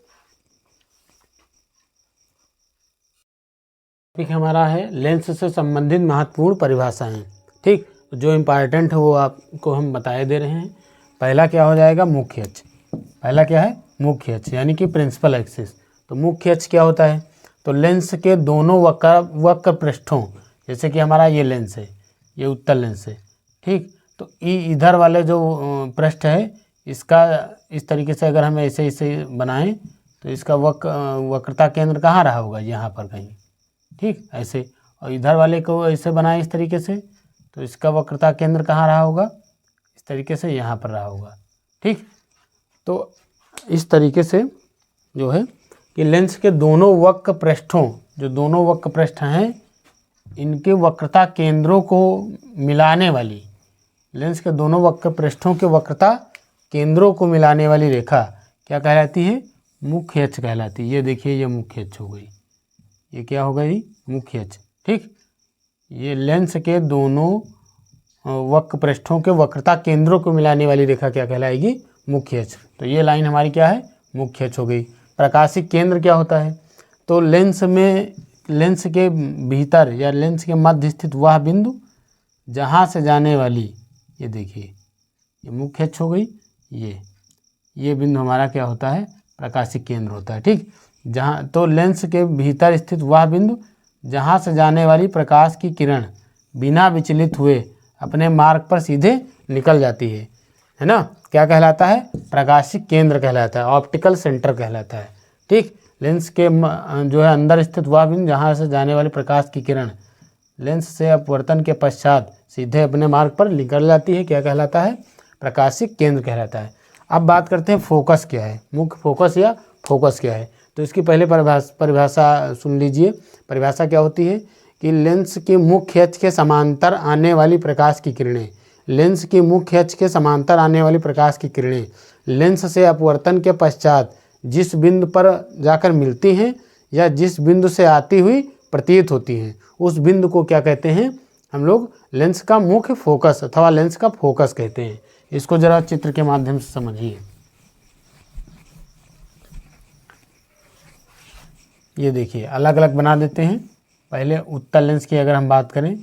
टॉपिक हमारा है लेंस से संबंधित महत्वपूर्ण परिभाषाएं। ठीक, जो इम्पॉर्टेंट है वो आपको हम बताए दे रहे हैं। पहला क्या हो जाएगा, मुख्य अक्ष। पहला क्या है, मुख्य अक्ष यानी कि प्रिंसिपल एक्सिस। तो मुख्य अक्ष क्या होता है, तो लेंस के दोनों वक्र पृष्ठों, जैसे कि हमारा ये लेंस है, ये उत्तल लेंस है। ठीक, तो इधर वाले जो पृष्ठ है इसका इस तरीके से अगर हम ऐसे ऐसे बनाएं तो इसका वक्रता केंद्र कहाँ रहा होगा, यहाँ पर कहीं। ठीक, ऐसे, और इधर वाले को ऐसे बनाएं इस तरीके से तो इसका वक्रता केंद्र कहाँ रहा होगा, इस तरीके से यहाँ पर रहा होगा। ठीक, तो इस तरीके से जो है कि लेंस के दोनों वक्र पृष्ठों, जो दोनों वक्र पृष्ठ हैं इनके वक्रता केंद्रों को मिलाने वाली, लेंस के दोनों वक्र पृष्ठों के वक्रता केंद्रों को मिलाने वाली रेखा क्या कहलाती है, मुख्य अक्ष कहलाती है। ये देखिए ये मुख्य अक्ष हो गई, ये क्या हो गई, मुख्य अक्ष। ठीक, ये लेंस के दोनों वक्र पृष्ठों के वक्रता केंद्रों को मिलाने वाली रेखा क्या कहलाएगी, मुख्य अक्ष। तो ये लाइन हमारी क्या है, मुख्य अक्ष हो गई। प्रकाशिक केंद्र क्या होता है, तो लेंस में लेंस के भीतर या लेंस के मध्य स्थित वह बिंदु जहाँ से जाने वाली, ये देखिए ये मुख्य अक्ष हो गई, ये बिंदु हमारा क्या होता है, प्रकाशिक केंद्र होता है। ठीक, जहाँ तो लेंस के भीतर स्थित वह बिंदु जहाँ से जाने वाली प्रकाश की किरण बिना विचलित हुए अपने मार्ग पर सीधे निकल जाती है ना, क्या कहलाता है, प्रकाशिक केंद्र कहलाता है, ऑप्टिकल सेंटर कहलाता है। ठीक, लेंस के जो है अंदर स्थित वह बिंदु जहाँ से जाने वाली प्रकाश की किरण लेंस से अपवर्तन के पश्चात सीधे अपने मार्ग पर निकल जाती है, क्या कहलाता है, प्रकाशिक केंद्र कहलाता है। अब बात करते हैं फोकस क्या है, मुख्य फोकस या फोकस क्या है। तो इसकी पहले परिभाषा सुन लीजिए। परिभाषा क्या होती है कि लेंस की मुख्य अक्ष के समांतर आने वाली प्रकाश की किरणें, लेंस की मुख्य अक्ष के समांतर आने वाली प्रकाश की किरणें लेंस से अपवर्तन के पश्चात जिस बिंदु पर जाकर मिलती हैं या जिस बिंदु से आती हुई प्रतीत होती हैं, उस बिंदु को क्या कहते हैं हम लोग, लेंस का मुख्य फोकस अथवा लेंस का फोकस कहते हैं। इसको जरा चित्र के माध्यम से समझिए। ये देखिए अलग अलग बना देते हैं। पहले उत्तल लेंस की अगर हम बात करें,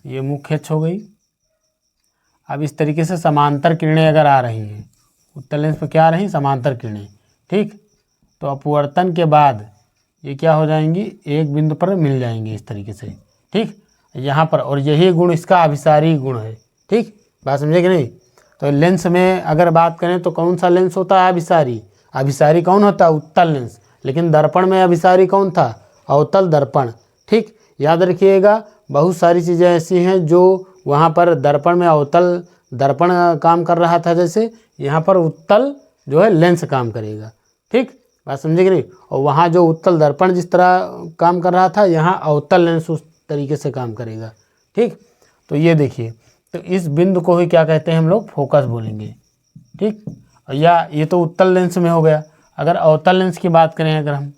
ये मुख्य अक्ष हो गई। अब इस तरीके से समांतर किरणें अगर आ रही हैं, उत्तल लेंस पर क्या आ रही हैं, समांतर किरणें। ठीक, तो अपवर्तन के बाद ये क्या हो जाएंगी, एक बिंदु पर मिल जाएंगे इस तरीके से। ठीक, यहाँ पर, और यही गुण इसका अभिसारी गुण है। ठीक, बात समझे कि नहीं। तो लेंस में अगर बात करें तो कौन सा लेंस होता है, अभिसारी। अभिसारी कौन होता है, उत्तल लेंस। लेकिन दर्पण में अभिसारी कौन था, अवतल दर्पण। ठीक, याद रखिएगा बहुत सारी चीज़ें ऐसी हैं जो वहाँ पर दर्पण में अवतल दर्पण काम कर रहा था, जैसे यहाँ पर उत्तल जो है लेंस काम करेगा। ठीक, बात समझे कि नहीं। और वहाँ जो उत्तल दर्पण जिस तरह काम कर रहा था, यहाँ अवतल लेंस उस तरीके से काम करेगा। ठीक, तो ये देखिए, तो इस बिंदु को ही क्या कहते हैं हम लोग, फोकस बोलेंगे। ठीक, या ये तो उत्तल लेंस में हो गया। अगर अवतल लेंस की बात करें अगर हम,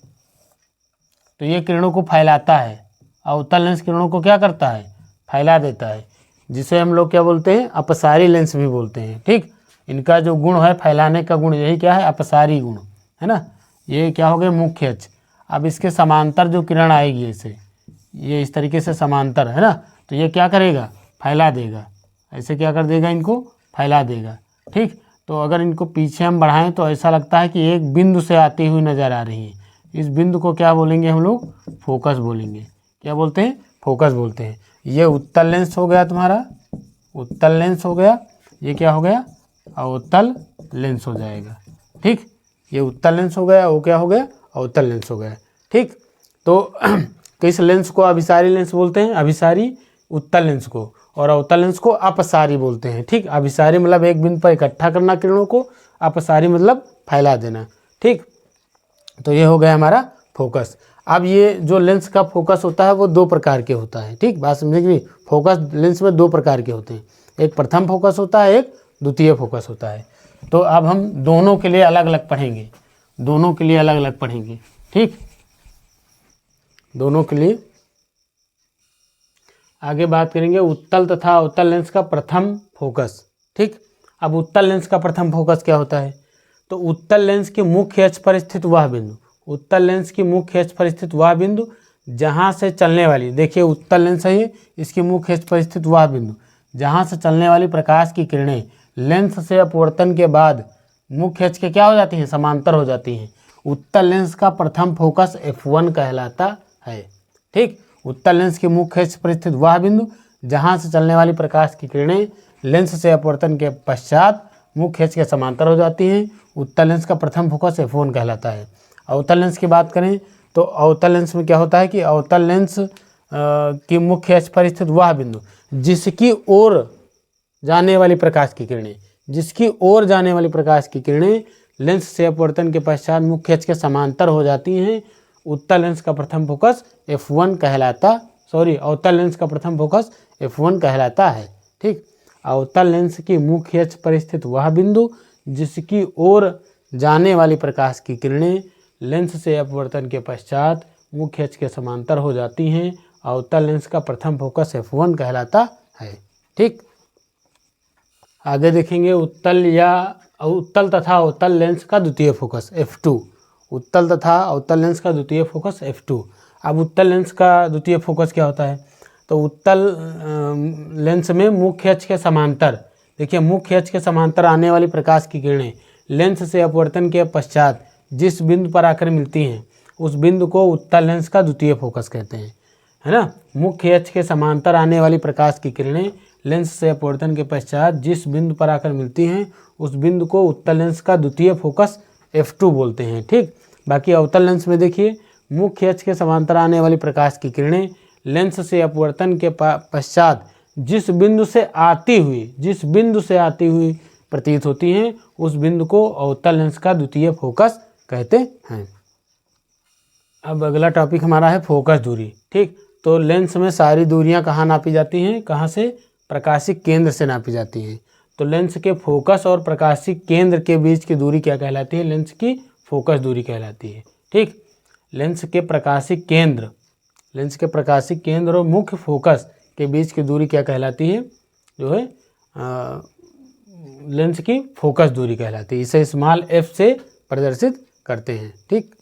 तो ये किरणों को फैलाता है। अवतल लेंस किरणों को क्या करता है, फैला देता है, जिसे हम लोग क्या बोलते हैं, अपसारी लेंस भी बोलते हैं। ठीक, इनका जो गुण है फैलाने का गुण, यही क्या है, अपसारी गुण है ना। ये क्या हो गया, मुख्य अक्ष। अब इसके समांतर जो किरण आएगी ऐसे, ये इस तरीके से समांतर है ना, तो ये क्या करेगा, फैला देगा। ऐसे क्या कर देगा, इनको फैला देगा। ठीक, तो अगर इनको पीछे हम बढ़ाएं तो ऐसा लगता है कि एक बिंदु से आती हुई नज़र आ रही है। इस बिंदु को क्या बोलेंगे हम लोग, फोकस बोलेंगे। क्या बोलते हैं, फोकस बोलते हैं। ये उत्तल लेंस हो गया तुम्हारा, उत्तल लेंस हो गया। ये क्या हो गया, अवतल लेंस हो जाएगा। ठीक, ये उत्तल लेंस हो गया, वो क्या हो गया, अवतल लेंस हो गया। ठीक, तो किस लेंस को अभिसारी लेंस बोलते हैं, अभिसारी उत्तल लेंस को, और अवतल लेंस को अपसारी बोलते हैं। ठीक, अभिसारी मतलब एक बिंदु पर इकट्ठा करना किरणों को, अपसारी मतलब फैला देना। ठीक, तो ये हो गया हमारा फोकस। अब ये जो लेंस का फोकस होता है वो दो प्रकार के होता है। ठीक, बात समझे कि नहीं। फोकस लेंस में दो प्रकार के होते हैं, एक प्रथम फोकस होता है, एक द्वितीय फोकस होता है। तो अब हम दोनों के लिए अलग अलग पढ़ेंगे, दोनों के लिए अलग अलग पढ़ेंगे। ठीक, दोनों के लिए आगे बात करेंगे उत्तल तथा अवतल लेंस का प्रथम फोकस। ठीक, अब उत्तल लेंस का प्रथम फोकस क्या होता है, तो उत्तल लेंस के मुख्य अक्ष पर स्थित वह बिंदु, उत्तल लेंस की मुख्य अक्ष पर स्थित वह बिंदु जहाँ से चलने वाली, देखिए उत्तल लेंस है ये, इसकी मुख्य अक्ष पर स्थित वह बिंदु जहाँ से चलने वाली प्रकाश की किरणें लेंस से अपवर्तन के बाद मुख्य अक्ष के क्या हो जाती हैं, समांतर हो जाती हैं। उत्तल लेंस का प्रथम फोकस F1 कहलाता है। ठीक, उत्तल लेंस के मुख्य अक्ष पर स्थित वह बिंदु जहाँ से चलने वाली प्रकाश की किरणें लेंस से अपवर्तन के पश्चात मुख्य अक्ष के समांतर हो जाती हैं, उत्तल लेंस का प्रथम फोकस F1 कहलाता है। अवतल लेंस की बात करें तो अवतल लेंस में क्या होता है कि अवतल लेंस की मुख्य अक्ष पर स्थित वह बिंदु जिसकी ओर जाने वाली प्रकाश की किरणें, जिसकी ओर जाने वाली प्रकाश की किरणें लेंस से अपवर्तन के पश्चात मुख्य अक्ष के समांतर हो जाती हैं, उत्तल लेंस का प्रथम फोकस F1 कहलाता, अवतल लेंस का प्रथम फोकस F1 कहलाता है। ठीक, अवतल लेंस की मुख्य अक्ष पर स्थित वह बिंदु जिसकी ओर जाने वाली प्रकाश की किरणें लेंस से अपवर्तन के पश्चात मुख्य अक्ष के समांतर हो जाती हैं, अवतल लेंस का प्रथम फोकस F1 कहलाता है। ठीक, आगे देखेंगे उत्तल तथा अवतल लेंस का द्वितीय फोकस F2। उत्तल तथा अवतल लेंस का द्वितीय फोकस f2। अब उत्तल लेंस का द्वितीय फोकस क्या होता है? तो उत्तल लेंस में मुख्य अक्ष के समांतर, देखिए मुख्य अक्ष के समांतर आने वाली प्रकाश की किरणें लेंस से अपवर्तन के पश्चात जिस बिंदु पर आकर मिलती हैं उस बिंदु को उत्तल लेंस का द्वितीय फोकस कहते हैं, है ना। मुख्य अक्ष के समांतर आने वाली प्रकाश की किरणें लेंस से अपवर्तन के पश्चात जिस बिंदु पर आकर मिलती हैं उस बिंदु को उत्तल लेंस का द्वितीय फोकस f2 बोलते हैं, ठीक। बाकी अवतल लेंस में देखिए मुख्य अक्ष के समांतर आने वाली प्रकाश की किरणें लेंस से अपवर्तन के पश्चात जिस बिंदु से आती हुई प्रतीत होती हैं उस बिंदु को अवतल लेंस का द्वितीय फोकस कहते हैं। अब अगला टॉपिक हमारा है फोकस दूरी, ठीक। तो लेंस में सारी दूरियां कहाँ नापी जाती हैं? कहाँ से? प्रकाशिक केंद्र से नापी जाती हैं। तो लेंस के फोकस और प्रकाशिक केंद्र के बीच की दूरी क्या कहलाती है? लेंस की फोकस दूरी कहलाती है, ठीक। लेंस के प्रकाशिक केंद्र और मुख्य फोकस के बीच की दूरी क्या कहलाती है? जो है लेंस की फोकस दूरी कहलाती है। इसे स्मॉल f से प्रदर्शित करते हैं, ठीक।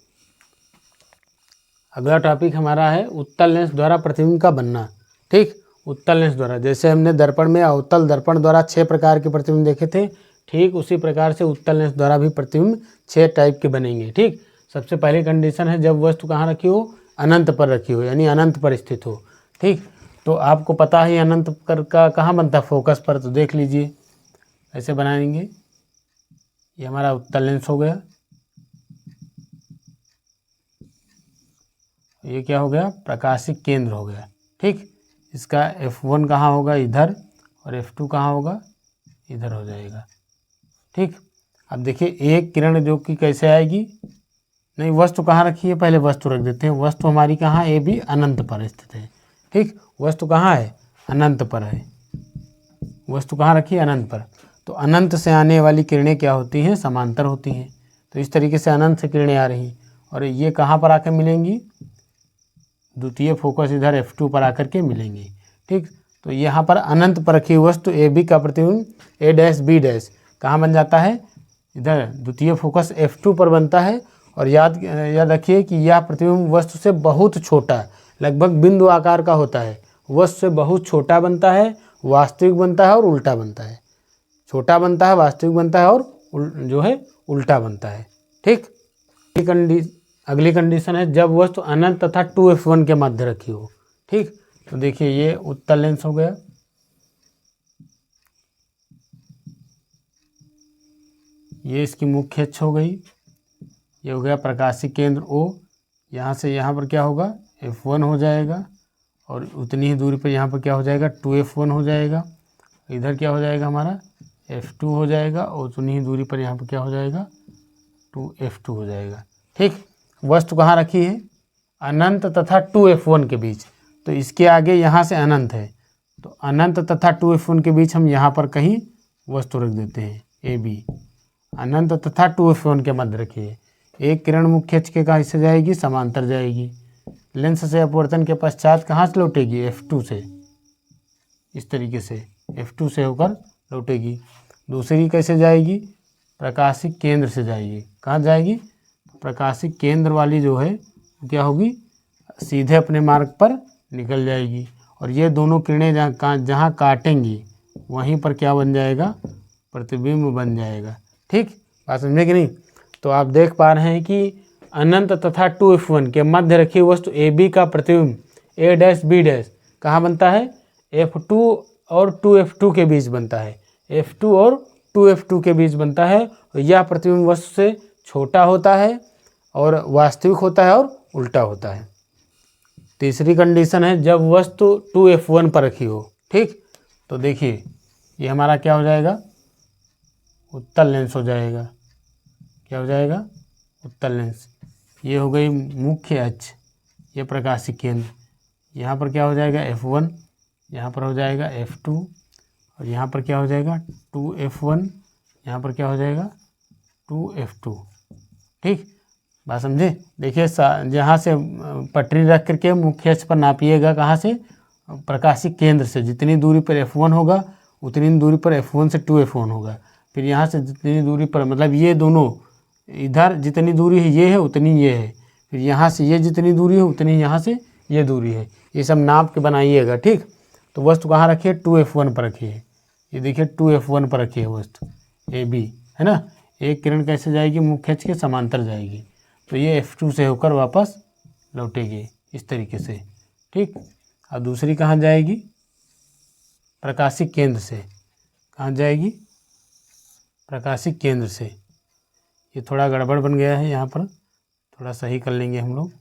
अगला टॉपिक हमारा है उत्तल लेंस द्वारा प्रतिबिंब का बनना, ठीक। उत्तल लेंस द्वारा, जैसे हमने दर्पण में अवतल दर्पण द्वारा 6 प्रकार के प्रतिबिंब देखे थे, ठीक उसी प्रकार से उत्तल लेंस द्वारा भी प्रतिबिंब 6 टाइप के बनेंगे, ठीक। सबसे पहली कंडीशन है जब वस्तु कहाँ रखी हो? अनंत पर रखी हो, यानी अनंत पर स्थित हो, ठीक। तो आपको पता है अनंत पर का कहाँ बनता है? फोकस पर। तो देख लीजिए ऐसे बनाएंगे, ये हमारा उत्तल लेंस हो गया, ये क्या हो गया? प्रकाशिक केंद्र हो गया, ठीक। इसका f1 कहाँ होगा? इधर, और f2 कहाँ होगा? इधर हो जाएगा, ठीक। अब देखिए एक किरण जो कि कैसे आएगी, नहीं वस्तु कहाँ रखी है? पहले वस्तु रख देते हैं। वस्तु हमारी कहाँ? ए बी अनंत पर स्थित है, ठीक। वस्तु कहाँ है? अनंत पर है। वस्तु कहाँ रखी है? अनंत पर। तो अनंत से आने वाली किरणें क्या होती हैं? समांतर होती हैं। तो इस तरीके से अनंत से किरणें आ रही, और ये कहाँ पर आकर मिलेंगी? द्वितीय फोकस इधर f2 पर आकर के मिलेंगे, ठीक। तो यहाँ पर अनंत पर रखी वस्तु ए बी का प्रतिबिंब a डैश b डैश कहाँ बन जाता है? इधर द्वितीय फोकस f2 पर बनता है। और याद रखिए कि यह प्रतिबिंब वस्तु से बहुत छोटा, लगभग बिंदु आकार का होता है। वस्तु से बहुत छोटा बनता है, वास्तविक बनता है और उल्टा बनता है। छोटा बनता है, वास्तविक बनता है और जो है उल्टा बनता है, ठीक। अगली कंडीशन है जब वस्तु अनंत तथा 2f1 के मध्य रखी हो, ठीक। तो देखिए ये उत्तल लेंस हो गया, ये इसकी मुख्य अक्ष हो गई, ये हो गया प्रकाशिक केंद्र O। यहाँ से यहाँ पर क्या होगा? f1 हो जाएगा, और उतनी ही दूरी पर यहाँ पर क्या हो जाएगा? 2f1 हो जाएगा। इधर क्या हो जाएगा? हमारा f2 हो जाएगा, और उतनी ही दूरी पर यहाँ पर क्या हो जाएगा? 2f2 हो जाएगा, ठीक। वस्तु कहाँ रखी है? अनंत तथा 2f1 के बीच। तो इसके आगे यहाँ से अनंत है, तो अनंत तथा 2f1 के बीच हम यहाँ पर कहीं वस्तु रख देते हैं ए बी। अनंत तथा 2f1 के मध्य रखिए। एक किरण मुख्य अक्ष के कहाँ से जाएगी? समांतर जाएगी। लेंस से अपवर्तन के पश्चात कहाँ से लौटेगी? f2 से। इस तरीके से f2 से होकर लौटेगी। दूसरी कैसे जाएगी? प्रकाशिक केंद्र से जाएगी। कहाँ जाएगी? प्रकाशिक केंद्र वाली जो है क्या होगी? सीधे अपने मार्ग पर निकल जाएगी, और ये दोनों किरणें जहाँ काटेंगी वहीं पर क्या बन जाएगा? प्रतिबिंब बन जाएगा, ठीक। बात समझे कि नहीं? तो आप देख पा रहे हैं कि अनंत तथा 2f1 के मध्य रखी वस्तु ए बी का प्रतिबिंब a डैश b डैश कहाँ बनता है? f2 और 2f2 के बीच बनता है। f2 और 2f2 के बीच बनता है, और यह प्रतिबिंब वस्तु से छोटा होता है और वास्तविक होता है और उल्टा होता है। तीसरी कंडीशन है जब वस्तु 2f1 पर रखी हो, ठीक। तो देखिए ये हमारा क्या हो जाएगा? उत्तल लेंस हो जाएगा। क्या हो जाएगा? उत्तल लेंस। ये हो गई मुख्य अक्ष, ये प्रकाशिक केंद्र। यहाँ पर क्या हो जाएगा? f1, यहाँ पर हो जाएगा f2, और यहाँ पर क्या हो जाएगा? 2f1, यहाँ पर क्या हो जाएगा? 2f2, ठीक। बात समझे? देखिए जहाँ से पटरी रख करके मुख्य अक्ष पर नापिएगा, कहाँ से? प्रकाशिक केंद्र से। जितनी दूरी पर f1 होगा उतनी दूरी पर f1 से 2f1 होगा। फिर यहाँ से जितनी दूरी पर, मतलब ये दोनों इधर जितनी दूरी है ये है उतनी ये है, फिर यहाँ से ये जितनी दूरी है उतनी यहाँ से ये दूरी है, ये सब नाप के बनाइएगा। ठीक, तो वस्तु कहाँ रखी है, 2F1 पर रखी है। ये देखिए 2F1 पर रखी है वस्तु AB, है ना। एक किरण कैसे जाएगी, मुख्य अक्ष के समांतर जाएगी, तो ये F2 से होकर वापस लौटेगी इस तरीके से। ठीक, अब दूसरी कहाँ जाएगी, प्रकाशिक केंद्र से। कहाँ जाएगी, प्रकाशिक केंद्र से। ये थोड़ा गड़बड़ बन गया है यहाँ पर, थोड़ा सही कर लेंगे हम लोग।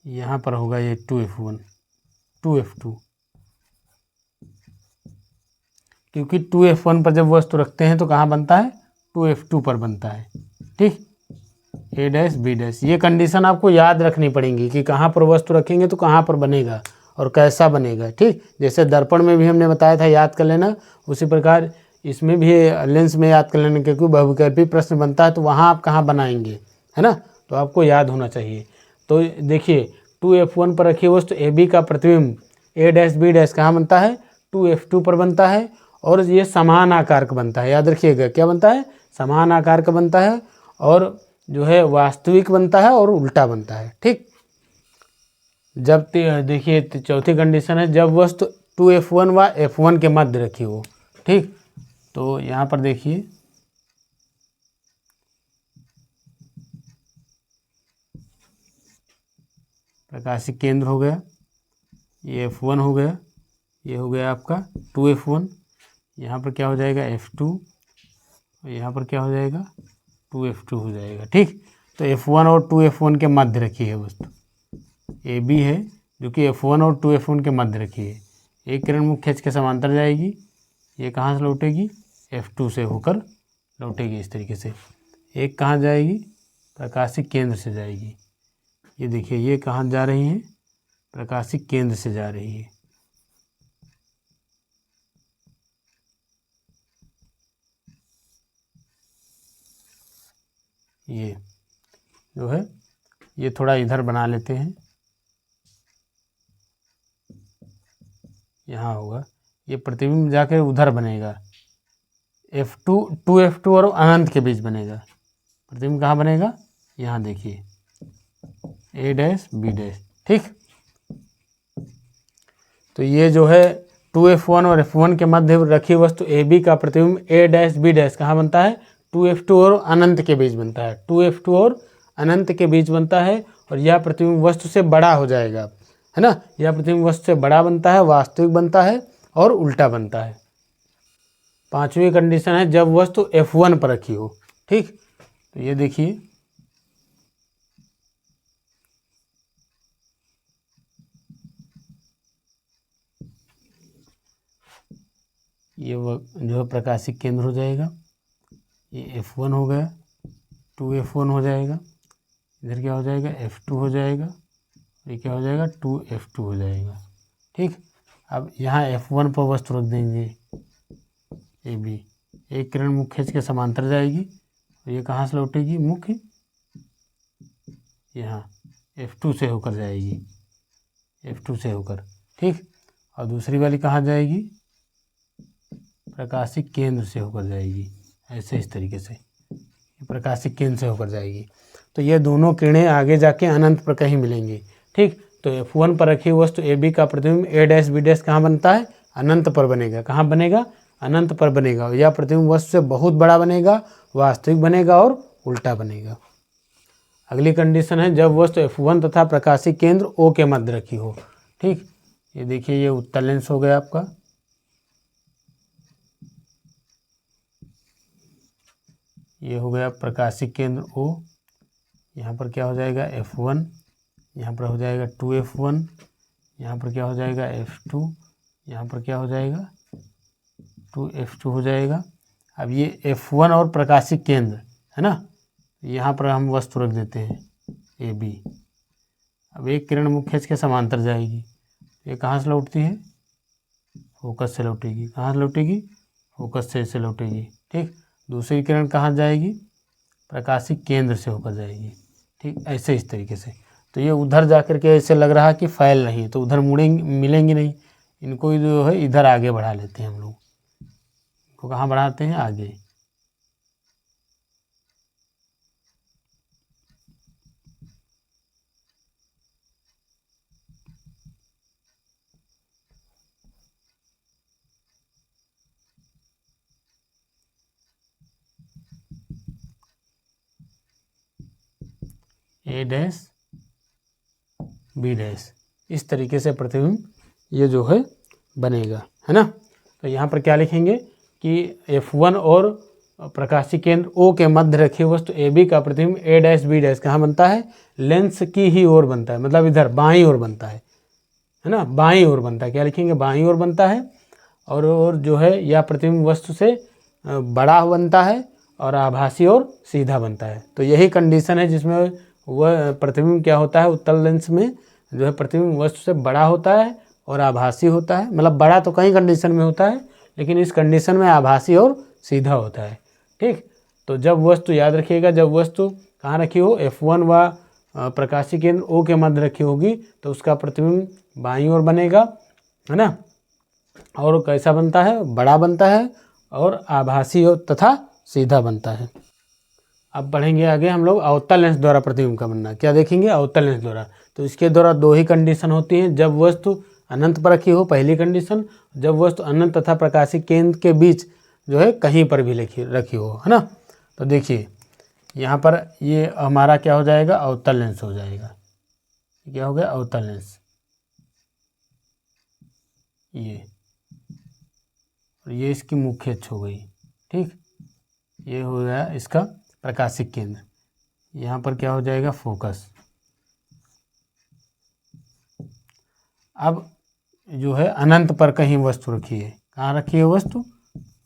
यहाँ पर होगा ये 2F1 2F2, क्योंकि 2F1 पर जब वस्तु रखते हैं तो कहाँ बनता है, 2F2 पर बनता है। ठीक, A' B', ये कंडीशन आपको याद रखनी पड़ेंगी कि कहाँ पर वस्तु रखेंगे तो कहाँ पर बनेगा और कैसा बनेगा। ठीक, जैसे दर्पण में भी हमने बताया था, याद कर लेना, उसी प्रकार इसमें भी लेंस में याद कर लेना, क्योंकि बहुविकल्पी प्रश्न बनता है तो वहाँ आप कहाँ बनाएंगे, है ना, तो आपको याद होना चाहिए। तो देखिए 2F1 पर रखी वस्तु AB का प्रतिबिंब A', कहाँ बनता है, 2F2 पर बनता है, और ये समान आकार का बनता है। याद रखिएगा क्या बनता है, समान आकार का बनता है, और जो है वास्तविक बनता है और उल्टा बनता है। ठीक, जब देखिए चौथी कंडीशन है, जब वस्तु 2F1 व F1 के मध्य रखी हो। ठीक, तो यहाँ पर देखिए प्रकाशिक केंद्र हो गया, ये F1 हो गया, ये हो गया आपका 2F1, यहाँ पर क्या हो जाएगा F2, और यहाँ पर क्या हो जाएगा 2F2 हो जाएगा। ठीक, तो F1 और 2F1 के मध्य रखी है वस्तु, AB है जो कि F1 और 2F1 के मध्य रखी है। एक किरण मुख्य अक्ष के समांतर जाएगी, ये कहाँ से लौटेगी, F2 से होकर लौटेगी इस तरीके से। एक कहाँ जाएगी, प्रकाशिक केंद्र से जाएगी। ये देखिए ये कहाँ जा रही है, प्रकाशिक केंद्र से जा रही है। ये जो है ये थोड़ा इधर बना लेते हैं, यहाँ होगा, ये प्रतिबिंब जाकर उधर बनेगा, F2 2F2 और अनंत के बीच बनेगा। प्रतिबिंब कहाँ बनेगा, यहाँ देखिए A', B'। ठीक, तो ये जो है 2F1 और F1 के मध्य रखी वस्तु AB का प्रतिबिंब A', B' कहाँ बनता है, 2F2 और अनंत के बीच बनता है, 2F2 और अनंत के बीच बनता है, और यह प्रतिबिंब वस्तु से बड़ा हो जाएगा, है ना। यह प्रतिबिंब वस्तु से बड़ा बनता है, वास्तविक बनता है और उल्टा बनता है। पांचवी कंडीशन है, जब वस्तु F1 पर रखी हो। ठीक, तो ये देखिए ये जो है प्रकाशिक केंद्र हो जाएगा, ये F1 हो गया, 2F1 हो जाएगा, इधर क्या हो जाएगा F2 हो जाएगा, ये क्या हो जाएगा 2F2 हो जाएगा। ठीक, अब यहाँ F1 पर वस्तु रख देंगे AB, एक किरण मुख्य अक्ष के समांतर जाएगी, और ये कहाँ से लौटेगी, मुख्य यहाँ F2 से होकर जाएगी, F2 से होकर। ठीक, और दूसरी वाली कहाँ जाएगी, प्रकाशिक केंद्र से होकर जाएगी, ऐसे इस तरीके से प्रकाशिक केंद्र से होकर जाएगी। तो ये दोनों किरणें आगे जाके अनंत पर कहीं मिलेंगी। ठीक, तो F1 पर रखी वस्तु AB का प्रतिबिंब A', B' कहाँ बनता है, अनंत पर बनेगा। कहाँ बनेगा, अनंत पर बनेगा। यह प्रतिबिंब वस्तु से बहुत बड़ा बनेगा, वास्तविक बनेगा और उल्टा बनेगा। अगली कंडीशन है, जब वस्तु F1 तथा प्रकाशिक केंद्र O के मध्य रखी हो। ठीक, ये देखिए ये उत्तल लेंस हो गया आपका, ये हो गया प्रकाशिक केंद्र O। यहाँ पर क्या हो जाएगा F1, यहाँ पर हो जाएगा 2F1, यहाँ पर क्या हो जाएगा F2, यहाँ पर क्या हो जाएगा 2F2 हो जाएगा। अब ये F1 और प्रकाशिक केंद्र है ना, यहाँ पर हम वस्तु रख देते हैं AB। अब एक किरण मुख्य अक्ष के समांतर जाएगी, ये कहाँ से लौटती है, फोकस से लौटेगी। कहाँ से लौटेगी, फोकस से ऐसे लौटेगी। ठीक, दूसरी किरण कहाँ जाएगी, प्रकाशिक केंद्र से होकर जाएगी। ठीक, ऐसे इस तरीके से। तो ये उधर जा कर के ऐसे लग रहा है कि फैल रही है, तो उधर मुड़ेंगी मिलेंगी नहीं, इनको जो है इधर आगे बढ़ा लेते हैं हम लोग, को कहाँ बढ़ाते हैं, आगे। ए डैश बी डैश, इस तरीके से प्रतिबिंब ये जो है बनेगा, है ना। तो यहाँ पर क्या लिखेंगे कि F1 और प्रकाशीय केंद्र O के मध्य रखी वस्तु AB का प्रतिबिंब A डैश B डैश कहाँ बनता है, लेंस की ही ओर बनता है, मतलब इधर बाईं ओर बनता है ना, बाईं ओर बनता है। क्या लिखेंगे, बाईं ओर बनता है। और जो है यह प्रतिबिंब वस्तु से बड़ा बनता है और आभासी और सीधा बनता है। तो यही कंडीशन है जिसमें वह प्रतिबिंब क्या होता है, उत्तल लेंस में जो है प्रतिबिंब वस्तु से बड़ा होता है और आभासी होता है। मतलब बड़ा तो कई कंडीशन में होता है, लेकिन इस कंडीशन में आभासी और सीधा होता है। ठीक, तो जब वस्तु, याद रखिएगा, जब वस्तु कहाँ रखी हो, F1 व प्रकाशीय केंद्र O के मध्य रखी होगी तो उसका प्रतिबिंब बाईं ओर बनेगा, है ना। और कैसा बनता है, बड़ा बनता है और आभासी और तथा सीधा बनता है। अब बढ़ेंगे आगे हम लोग अवतल लेंस द्वारा प्रतिबिंब का बनना। क्या देखेंगे, अवतल लेंस द्वारा। तो इसके द्वारा दो ही कंडीशन होती हैं, जब वस्तु अनंत पर रखी हो, पहली कंडीशन, जब वस्तु अनंत तथा प्रकाशीय केंद्र के बीच जो है कहीं पर भी रखी हो, है ना। तो देखिए यहाँ पर ये हमारा क्या हो जाएगा, अवतल लेंस हो जाएगा। क्या हो गया, अवतल लेंस। ये इसकी मुख्य अक्ष हो गई। ठीक, ये हो गया इसका प्रकाशीय केंद्र। यहाँ पर क्या हो जाएगा, फोकस। अब जो है अनंत पर कहीं वस्तु रखी है, कहाँ रखी है वस्तु,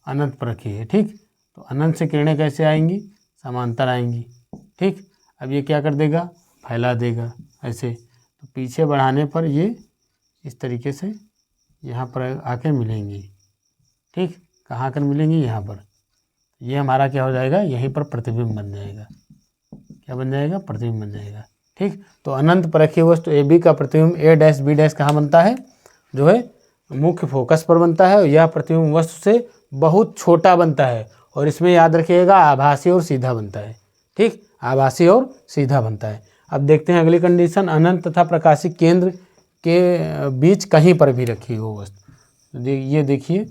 अनंत पर रखी है। ठीक, तो अनंत से किरणें कैसे आएंगी, समांतर आएंगी। ठीक, अब ये क्या कर देगा, फैला देगा ऐसे। तो पीछे बढ़ाने पर ये इस तरीके से यहाँ पर आके मिलेंगी। ठीक, कहाँ आकर मिलेंगी, यहाँ पर। ये हमारा क्या हो जाएगा, यहीं पर प्रतिबिंब बन जाएगा। क्या बन जाएगा, प्रतिबिंब बन जाएगा। ठीक, तो अनंत पर रखी वस्तु AB का प्रतिबिंब A डैश B डैश कहाँ बनता है, जो है मुख्य फोकस पर बनता है। और यह प्रतिबिंब वस्तु से बहुत छोटा बनता है और इसमें याद रखिएगा आभासी और सीधा बनता है। ठीक, आभासी और सीधा बनता है। अब देखते हैं अगली कंडीशन, अनंत तथा प्रकाशीय केंद्र के बीच कहीं पर भी रखी हो वस्तु। ये देखिए,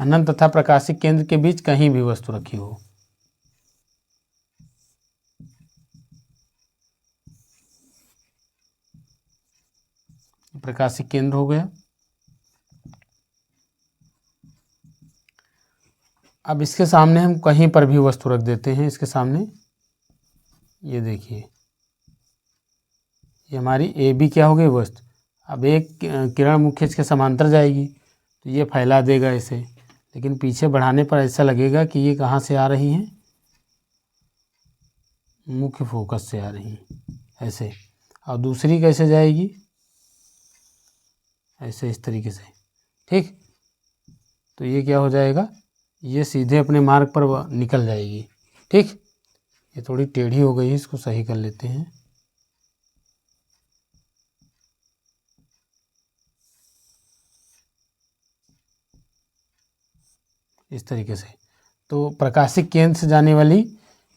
अनंत तथा प्रकाशीय केंद्र के बीच कहीं भी वस्तु रखी हो। प्रकाशीय केंद्र हो गया। अब इसके सामने हम कहीं पर भी वस्तु रख देते हैं, इसके सामने। ये देखिए, ये हमारी AB क्या हो गई, वस्तु। अब एक किरण मुख्य अक्ष के समांतर जाएगी तो ये फैला देगा इसे, लेकिन पीछे बढ़ाने पर ऐसा लगेगा कि ये कहाँ से आ रही हैं, मुख्य फोकस से आ रही हैं ऐसे। और दूसरी कैसे जाएगी, ऐसे, इस तरीके से। ठीक, तो ये क्या हो जाएगा, ये सीधे अपने मार्ग पर निकल जाएगी। ठीक, ये थोड़ी टेढ़ी हो गई है, इसको सही कर लेते हैं। इस तरीके से। तो प्रकाशिक केंद्र से जाने वाली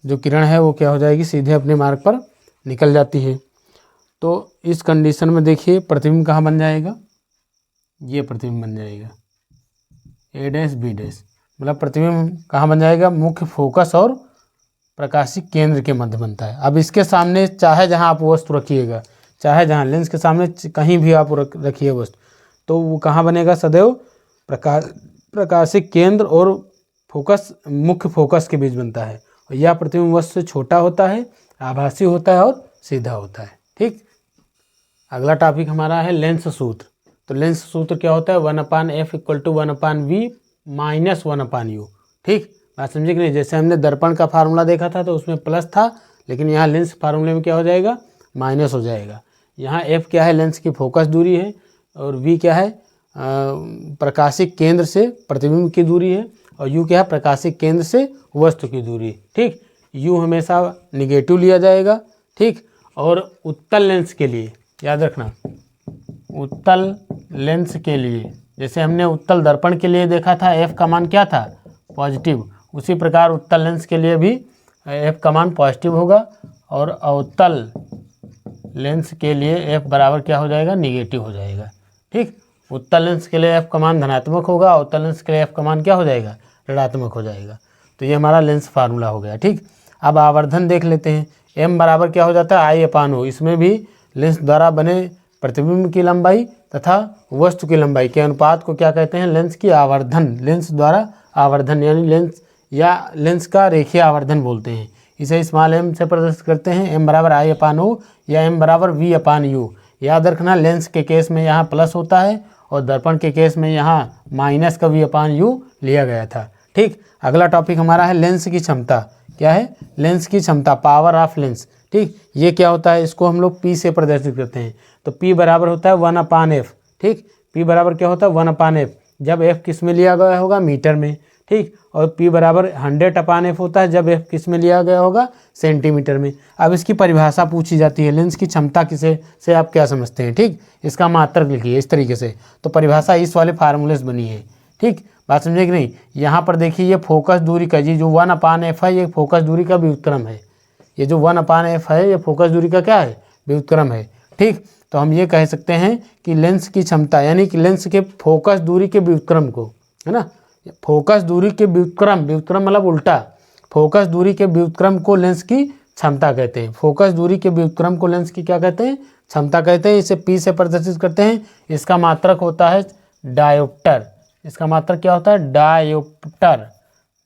जो किरण है वो क्या हो जाएगी, सीधे अपने मार्ग पर निकल जाती है। तो इस कंडीशन में देखिए प्रतिबिंब कहाँ बन जाएगा, ये प्रतिबिंब बन जाएगा A डैश B डैश। मतलब प्रतिबिंब कहाँ बन जाएगा, मुख्य फोकस और प्रकाशिक केंद्र के मध्य बनता है। अब इसके सामने चाहे जहाँ आप वस्तु रखिएगा, चाहे जहाँ लेंस के सामने कहीं भी आप रखिए वस्तु, तो वो कहाँ बनेगा, सदैव प्रकाशिक केंद्र और फोकस, मुख्य फोकस के बीच बनता है। और यह प्रतिबिंब वस्तु से छोटा होता है, आभासी होता है और सीधा होता है। ठीक, अगला टॉपिक हमारा है लेंस सूत्र। तो लेंस सूत्र क्या होता है, 1/f = 1/v - 1/u। ठीक, बात समझे कि नहीं। जैसे हमने दर्पण का फार्मूला देखा था तो उसमें प्लस था, लेकिन यहाँ लेंस फार्मूले में क्या हो जाएगा, माइनस हो जाएगा। यहाँ f क्या है, लेंस की फोकस दूरी है, और v क्या है, प्रकाशिक केंद्र से प्रतिबिंब की दूरी है, और u क्या है, प्रकाशिक केंद्र से वस्तु की दूरी। ठीक, u हमेशा निगेटिव लिया जाएगा। ठीक, और उत्तल लेंस के लिए याद रखना, उत्तल लेंस के लिए, जैसे हमने उत्तल दर्पण के लिए देखा था f का मान क्या था, पॉजिटिव, उसी प्रकार उत्तल लेंस के लिए भी f का मान पॉजिटिव होगा और अवतल लेंस के लिए f बराबर क्या हो जाएगा, निगेटिव हो जाएगा। ठीक, उत्तल लेंस के लिए f का मान धनात्मक होगा, अवतल लेंस के लिए f का मान क्या हो जाएगा, ऋणात्मक हो जाएगा। तो ये हमारा लेंस फार्मूला हो गया। ठीक, अब आवर्धन देख लेते हैं। m बराबर क्या हो जाता है, I/O। इसमें भी लेंस द्वारा बने प्रतिबिंब की लंबाई तथा वस्तु की लंबाई के अनुपात को क्या कहते हैं, लेंस की आवर्धन, लेंस द्वारा आवर्धन यानी लेंस या लेंस का रेखीय आवर्धन बोलते हैं। इसे स्मॉल m से प्रदर्शित करते हैं, m बराबर I/O या m बराबर V/U। याद रखना लेंस के केस में यहाँ प्लस होता है और दर्पण के केस में यहाँ माइनस का V/U लिया गया था। ठीक, अगला टॉपिक हमारा है लेंस की क्षमता। क्या है, लेंस की क्षमता, पावर ऑफ लेंस। ठीक, ये क्या होता है, इसको हम लोग P से प्रदर्शित करते हैं। तो P बराबर होता है 1/f। ठीक, P बराबर क्या होता है, 1/f, जब f किस में लिया गया होगा, मीटर में। ठीक, और P बराबर 100/f होता है जब f किस में लिया गया होगा, सेंटीमीटर में। अब इसकी परिभाषा पूछी जाती है, लेंस की क्षमता किसे से आप क्या समझते हैं। ठीक, इसका मात्रक लिखिए इस तरीके से। तो परिभाषा इस वाले फार्मूले से बनी है। ठीक, बात समझे कि नहीं। यहाँ पर देखिए ये फोकस दूरी का, ये जो 1/f है ये फोकस दूरी का व्युत्क्रम है। ये जो 1/f है ये फोकस दूरी का क्या है, व्युत्क्रम है। ठीक, तो हम ये कह सकते हैं कि लेंस की क्षमता यानी कि लेंस के फोकस दूरी के व्युत्क्रम को, है ना, फोकस दूरी के व्युत्क्रम, व्युत्क्रम मतलब उल्टा, फोकस दूरी के व्युत्क्रम को लेंस की क्षमता कहते हैं। फोकस दूरी के व्युत्क्रम को लेंस की क्या कहते हैं, क्षमता कहते हैं। इसे P से प्रदर्शित करते हैं। इसका मात्रक होता है डायोप्टर। इसका मात्रक क्या होता है, डायोप्टर,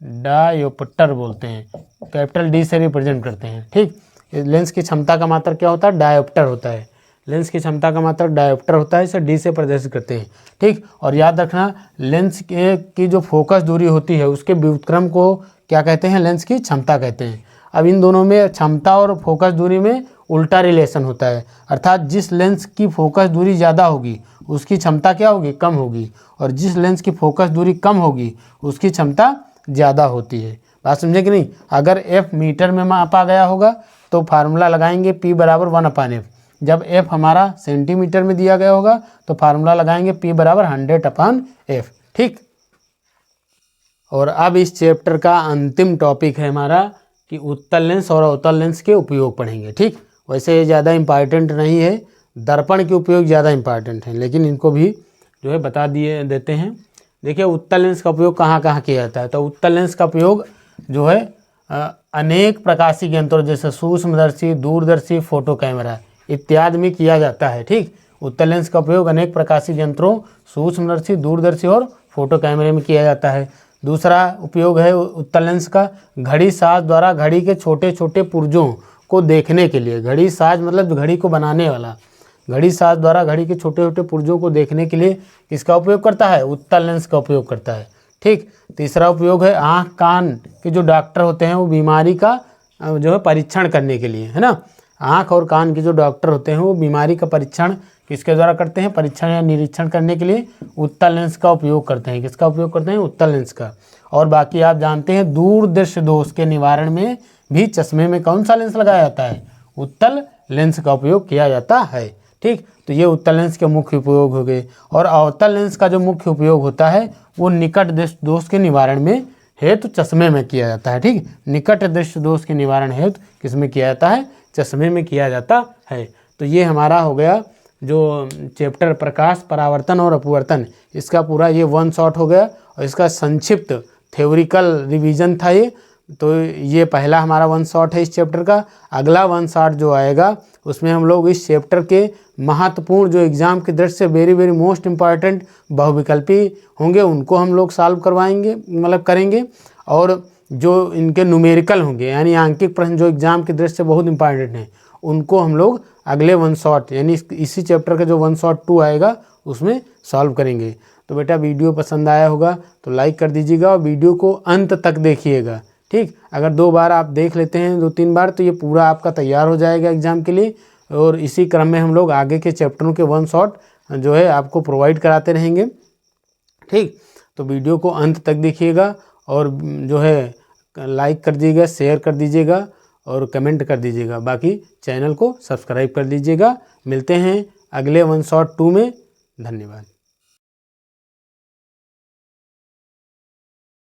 डायोप्टर बोलते हैं, कैपिटल D से रिप्रेजेंट करते हैं। ठीक, लेंस की क्षमता का मात्रक क्या होता है, डायोप्टर होता है। लेंस की क्षमता का मात्रक डायोप्टर होता है, इसे D से प्रदर्शित करते हैं। ठीक, और याद रखना लेंस की जो फोकस दूरी होती है उसके व्युत्क्रम को क्या कहते हैं, लेंस की क्षमता कहते हैं। अब इन दोनों में क्षमता और फोकस दूरी में उल्टा रिलेशन होता है, अर्थात जिस लेंस की फोकस दूरी ज़्यादा होगी उसकी क्षमता क्या होगी, कम होगी, और जिस लेंस की फोकस दूरी कम होगी उसकी क्षमता ज़्यादा होती है। बात समझे कि नहीं। अगर f मीटर में मापा गया होगा तो फार्मूला लगाएंगे P बराबर 1/f। जब f हमारा सेंटीमीटर में दिया गया होगा तो फार्मूला लगाएंगे P बराबर 100/f। ठीक, और अब इस चैप्टर का अंतिम टॉपिक है हमारा कि उत्तल लेंस और अवतल लेंस के उपयोग पढ़ेंगे। ठीक, वैसे ये ज़्यादा इम्पॉर्टेंट नहीं है, दर्पण के उपयोग ज़्यादा इम्पॉर्टेंट हैं, लेकिन इनको भी जो है बता देते हैं। देखिए उत्तल लेंस का उपयोग कहाँ कहाँ किया जाता है। तो उत्तल लेंस का उपयोग जो है अनेक प्रकाशिक यंत्रों जैसे सूक्ष्मदर्शी, दूरदर्शी, फोटो कैमरा इत्यादि में किया जाता है। ठीक, उत्तल लेंस का उपयोग अनेक प्रकाशिक यंत्रों, सूक्ष्मदर्शी, दूरदर्शी और फोटो कैमरे में किया जाता है। दूसरा उपयोग है उत्तल लेंस का घड़ी साज द्वारा घड़ी के छोटे छोटे पुर्जों को देखने के लिए। घड़ी साज मतलब घड़ी को बनाने वाला, घड़ी साज द्वारा घड़ी के छोटे छोटे पुर्जों को देखने के लिए किसका उपयोग करता है, उत्तल लेंस का उपयोग करता है। ठीक, तीसरा उपयोग है आँख कान के जो डॉक्टर होते हैं वो बीमारी का जो है परीक्षण करने के लिए, है ना। आँख और कान के जो डॉक्टर होते हैं वो बीमारी का परीक्षण किसके द्वारा करते हैं, परीक्षण या निरीक्षण करने के लिए उत्तल लेंस का उपयोग करते हैं। किसका उपयोग करते हैं, उत्तल लेंस का। और बाकी आप जानते हैं दूरदृश्य दोष के निवारण में भी चश्मे में कौन सा लेंस लगाया जाता है, उत्तल लेंस का उपयोग किया जाता है। ठीक, तो ये उत्तल लेंस के मुख्य उपयोग हो गए। और अवतल लेंस का जो मुख्य उपयोग होता है वो निकट दृष्टि दोष के निवारण में हेतु चश्मे में किया जाता है। ठीक, निकट दृष्टि दोष के निवारण हेतु किसमें किया जाता है, चश्मे में किया जाता है। तो ये हमारा हो गया जो चैप्टर प्रकाश, परावर्तन और अपवर्तन, इसका पूरा ये 1 शॉट हो गया और इसका संक्षिप्त थ्योरिकल रिवीजन था ये। तो ये पहला हमारा 1 शॉट है इस चैप्टर का। अगला 1 शॉट जो आएगा उसमें हम लोग इस चैप्टर के महत्वपूर्ण जो एग्ज़ाम की दृष्टि से वेरी वेरी मोस्ट इम्पॉर्टेंट बहुविकल्पी होंगे उनको हम लोग सॉल्व करवाएंगे, मतलब करेंगे। और जो इनके न्यूमेरिकल होंगे यानी आंकिक प्रश्न जो एग्ज़ाम की दृष्टि से बहुत इंपॉर्टेंट हैं उनको हम लोग अगले 1 शॉट यानी इसी चैप्टर का जो 1 शॉट 2 आएगा उसमें सॉल्व करेंगे। तो बेटा वीडियो पसंद आया होगा तो लाइक कर दीजिएगा और वीडियो को अंत तक देखिएगा। ठीक, अगर 2 बार आप देख लेते हैं, 2-3 बार, तो ये पूरा आपका तैयार हो जाएगा एग्ज़ाम के लिए। और इसी क्रम में हम लोग आगे के चैप्टरों के 1 शॉट जो है आपको प्रोवाइड कराते रहेंगे। ठीक, तो वीडियो को अंत तक देखिएगा और जो है लाइक कर दीजिएगा, शेयर कर दीजिएगा और कमेंट कर दीजिएगा। बाकी चैनल को सब्सक्राइब कर दीजिएगा। मिलते हैं अगले वन शॉट 2 में। धन्यवाद।